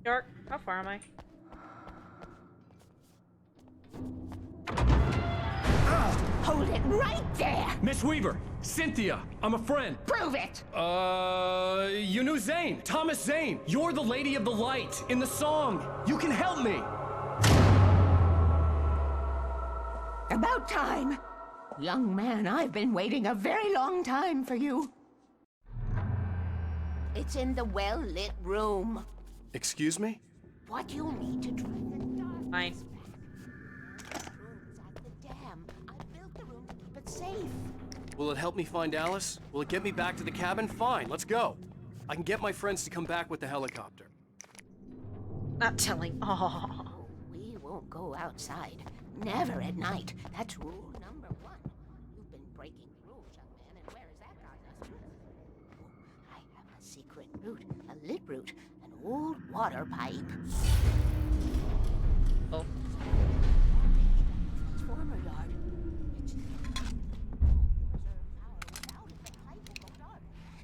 Dark, how far am I? Hold it right there! Miss Weaver, Cynthia, I'm a friend. Prove it! You knew Zane, Thomas Zane. You're the Lady of the Light in the song. You can help me. About time. Young man, I've been waiting a very long time for you. It's in the well-lit room. Excuse me? What you need to drive the dark. Fine. Room's at the dam. I built the room to keep it safe. Will it help me find Alice? Will it get me back to the cabin? Fine, let's go. I can get my friends to come back with the helicopter. Not telling. Oh. We won't go outside. Never at night. That's rule number 1. You've been breaking rules, young man, and where has that gotten us? I have a secret route, a lit route, an old water pipe. Oh. Transformer yard.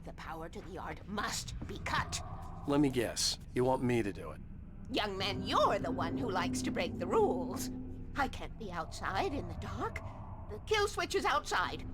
The power to the yard must be cut. Let me guess. You want me to do it? Young man, you're the one who likes to break the rules. I can't be outside in the dark. The kill switch is outside.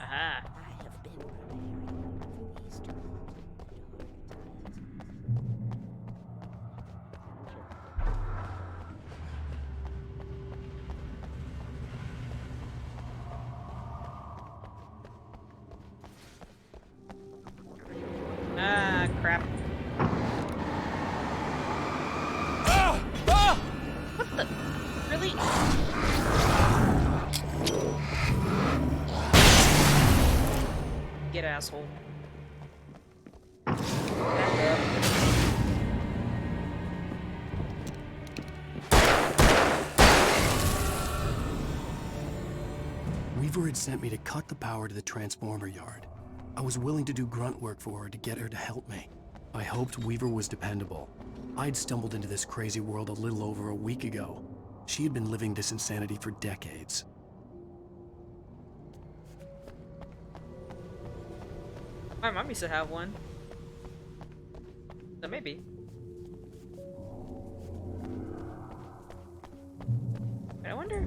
Aha. I have been preparing for these times. Ah, crap. What the? Really? Get asshole. Back up. Weaver had sent me to cut the power to the transformer yard. I was willing to do grunt work for her to get her to help me. I hoped Weaver was dependable. I'd stumbled into this crazy world a little over a week ago. She had been living this insanity for decades. My mom used to have one. So maybe. I wonder.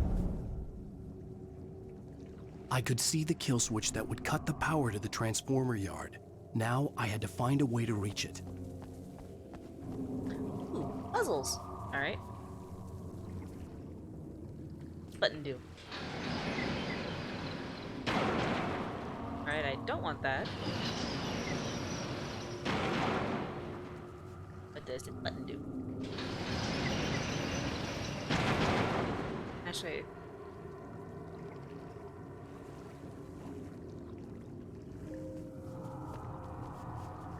I could see the kill switch that would cut the power to the transformer yard. Now I had to find a way to reach it. Ooh, puzzles. Alright. What's button do? Alright, I don't want that. What does the button do? Actually,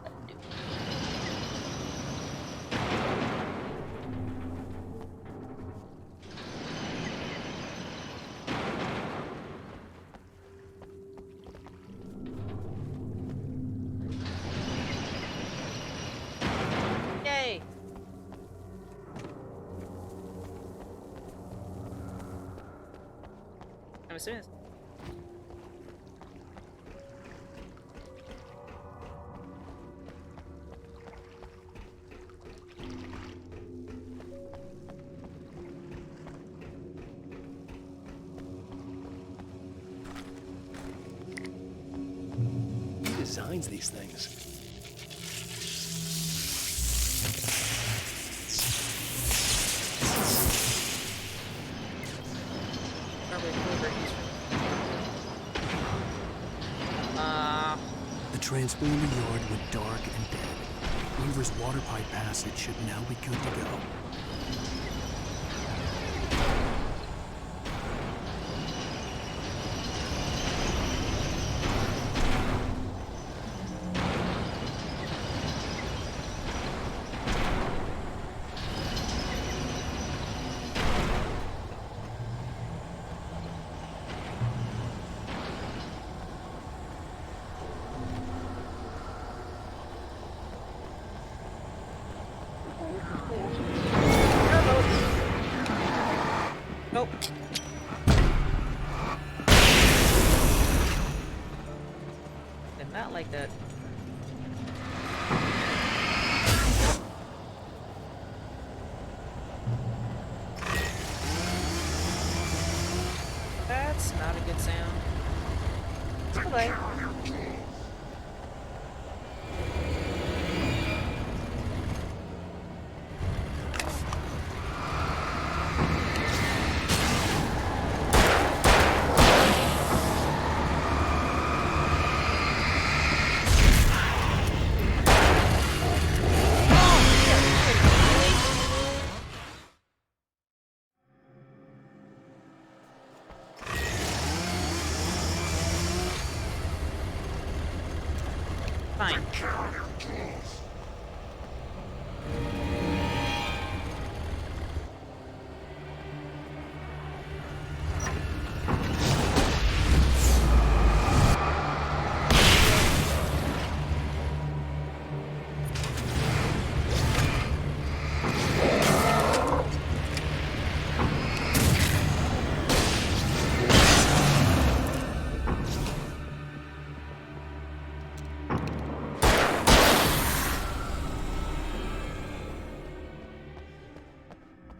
button do. Yay! I'm assuming it's... designs these things. The transporter yard went dark and dead. Weaver's water pipe passage should now be good to go. Nope. Did not like that. That's not a good sound. Hello. Fine.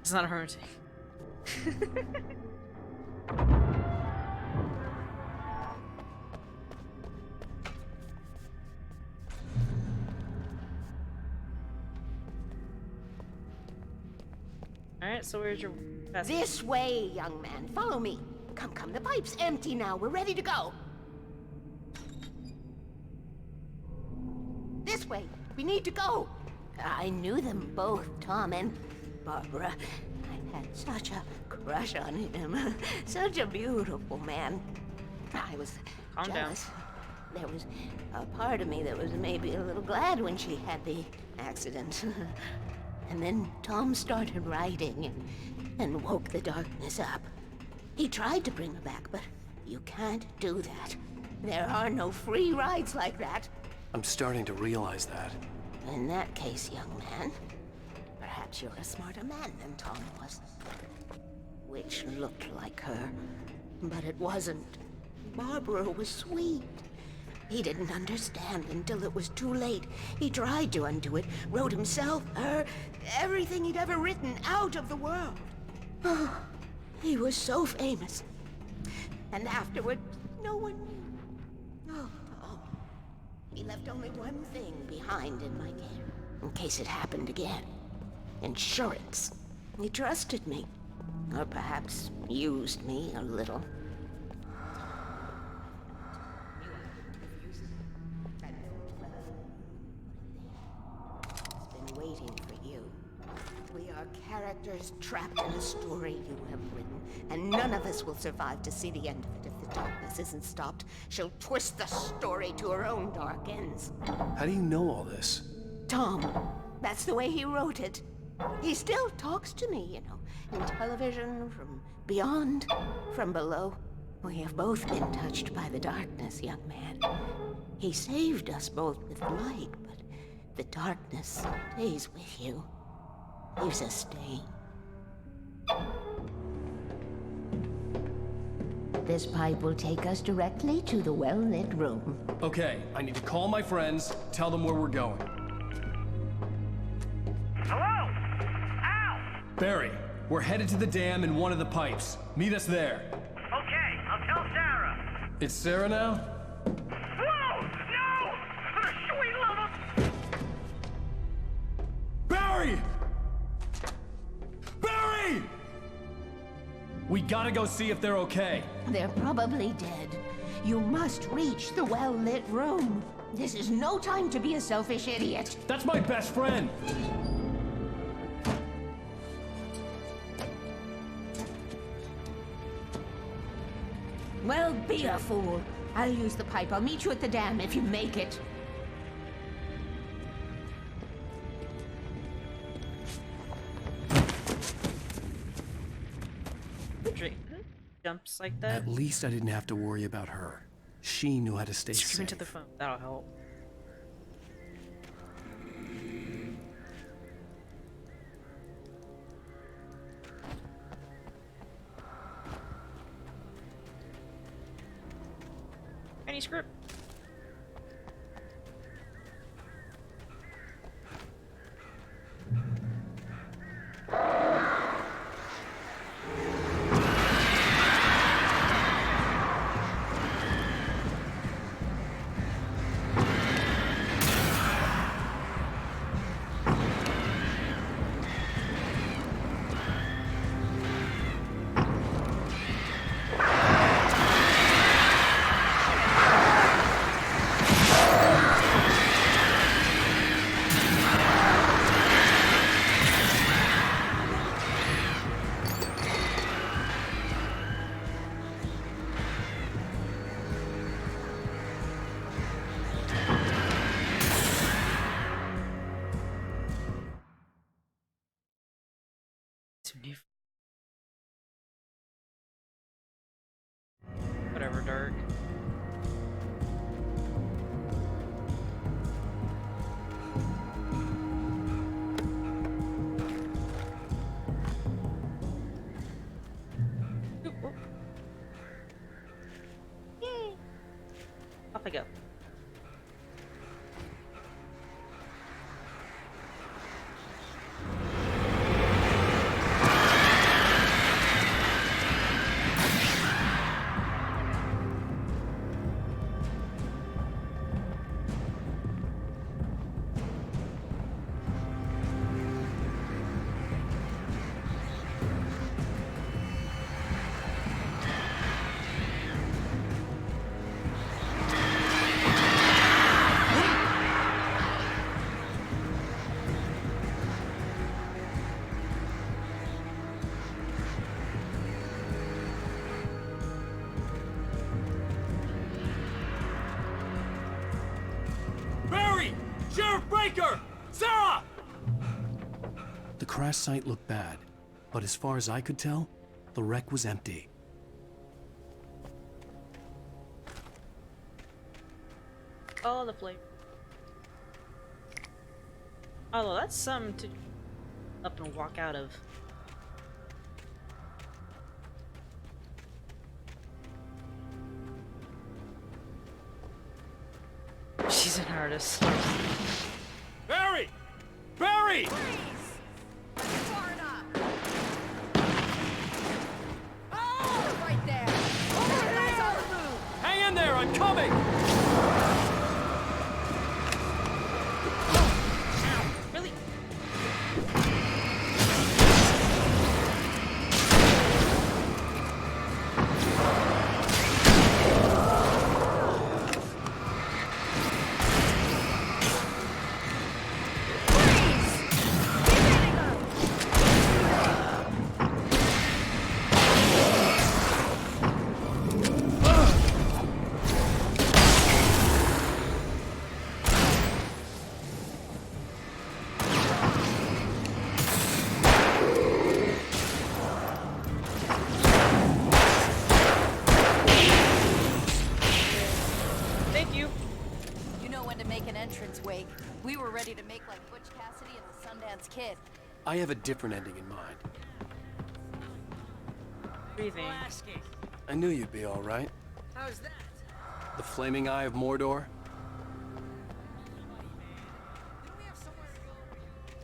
It's not a hermit. Alright, so where's your passage? This way, young man. Follow me. Come, come. The pipe's empty now. We're ready to go. This way. We need to go. I knew them both, Tom and Barbara. I had such a crush on him. Such a beautiful man. I was jealous. There was a part of me that was maybe a little glad when she had the accident. And then Tom started writing and woke the darkness up. He tried to bring her back, but you can't do that. There are no free rides like that. I'm starting to realize that. In that case, young man, perhaps you're a smarter man than Tom was. Which looked like her, but it wasn't. Barbara was sweet. He didn't understand until it was too late. He tried to undo it, wrote himself, her, everything he'd ever written out of the world. Oh, he was so famous. And afterward, no one knew. Oh, Tom. He left only one thing behind in my care, in case it happened again. Insurance. He trusted me. Or perhaps used me a little. It's been waiting for you. We are characters trapped in a story you have written, and none of us will survive to see the end of it if the darkness isn't stopped. She'll twist the story to her own dark ends. How do you know all this? Tom, that's the way he wrote it. He still talks to me, you know, in television, from beyond, from below. We have both been touched by the darkness, young man. He saved us both with light, but the darkness stays with you. Leaves a stain. This pipe will take us directly to the well-lit room. Okay, I need to call my friends, tell them where we're going. Hello? Al! Barry, we're headed to the dam in one of the pipes. Meet us there. Okay, I'll tell Sarah. It's Sarah now? Whoa! No! Barry! Barry! We gotta go see if they're okay. They're probably dead. You must reach the well-lit room. This is no time to be a selfish idiot. That's my best friend. Well, be a fool. I'll use the pipe. I'll meet you at the dam if you make it. Jumps like that. At least I didn't have to worry about her. She knew how to stay Scream safe. into the phone. That'll help. Any script? Whatever, Dark. Oop, oop. Yay! Off I go. Barry! Sheriff Breaker! Sarah! The crash site looked bad, but as far as I could tell, the wreck was empty. Oh, the flavor. Although that's something to up and walk out of. She's an artist. Barry! Barry! Oh, right there. Oh, that guy's on the move. Hang in there, I'm coming! Really? Thank you. You know when to make an entrance, Wake. We were ready to make like Butch Cassidy and the Sundance Kid. I have a different ending in mind. Breathing. I knew you'd be all right. How's that? The flaming eye of Mordor.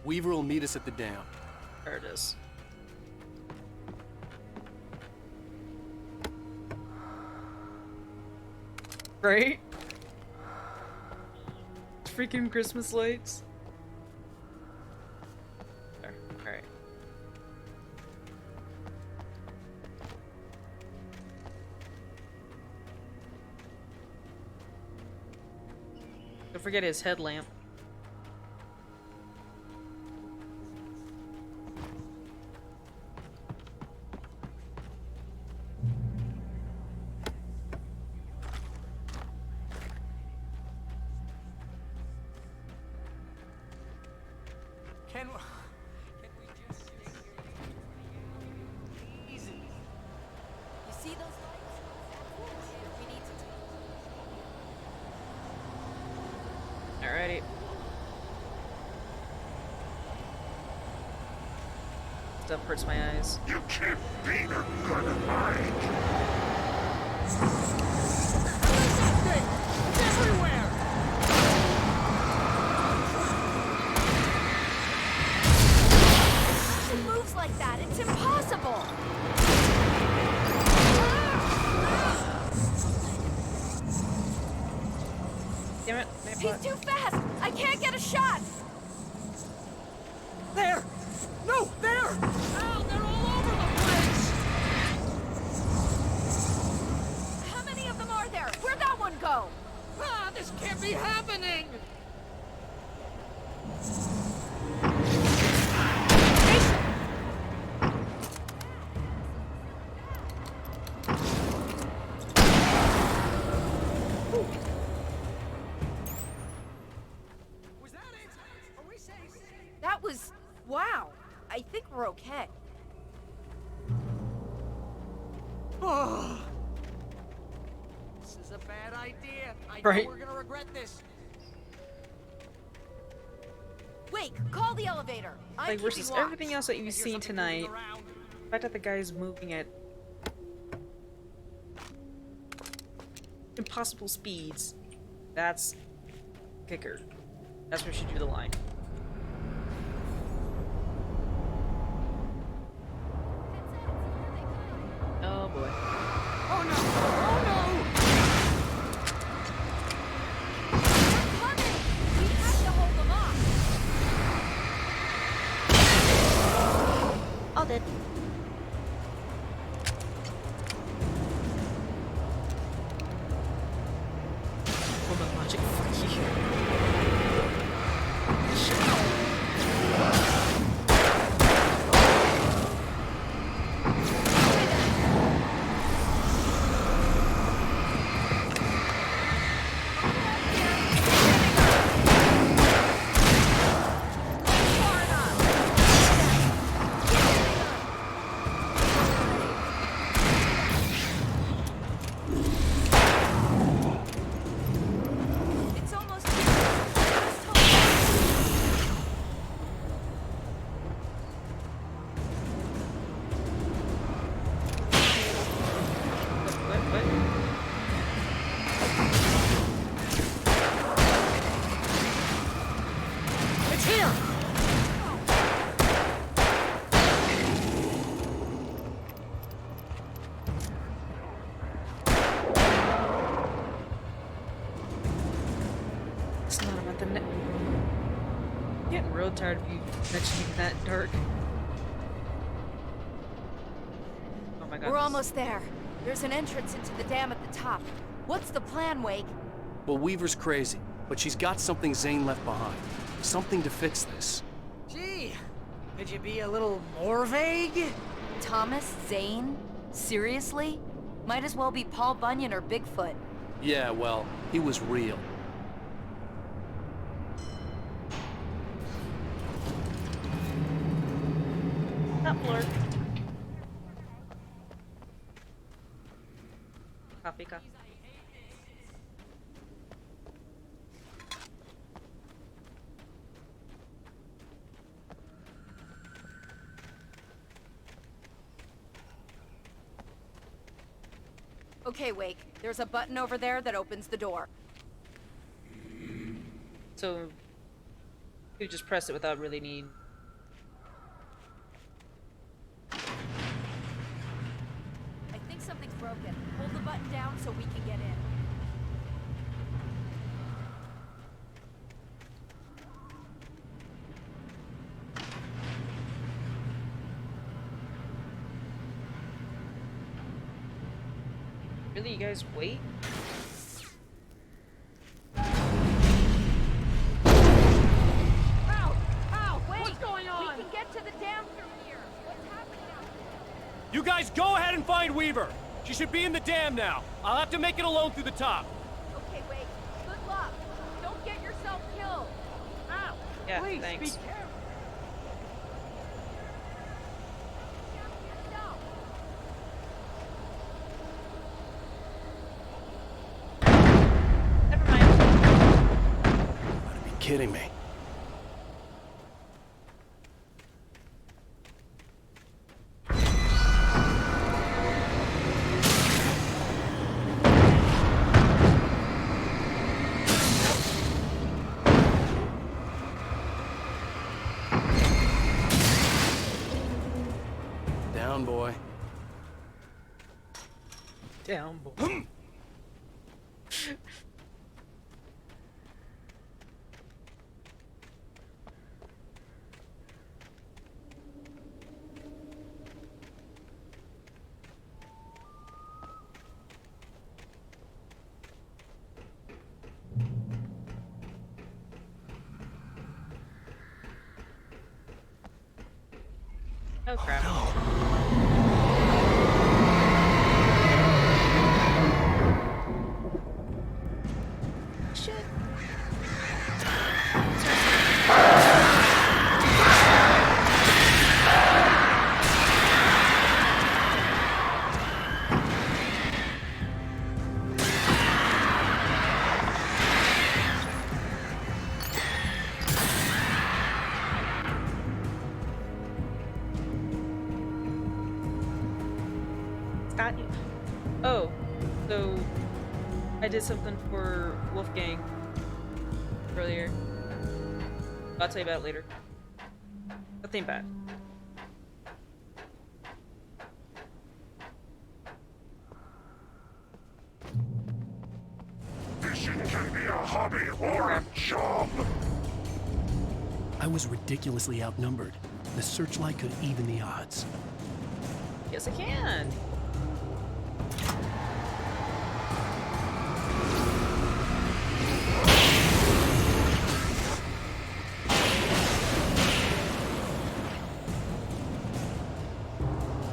Weaver will meet us at the dam. There it is. Right? Freaking Christmas lights. Don't forget his headlamp. Can we just stay here? Easy. You see those lights? We need to Alrighty. Stuff hurts my eyes. You can't beat a good mind. It's everywhere! She moves like that. It's impossible. Damn it. He's too fast. I can't get a shot. There! No, there! Ow, they're all over the place! How many of them are there? Where'd that one go? Ah, this can't be happening! Was that it? Are we safe? That was... Wow. I think we're okay. Oh. This is a bad idea. I Right. know we're gonna regret this. Wait, call the elevator. I'm Like, versus keeping watch. everything else that you've seen tonight, the fact that the guy's moving at impossible speeds, that's kicker. That's where she drew the line. Oh boy. Oh no! Oh no! They're coming! We have to hold them off. All dead. Woman logic, fuck you. It's almost here. Just hold on. What? It's here! It's not about the net. I'm getting real tired of you mentioning that dark. Oh my god. We're almost there. There's an entrance into the dam at the top. What's the plan, Wake? Well, Weaver's crazy, but she's got something Zane left behind. Something to fix this. Gee, could you be a little more vague? Thomas Zane? Seriously? Might as well be Paul Bunyan or Bigfoot. Yeah, well, he was real. Not blurred. Coffee. Okay, Wake. There's a button over there that opens the door. So you just press it without really need. I think something's broken. Hold the button down so we can get in. Really, you guys wait? and find Weaver. She should be in the dam now. I'll have to make it alone through the top. Okay, wait. Good luck. Don't get yourself killed. Ow! Yeah, Please, thanks. be careful. Never mind. Gotta be kidding me. Down, boy. Down, boy. Oh crap. Shit. Got you. Oh, so I did something for Wolfgang earlier. I'll tell you about it later. Nothing bad. Fishing can be a hobby or a job. I was ridiculously outnumbered. The searchlight could even the odds. Yes, I can.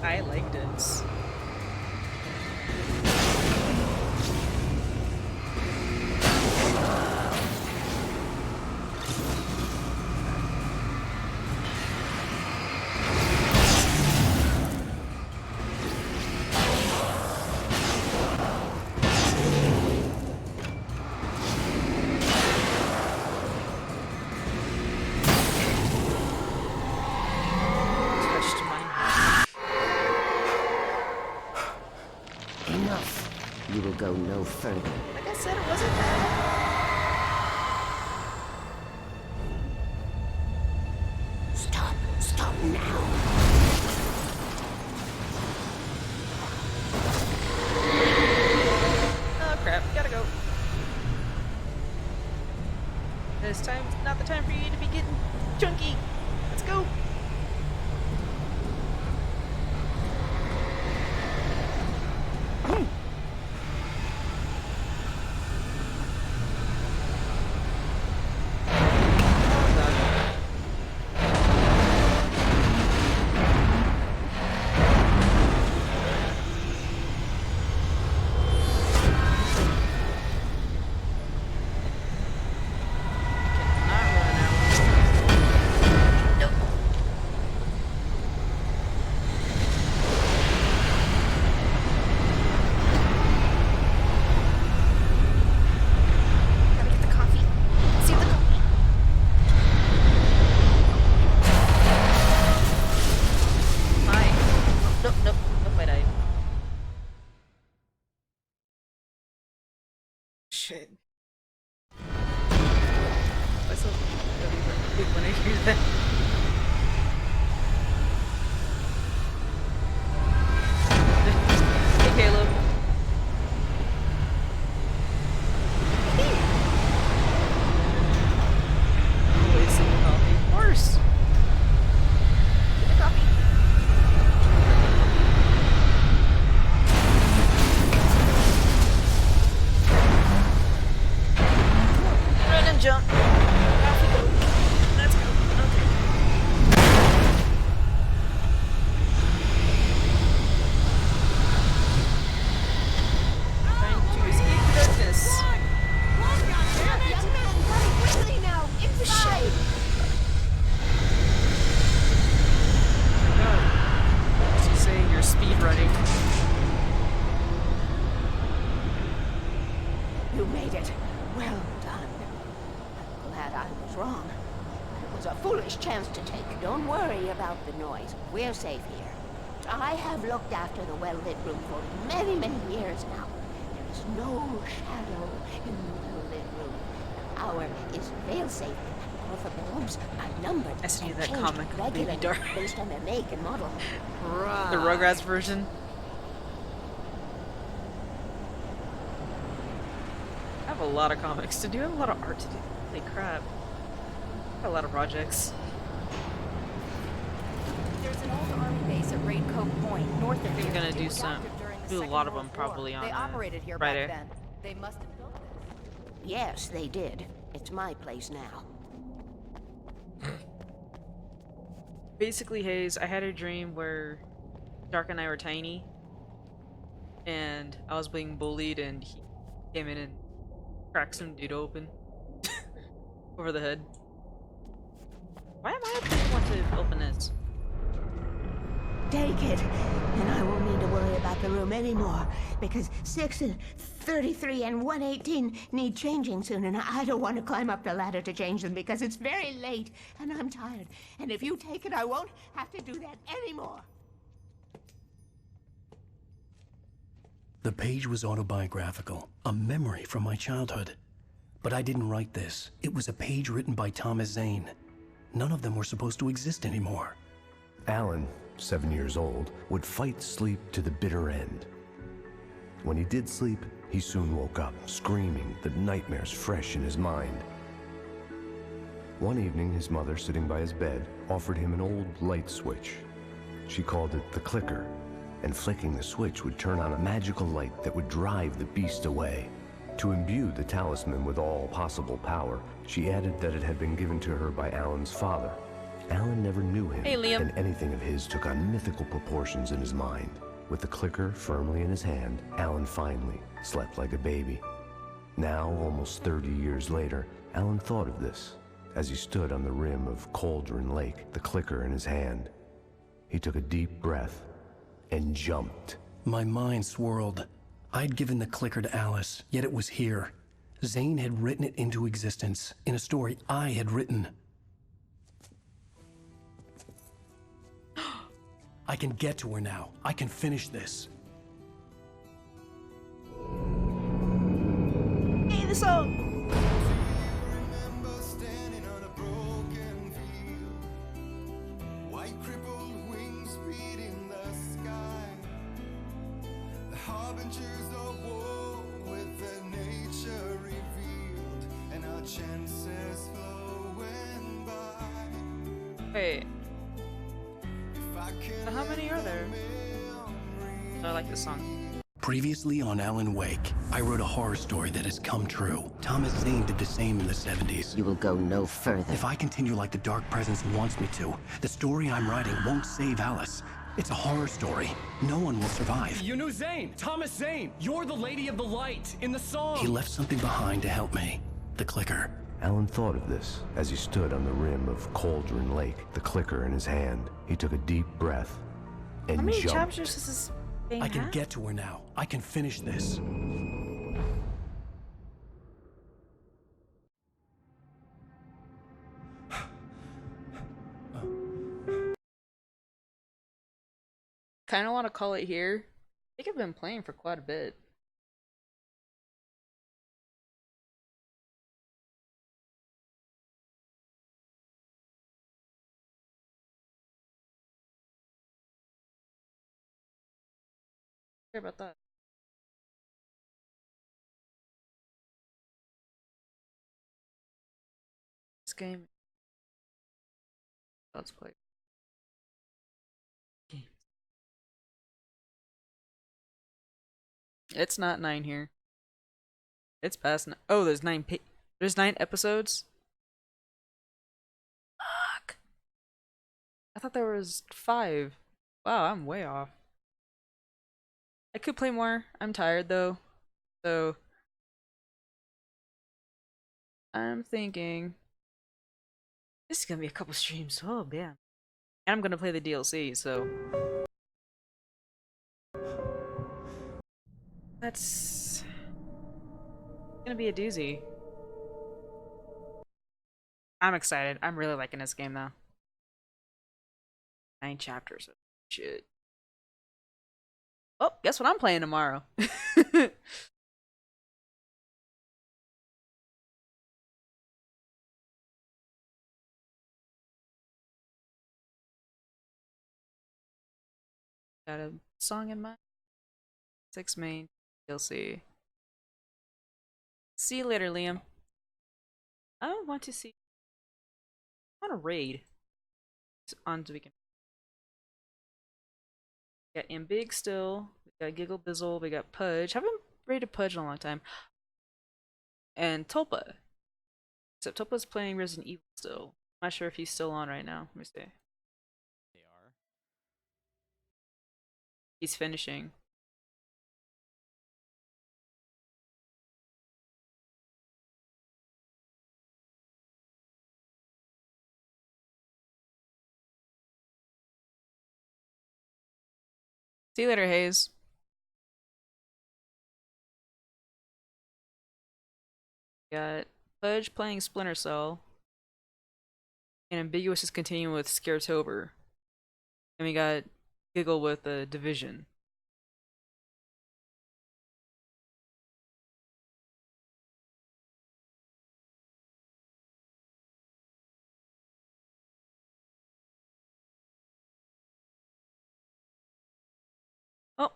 I like this. Touched my Enough. You will go no further. Like I said, it wasn't bad. Stop. Stop now. Oh crap, gotta go. This time's not the time for you to be getting chunky. Let's go. Gotta get the coffee. Save the coffee. Hi. Nope, nope, nope, I died. Shit. What's so big when I hear that? Hey, Caleb. Always single coffee. Of course. Get the coffee. Run and jump. Off we go. Let's go. Okay. that I was wrong. It was a foolish chance to take. Don't worry about the noise. We're safe here. I have looked after the well-lit room for many, many years now. There is no shadow in the well-lit room. The hour is fail-safe. All the bulbs are numbered I see and that changed comic Baby regularly Dark. based on their make and model. The Rugrats version. I have a lot of comics to do. I have a lot of art to do. Holy crap. I have a lot of projects. There's an old army base at Raincoat Point, north of We're here. gonna It do was some, active during the do a Second lot of World them War. probably on They operated here Friday. back then. They must have built this. Yes, they did. It's my place now. Basically, Hayes, I had a dream where Dark and I were tiny, and I was being bullied, and he came in and cracked some dude open over the head. Why am I the one to open this? Take it, and I won't need to worry about the room anymore, because 6 and 33 and 118 need changing soon, and I don't want to climb up the ladder to change them because it's very late, and I'm tired. And if you take it, I won't have to do that anymore. The page was autobiographical, a memory from my childhood. But I didn't write this. It was a page written by Thomas Zane. None of them were supposed to exist anymore. Alan, 7 years old, would fight sleep to the bitter end. When he did sleep, he soon woke up, screaming, the nightmares fresh in his mind. One evening, his mother, sitting by his bed, offered him an old light switch. She called it the clicker, and flicking the switch would turn on a magical light that would drive the beast away. To imbue the talisman with all possible power, she added that it had been given to her by Alan's father. Alan never knew him, Hey, Liam. and anything of his took on mythical proportions in his mind. With the clicker firmly in his hand, Alan finally slept like a baby. Now, almost 30 years later, Alan thought of this as he stood on the rim of Cauldron Lake, the clicker in his hand. He took a deep breath and jumped. My mind swirled. I'd given the clicker to Alice, yet it was here. Zane had written it into existence in a story I had written. I can get to her now. I can finish this. Hey, the song! Wait. So how many are there? I like this song. Previously on Alan Wake, I wrote a horror story that has come true. Thomas Zane did the same in the 70s. You will go no further. If I continue like the Dark Presence wants me to, the story I'm writing won't save Alice. It's a horror story. No one will survive. You knew Zane! Thomas Zane! You're the Lady of the Light in the song! He left something behind to help me. The clicker. Alan thought of this as he stood on the rim of Cauldron Lake, the clicker in his hand. He took a deep breath and How many jumped. chapters does this thing I can have? get to her now. I can finish this. Kind of want to call it here. I think I've been playing for quite a bit. Sorry about that. This game. Let's play. Games. It's not 9 here. It's past. Oh, there's 9. There's 9 episodes. Fuck. I thought there was 5. Wow, I'm way off. I could play more. I'm tired though. So I'm thinking this is gonna be a couple streams. Oh man. And I'm gonna play the DLC, so that's gonna be a doozy. I'm excited. I'm really liking this game though. 9 chapters. Shit. Oh, guess what I'm playing tomorrow? Got a song in mind. 6 main DLC. See you later, Liam. I want to see. I want to raid. It's on the weekend. We got Ambig still. We got GiggleBizzle. We got Pudge. Haven't raided Pudge in a long time. And Tulpa. Except Tulpa's playing Resident Evil still. I'm not sure if he's still on right now. Let me see. They are. He's finishing. See you later, Hayes. Got Pudge playing Splinter Cell. And Ambiguous is continuing with Scaretober. And we got Giggle with the Division. Oh. I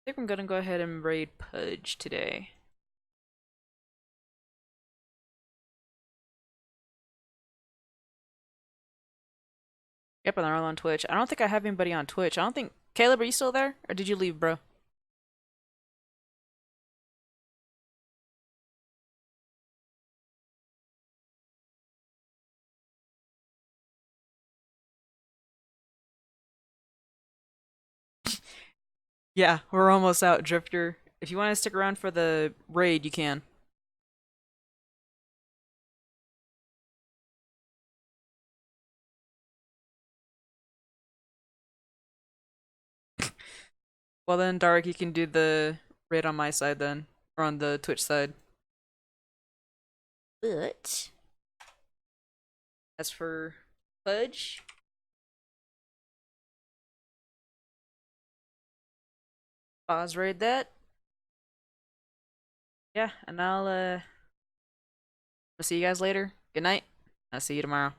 think I'm gonna go ahead and raid Pudge today. Yep, and they're all on Twitch. I don't think I have anybody on Twitch. I don't think... Caleb, are you still there? Or did you leave, bro? Yeah, we're almost out, Drifter. If you want to stick around for the raid, you can. Well then, Dark, you can do the raid on my side then. Or on the Twitch side. But... as for Pudge... pause raid that. Yeah, and I'll see you guys later. Good night. I'll see you tomorrow.